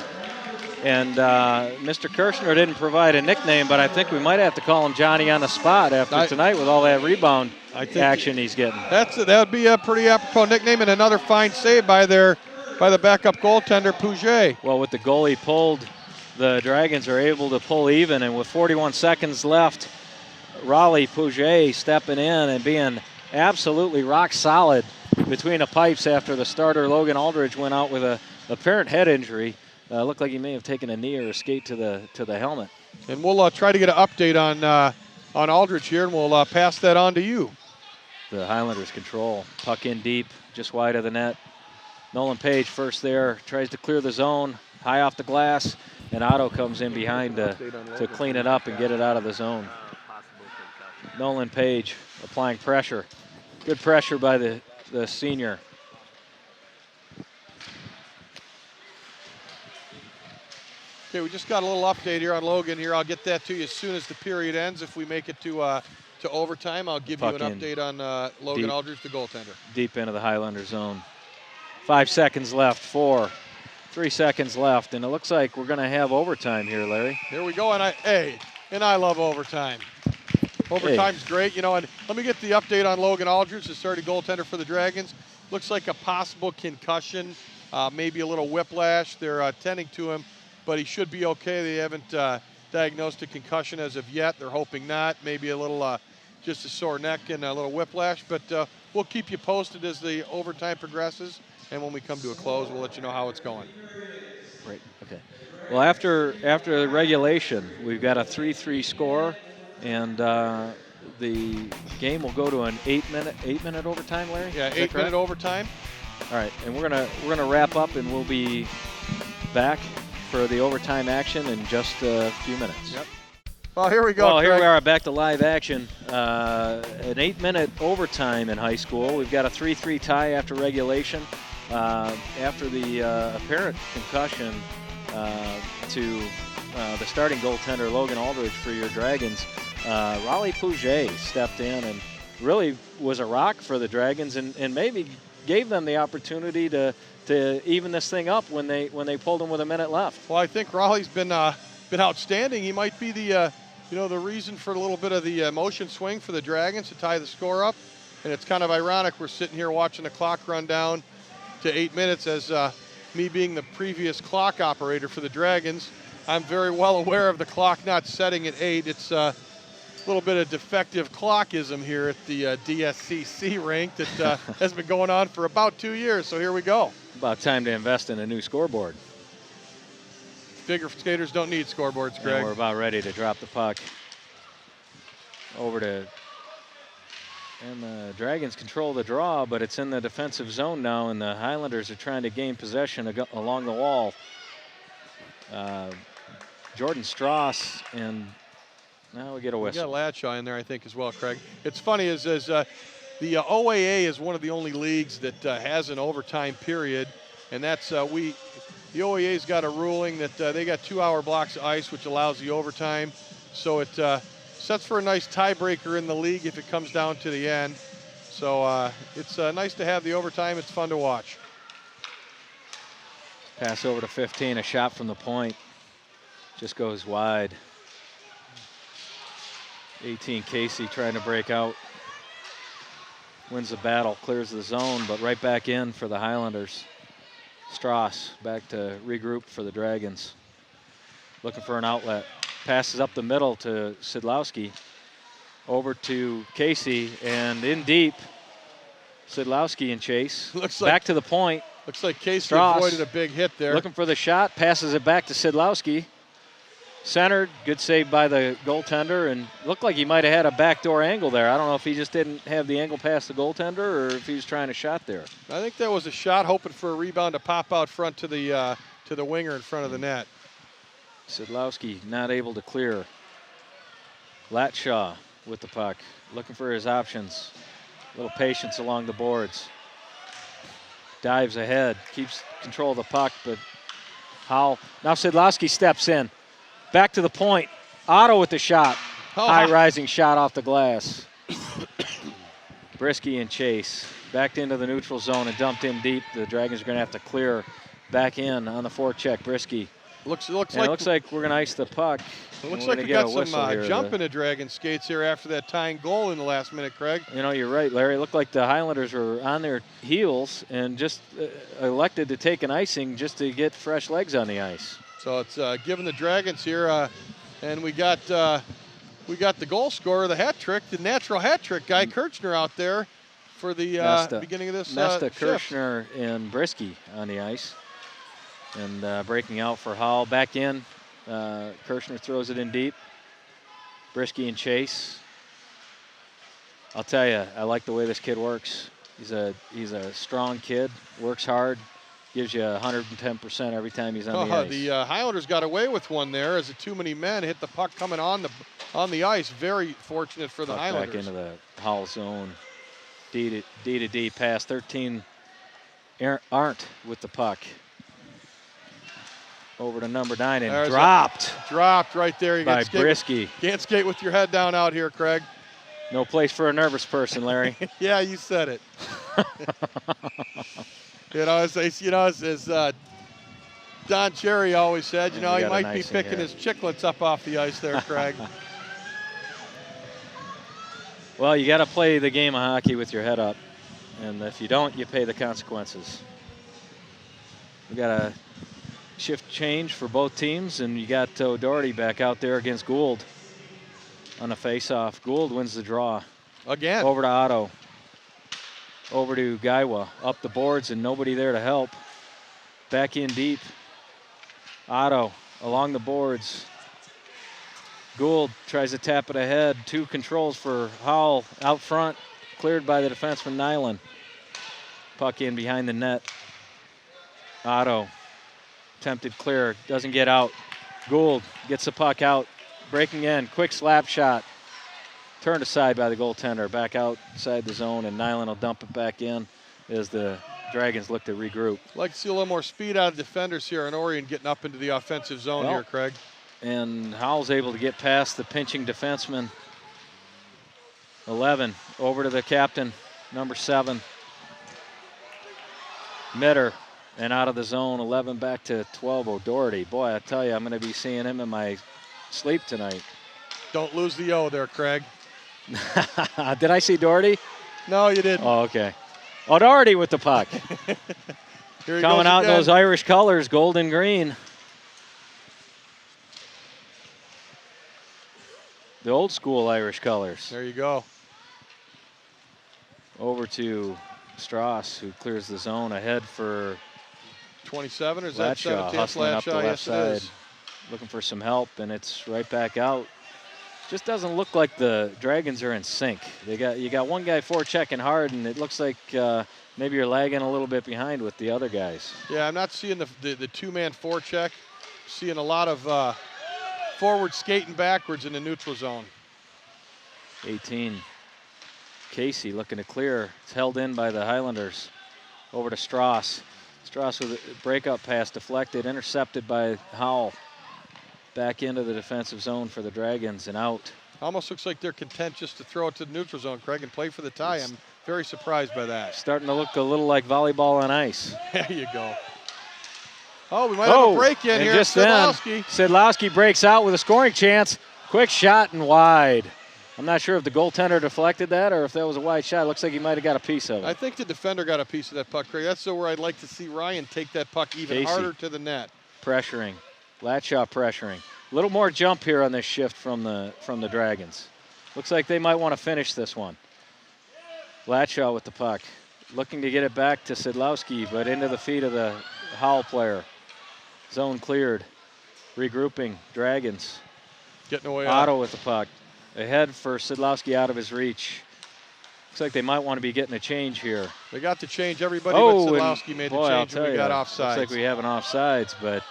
[SPEAKER 1] And Mr. Kirchner didn't provide a nickname, but I think we might have to call him Johnny on the spot after tonight with all that rebound action he's getting.
[SPEAKER 2] That would be a pretty apropos nickname, and another fine save by the backup goaltender, Pouget.
[SPEAKER 1] Well, with the goalie pulled, the Dragons are able to pull even, and with 41 seconds left, Raleigh Pouget stepping in and being absolutely rock solid between the pipes after the starter Logan Aldridge went out with a apparent head injury. Looked like he may have taken a knee or a skate to the helmet.
[SPEAKER 2] And we'll try to get an update on Aldridge here, and we'll pass that on to you.
[SPEAKER 1] The Highlanders control. Puck in deep, just wide of the net. Nolan Page first there, tries to clear the zone, high off the glass, and Otto comes in behind to clean it up and get it out of the zone. Nolan Page applying pressure. Good pressure by the senior.
[SPEAKER 2] Okay, we just got a little update here on Logan here. I'll get that to you as soon as the period ends. If we make it to overtime, I'll give you an update on Logan Aldridge, the goaltender.
[SPEAKER 1] Deep into the Highlander zone. 5 seconds left, 4, 3 seconds left, and it looks like we're going to have overtime here, Larry.
[SPEAKER 2] Here we go, and I love overtime. Overtime's great, and let me get the update on Logan Aldridge, the starting goaltender for the Dragons. Looks like a possible concussion, maybe a little whiplash. They're tending to him, but he should be okay. They haven't diagnosed a concussion as of yet. They're hoping not. Maybe a little, just a sore neck and a little whiplash, but we'll keep you posted as the overtime progresses. And when we come to a close, we'll let you know how it's going.
[SPEAKER 1] Right. Okay. Well, after the regulation, we've got a 3-3 score, and the game will go to an 8-minute overtime, Larry.
[SPEAKER 2] Yeah, 8-minute overtime.
[SPEAKER 1] All right, and we're gonna wrap up, and we'll be back for the overtime action in just a few minutes.
[SPEAKER 2] Yep. Well, here we go.
[SPEAKER 1] Well, here we are back to live action. An 8-minute overtime in high school. We've got a 3-3 tie after regulation. After the apparent concussion to the starting goaltender Logan Aldridge for your Dragons, Raleigh Pouget stepped in and really was a rock for the Dragons and maybe gave them the opportunity to even this thing up when they pulled him with a minute left.
[SPEAKER 2] Well, I think Raleigh's been outstanding. He might be the reason for a little bit of the motion swing for the Dragons to tie the score up. And it's kind of ironic we're sitting here watching the clock run down to 8 minutes as me being the previous clock operator for the Dragons. I'm very well aware of the clock not setting at 8. It's a little bit of defective clockism here at the DSCC rink that has been going on for about 2 years. So here we go.
[SPEAKER 1] About time to invest in a new scoreboard.
[SPEAKER 2] Figure skaters don't need scoreboards, Greg.
[SPEAKER 1] And we're about ready to drop the puck over to, and the Dragons control the draw, but it's in the defensive zone now, and the Highlanders are trying to gain possession along the wall. Jordan Strauss, and now we get a whistle.
[SPEAKER 2] We got Ladshaw in there, I think, as well, Craig. It's funny is the OAA is one of the only leagues that has an overtime period, and that's the OAA's got a ruling that they got 2-hour blocks of ice, which allows the overtime. So it sets for a nice tiebreaker in the league if it comes down to the end. So it's nice to have the overtime. It's fun to watch.
[SPEAKER 1] Pass over to 15, a shot from the point. Just goes wide. 18 Casey trying to break out. Wins the battle, clears the zone, but right back in for the Highlanders. Strauss back to regroup for the Dragons. Looking for an outlet. Passes up the middle to Sidlowski. Over to Casey, and in deep. Sidlowski and Chase.
[SPEAKER 2] Looks
[SPEAKER 1] back to the point.
[SPEAKER 2] Looks like Casey
[SPEAKER 1] Strauss
[SPEAKER 2] avoided a big hit there.
[SPEAKER 1] looking for the shot, passes it back to Sidlowski. Centered, good save by the goaltender, and looked like he might have had a backdoor angle there. I don't know if he just didn't have the angle past the goaltender or if he was trying a shot there.
[SPEAKER 2] I think that was a shot, hoping for a rebound to pop out front to the winger in front of the net.
[SPEAKER 1] Sidlowski not able to clear. Latshaw with the puck, looking for his options. A little patience along the boards. Dives ahead, keeps control of the puck, but Howell. Now Sidlowski steps in. Back to the point. Otto with the shot. High rising shot off the glass. Brisky and Chase backed into the neutral zone and dumped in deep. The Dragons are going to have to clear back in on the forecheck. Brisky.
[SPEAKER 2] Looks
[SPEAKER 1] like we're going to ice the puck.
[SPEAKER 2] It looks like we got some jump into Dragon skates here after that tying goal in the last minute, Craig.
[SPEAKER 1] You know, you're right, Larry. It looked like the Highlanders were on their heels and just elected to take an icing just to get fresh legs on the ice.
[SPEAKER 2] So it's giving the Dragons here, and we got the goal scorer, the hat trick, the natural hat trick guy, Kirchner, out there for the beginning of this
[SPEAKER 1] Nesta,
[SPEAKER 2] shift.
[SPEAKER 1] Kirchner, and Brisky on the ice. And breaking out for Howell. Back in. Kirchner throws it in deep. Brisky and Chase. I'll tell you, I like the way this kid works. He's a strong kid, works hard, gives you 110% every time he's on the ice.
[SPEAKER 2] The Highlanders got away with one there as too many men hit the puck coming on the ice. Very fortunate for the Highlanders.
[SPEAKER 1] Back into the Howell zone. D to D pass. 13 Arndt with the puck. Over to number 9 and
[SPEAKER 2] dropped right there. You
[SPEAKER 1] by Brisky.
[SPEAKER 2] Can't skate with your head down out here, Craig.
[SPEAKER 1] No place for a nervous person, Larry.
[SPEAKER 2] Yeah, you said it. As Don Cherry always said, he might be picking his chiclets up off the ice there, Craig.
[SPEAKER 1] Well, you got to play the game of hockey with your head up, and if you don't, you pay the consequences. We got a shift change for both teams, and you got O'Doherty back out there against Gould on a face-off. Gould wins the draw.
[SPEAKER 2] Again.
[SPEAKER 1] Over to Otto. Over to Gaiwa. Up the boards and nobody there to help. Back in deep. Otto along the boards. Gould tries to tap it ahead. 2 controls for Howell out front. Cleared by the defenseman Nyland. Puck in behind the net. Otto. Attempted clear, doesn't get out. Gould gets the puck out, breaking in, quick slap shot. Turned aside by the goaltender, back outside the zone, and Nyland will dump it back in as the Dragons look to regroup.
[SPEAKER 2] Like to see a little more speed out of defenders here on Orion getting up into the offensive zone here, Craig.
[SPEAKER 1] And Howell's able to get past the pinching defenseman. 11, over to the captain, number 7. Mitter. And out of the zone, 11 back to 12, O'Doherty. Boy, I tell you, I'm going to be seeing him in my sleep tonight.
[SPEAKER 2] Don't lose the O there, Craig.
[SPEAKER 1] Did I see Doherty?
[SPEAKER 2] No, you didn't.
[SPEAKER 1] Oh, okay. O'Doherty with the puck. Coming out in those Irish colors, gold and green. The old school Irish colors.
[SPEAKER 2] There you go.
[SPEAKER 1] Over to Strauss, who clears the zone ahead for
[SPEAKER 2] 27, or is that 17?
[SPEAKER 1] Hustling up the left side,
[SPEAKER 2] is.
[SPEAKER 1] Looking for some help, and it's right back out. Just doesn't look like the Dragons are in sync. You got one guy forechecking hard, and it looks like maybe you're lagging a little bit behind with the other guys.
[SPEAKER 2] Yeah, I'm not seeing the two-man forecheck. Seeing a lot of forward skating backwards in the neutral zone.
[SPEAKER 1] 18. Casey looking to clear. It's held in by the Highlanders. Over to Strauss. Strauss with a breakup pass deflected, intercepted by Howell. Back into the defensive zone for the Dragons and out.
[SPEAKER 2] Almost looks like they're content just to throw it to the neutral zone, Craig, and play for the tie. I'm very surprised by that.
[SPEAKER 1] Starting to look a little like volleyball on ice.
[SPEAKER 2] There you go. Oh, we might have a break in here.
[SPEAKER 1] Just Sidlowski. Sidlowski breaks out with a scoring chance. Quick shot and wide. I'm not sure if the goaltender deflected that or if that was a wide shot. Looks like he might have got a piece of it.
[SPEAKER 2] I think the defender got a piece of that puck, Craig. That's where I'd like to see Ryan take that puck even harder to the net.
[SPEAKER 1] Pressuring. Latshaw pressuring. A little more jump here on this shift from the Dragons. Looks like they might want to finish this one. Latshaw with the puck. looking to get it back to Sidlowski, but into the feet of the Howell player. Zone cleared. Regrouping. Dragons.
[SPEAKER 2] Getting away.
[SPEAKER 1] Otto with the puck. Ahead for Sidlowski out of his reach. Looks like they might want to be getting a change here.
[SPEAKER 2] They got to change. Everybody but Sidlowski made the change when we got offsides.
[SPEAKER 1] Looks like we have an offsides, but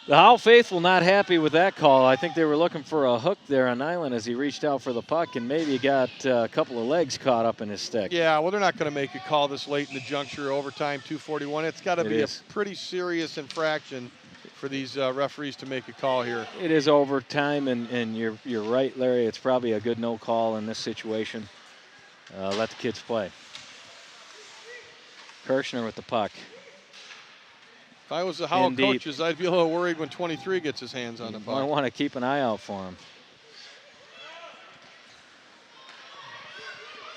[SPEAKER 1] the Howell faithful not happy with that call. I think they were looking for a hook there on Nyland as he reached out for the puck and maybe got a couple of legs caught up in his stick.
[SPEAKER 2] Yeah, well, they're not going to make a call this late in the juncture, overtime, 2:41. It's got to be a pretty serious infraction for these referees to make a call here.
[SPEAKER 1] It is overtime, and you're right, Larry. It's probably a good no call in this situation. Let the kids play. Kirshner with the puck.
[SPEAKER 2] If I was the Howell coaches, I'd be a little worried when 23 gets his hands on the puck.
[SPEAKER 1] I want to keep an eye out for him.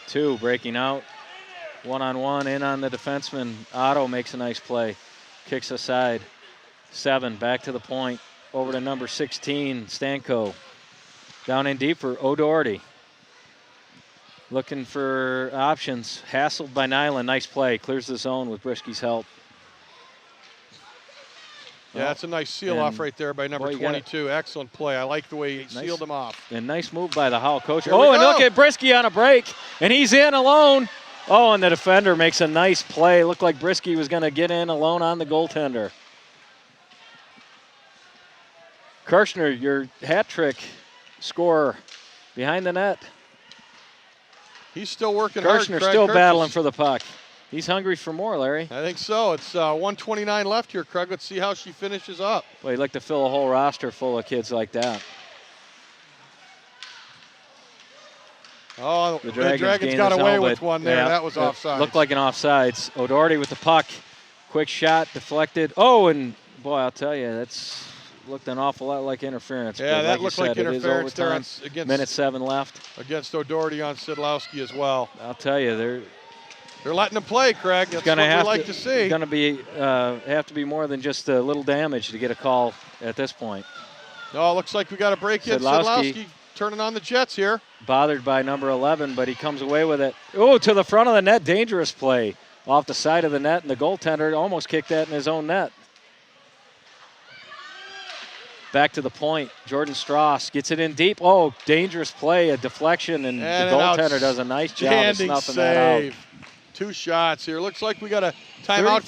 [SPEAKER 1] 2 breaking out. 1-on-1 in on the defenseman. Otto makes a nice play. Kicks aside. 7 back to the point. Over to number 16, Stanko. Down in deep for O'Doherty. Looking for options. Hassled by Nyland. Nice play. Clears the zone with Brisky's help.
[SPEAKER 2] Yeah, that's a nice seal-off right there by number 22. Excellent play. I like the way he sealed him off.
[SPEAKER 1] And nice move by the Howell coach. Oh, and look at Brisky on a break. And he's in alone. Oh, and the defender makes a nice play. Looked like Brisky was going to get in alone on the goaltender. Kirshner, your hat trick scorer behind the net.
[SPEAKER 2] He's still working hard.
[SPEAKER 1] Kirshner still battling for the puck. He's hungry for more, Larry.
[SPEAKER 2] I think so. It's 1:29 left here, Craig. Let's see how she finishes up.
[SPEAKER 1] Well, you'd like to fill a whole roster full of kids like that.
[SPEAKER 2] Oh, the Dragons got away with one there. Yeah, that was offside.
[SPEAKER 1] Looked like an offsides. O'Doherty with the puck. Quick shot, deflected. Oh, and boy, I'll tell you, that's looked an awful lot like interference.
[SPEAKER 2] Yeah, that looked like interference there
[SPEAKER 1] against minute 7 left.
[SPEAKER 2] Against O'Doherty on Sidlowski as well.
[SPEAKER 1] I'll tell you,
[SPEAKER 2] they're letting him play, Craig. That's what we like to see.
[SPEAKER 1] It's going to be have to be more than just a little damage to get a call at this point.
[SPEAKER 2] No, it looks like we got a break in. Sidlowski turning on the Jets here.
[SPEAKER 1] Bothered by number 11, but he comes away with it. Oh, to the front of the net. Dangerous play off the side of the net, and the goaltender almost kicked that in his own net. Back to the point. Jordan Strauss gets it in deep. Oh, dangerous play, a deflection, and the goaltender does a nice job of snuffing that out.
[SPEAKER 2] 2 shots here. Looks like we got a timeout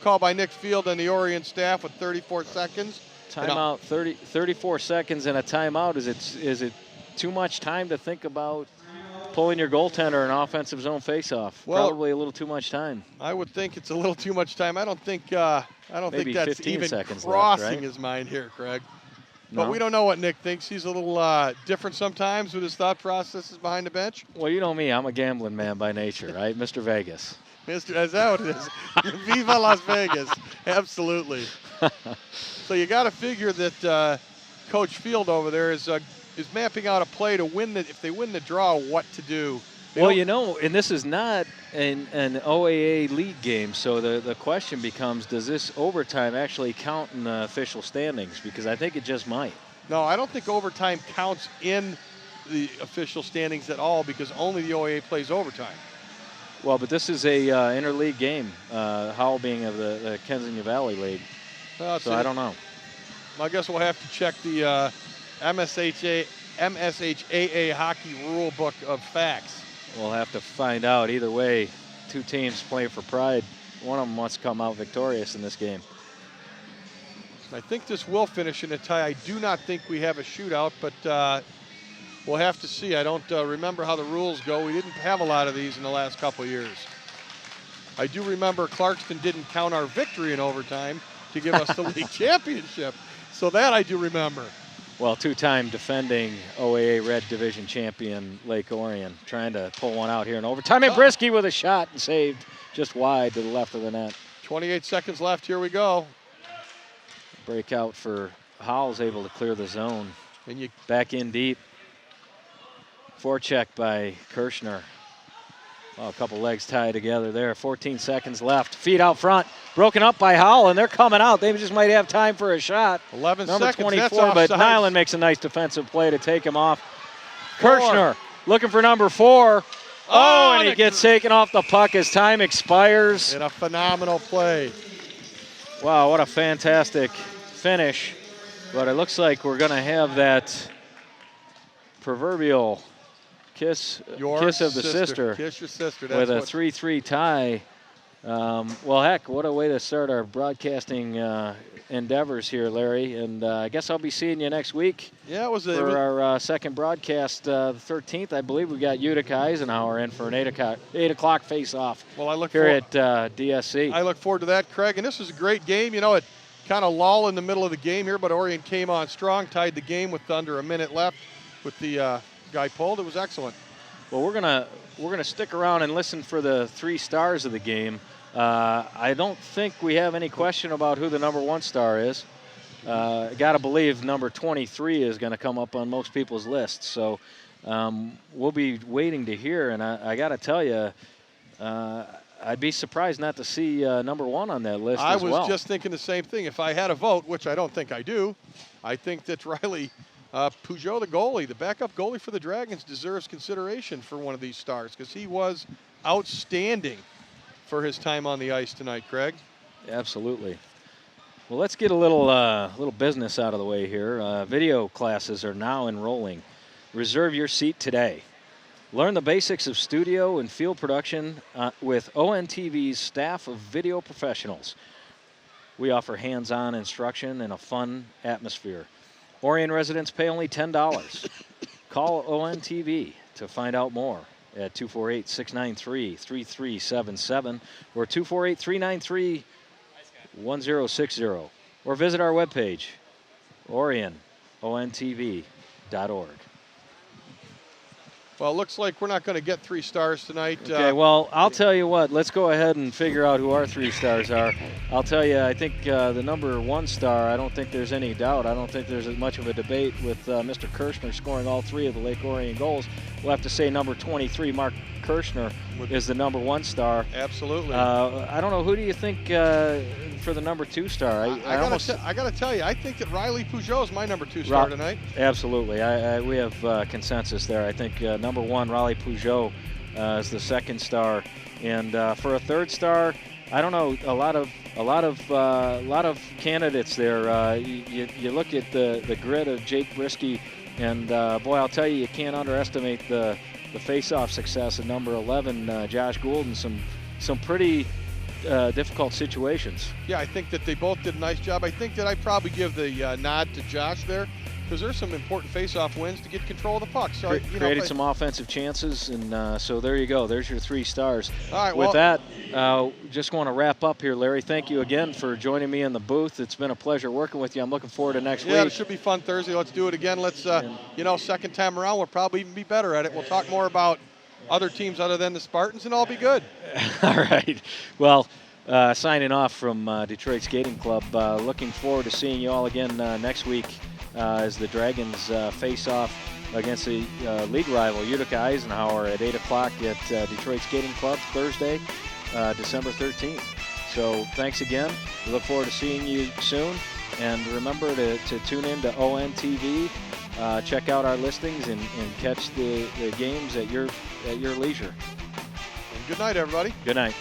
[SPEAKER 2] call by Nick Field and the Orion staff with 34 seconds.
[SPEAKER 1] Timeout, 34 seconds and a timeout. Is it too much time to think about pulling your goaltender an offensive zone faceoff?
[SPEAKER 2] Well,
[SPEAKER 1] probably a little too much time.
[SPEAKER 2] I would think it's a little too much time. I don't think that's even crossing
[SPEAKER 1] left, right?
[SPEAKER 2] his mind here, Craig.
[SPEAKER 1] No?
[SPEAKER 2] But we don't know what Nick thinks. He's a little different sometimes with his thought processes behind the bench.
[SPEAKER 1] Well, you know me. I'm a gambling man by nature, right? Mr. Vegas.
[SPEAKER 2] Is that what it is? Viva Las Vegas. Absolutely. So you got to figure that Coach Field over there is mapping out a play to win if they win the draw, what to do.
[SPEAKER 1] Well, you know, and this is not an OAA league game, so the question becomes, does this overtime actually count in the official standings? Because I think it just might.
[SPEAKER 2] No, I don't think overtime counts in the official standings at all because only the OAA plays overtime.
[SPEAKER 1] Well, but this is a interleague game, Howell being of the Kensington Valley League. So I don't know.
[SPEAKER 2] I guess we'll have to check the MSHAA hockey rule book of facts.
[SPEAKER 1] We'll have to find out. Either way, 2 teams playing for pride. One of them wants to come out victorious in this game.
[SPEAKER 2] I think this will finish in a tie. I do not think we have a shootout, but we'll have to see. I don't remember how the rules go. We didn't have a lot of these in the last couple of years. I do remember Clarkston didn't count our victory in overtime to give us the league championship. So that I do remember.
[SPEAKER 1] Well, 2-time defending OAA Red Division champion Lake Orion trying to pull one out here in overtime. And Brisky with a shot and saved just wide to the left of the net.
[SPEAKER 2] 28 seconds left. Here we go.
[SPEAKER 1] Breakout for Howell's able to clear the zone.
[SPEAKER 2] And
[SPEAKER 1] back in deep. Forecheck by Kirshner. Oh, a couple legs tied together there. 14 seconds left. Feet out front. Broken up by Howell, and they're coming out. They just might have time for a shot.
[SPEAKER 2] 11
[SPEAKER 1] Number
[SPEAKER 2] seconds.
[SPEAKER 1] 24, but Nyland makes a nice defensive play to take him off. Kirshner looking for number 4. Oh, and he gets taken off the puck as time expires.
[SPEAKER 2] In a phenomenal play.
[SPEAKER 1] Wow, what a fantastic finish. But it looks like we're going to have that proverbial kiss of the sister.
[SPEAKER 2] Kiss your sister.
[SPEAKER 1] With a 3-3 tie. Well, heck, what a way to start our broadcasting endeavors here, Larry. And I guess I'll be seeing you next week.
[SPEAKER 2] Yeah,
[SPEAKER 1] for our second broadcast, the 13th. I believe we got Utica Eisenhower in for an 8 o'clock face-off.
[SPEAKER 2] Well, I look
[SPEAKER 1] here at DSC.
[SPEAKER 2] I look forward to that, Craig. And this was a great game. You know, it kind of lull in the middle of the game here, but Orion came on strong, tied the game with under a minute left with the guy pulled. It was excellent.
[SPEAKER 1] Well, we're gonna stick around and listen for the 3 stars of the game. I don't think we have any question about who the number 1 star is. Got to believe number 23 is going to come up on most people's lists. So we'll be waiting to hear. And I got to tell you, I'd be surprised not to see number 1 on that list as well.
[SPEAKER 2] I was just thinking the same thing. If I had a vote, which I don't think I do, I think that Riley Peugeot, the goalie, the backup goalie for the Dragons, deserves consideration for one of these stars because he was outstanding for his time on the ice tonight, Craig.
[SPEAKER 1] Absolutely. Well, let's get a little business out of the way here. Video classes are now enrolling. Reserve your seat today. Learn the basics of studio and field production with ONTV's staff of video professionals. We offer hands-on instruction and a fun atmosphere. Orion residents pay only $10. Call ONTV to find out more at 248-693-3377 or 248-393-1060, or visit our webpage, orionontv.org.
[SPEAKER 2] Well, it looks like we're not going to get 3 stars tonight.
[SPEAKER 1] Okay, well, I'll tell you what. Let's go ahead and figure out who our 3 stars are. I'll tell you, I think the number 1 star, I don't think there's any doubt. I don't think there's as much of a debate with Mr. Kirshner scoring all 3 of the Lake Orion goals. We'll have to say number 23, Mark Kirshner, is the number 1 star.
[SPEAKER 2] Absolutely.
[SPEAKER 1] I don't know. Who do you think for the number 2 star?
[SPEAKER 2] I got to tell you, I think that Riley Peugeot is my number 2 star tonight.
[SPEAKER 1] Absolutely. We have consensus there. I think number 1, Riley Peugeot, is the 2nd star, and for a 3rd star, I don't know. A lot of candidates there. You look at the grit of Jake Brisky, and boy, I'll tell you can't underestimate the face-off success of number 11, Josh Gould, in some pretty difficult situations.
[SPEAKER 2] Yeah, I think that they both did a nice job. I think that I probably give the nod to Josh there, because there's some important face-off wins to get control of the puck. So
[SPEAKER 1] created some offensive chances, and so there you go. There's your 3 stars.
[SPEAKER 2] All right.
[SPEAKER 1] With that, just want to wrap up here, Larry. Thank you again for joining me in the booth. It's been a pleasure working with you. I'm looking forward to next week.
[SPEAKER 2] Yeah, it should be fun Thursday. Let's do it again. Let's, second time around, we'll probably even be better at it. We'll talk more about other teams other than the Spartans, and all be good.
[SPEAKER 1] All right. Well, signing off from Detroit Skating Club. Looking forward to seeing you all again next week as the Dragons face off against the league rival Utica Eisenhower at 8 o'clock at Detroit Skating Club Thursday, December 13th. So thanks again. We look forward to seeing you soon. And remember to tune in to ONTV. Check out our listings and catch the games at your leisure.
[SPEAKER 2] And good night, everybody.
[SPEAKER 1] Good night.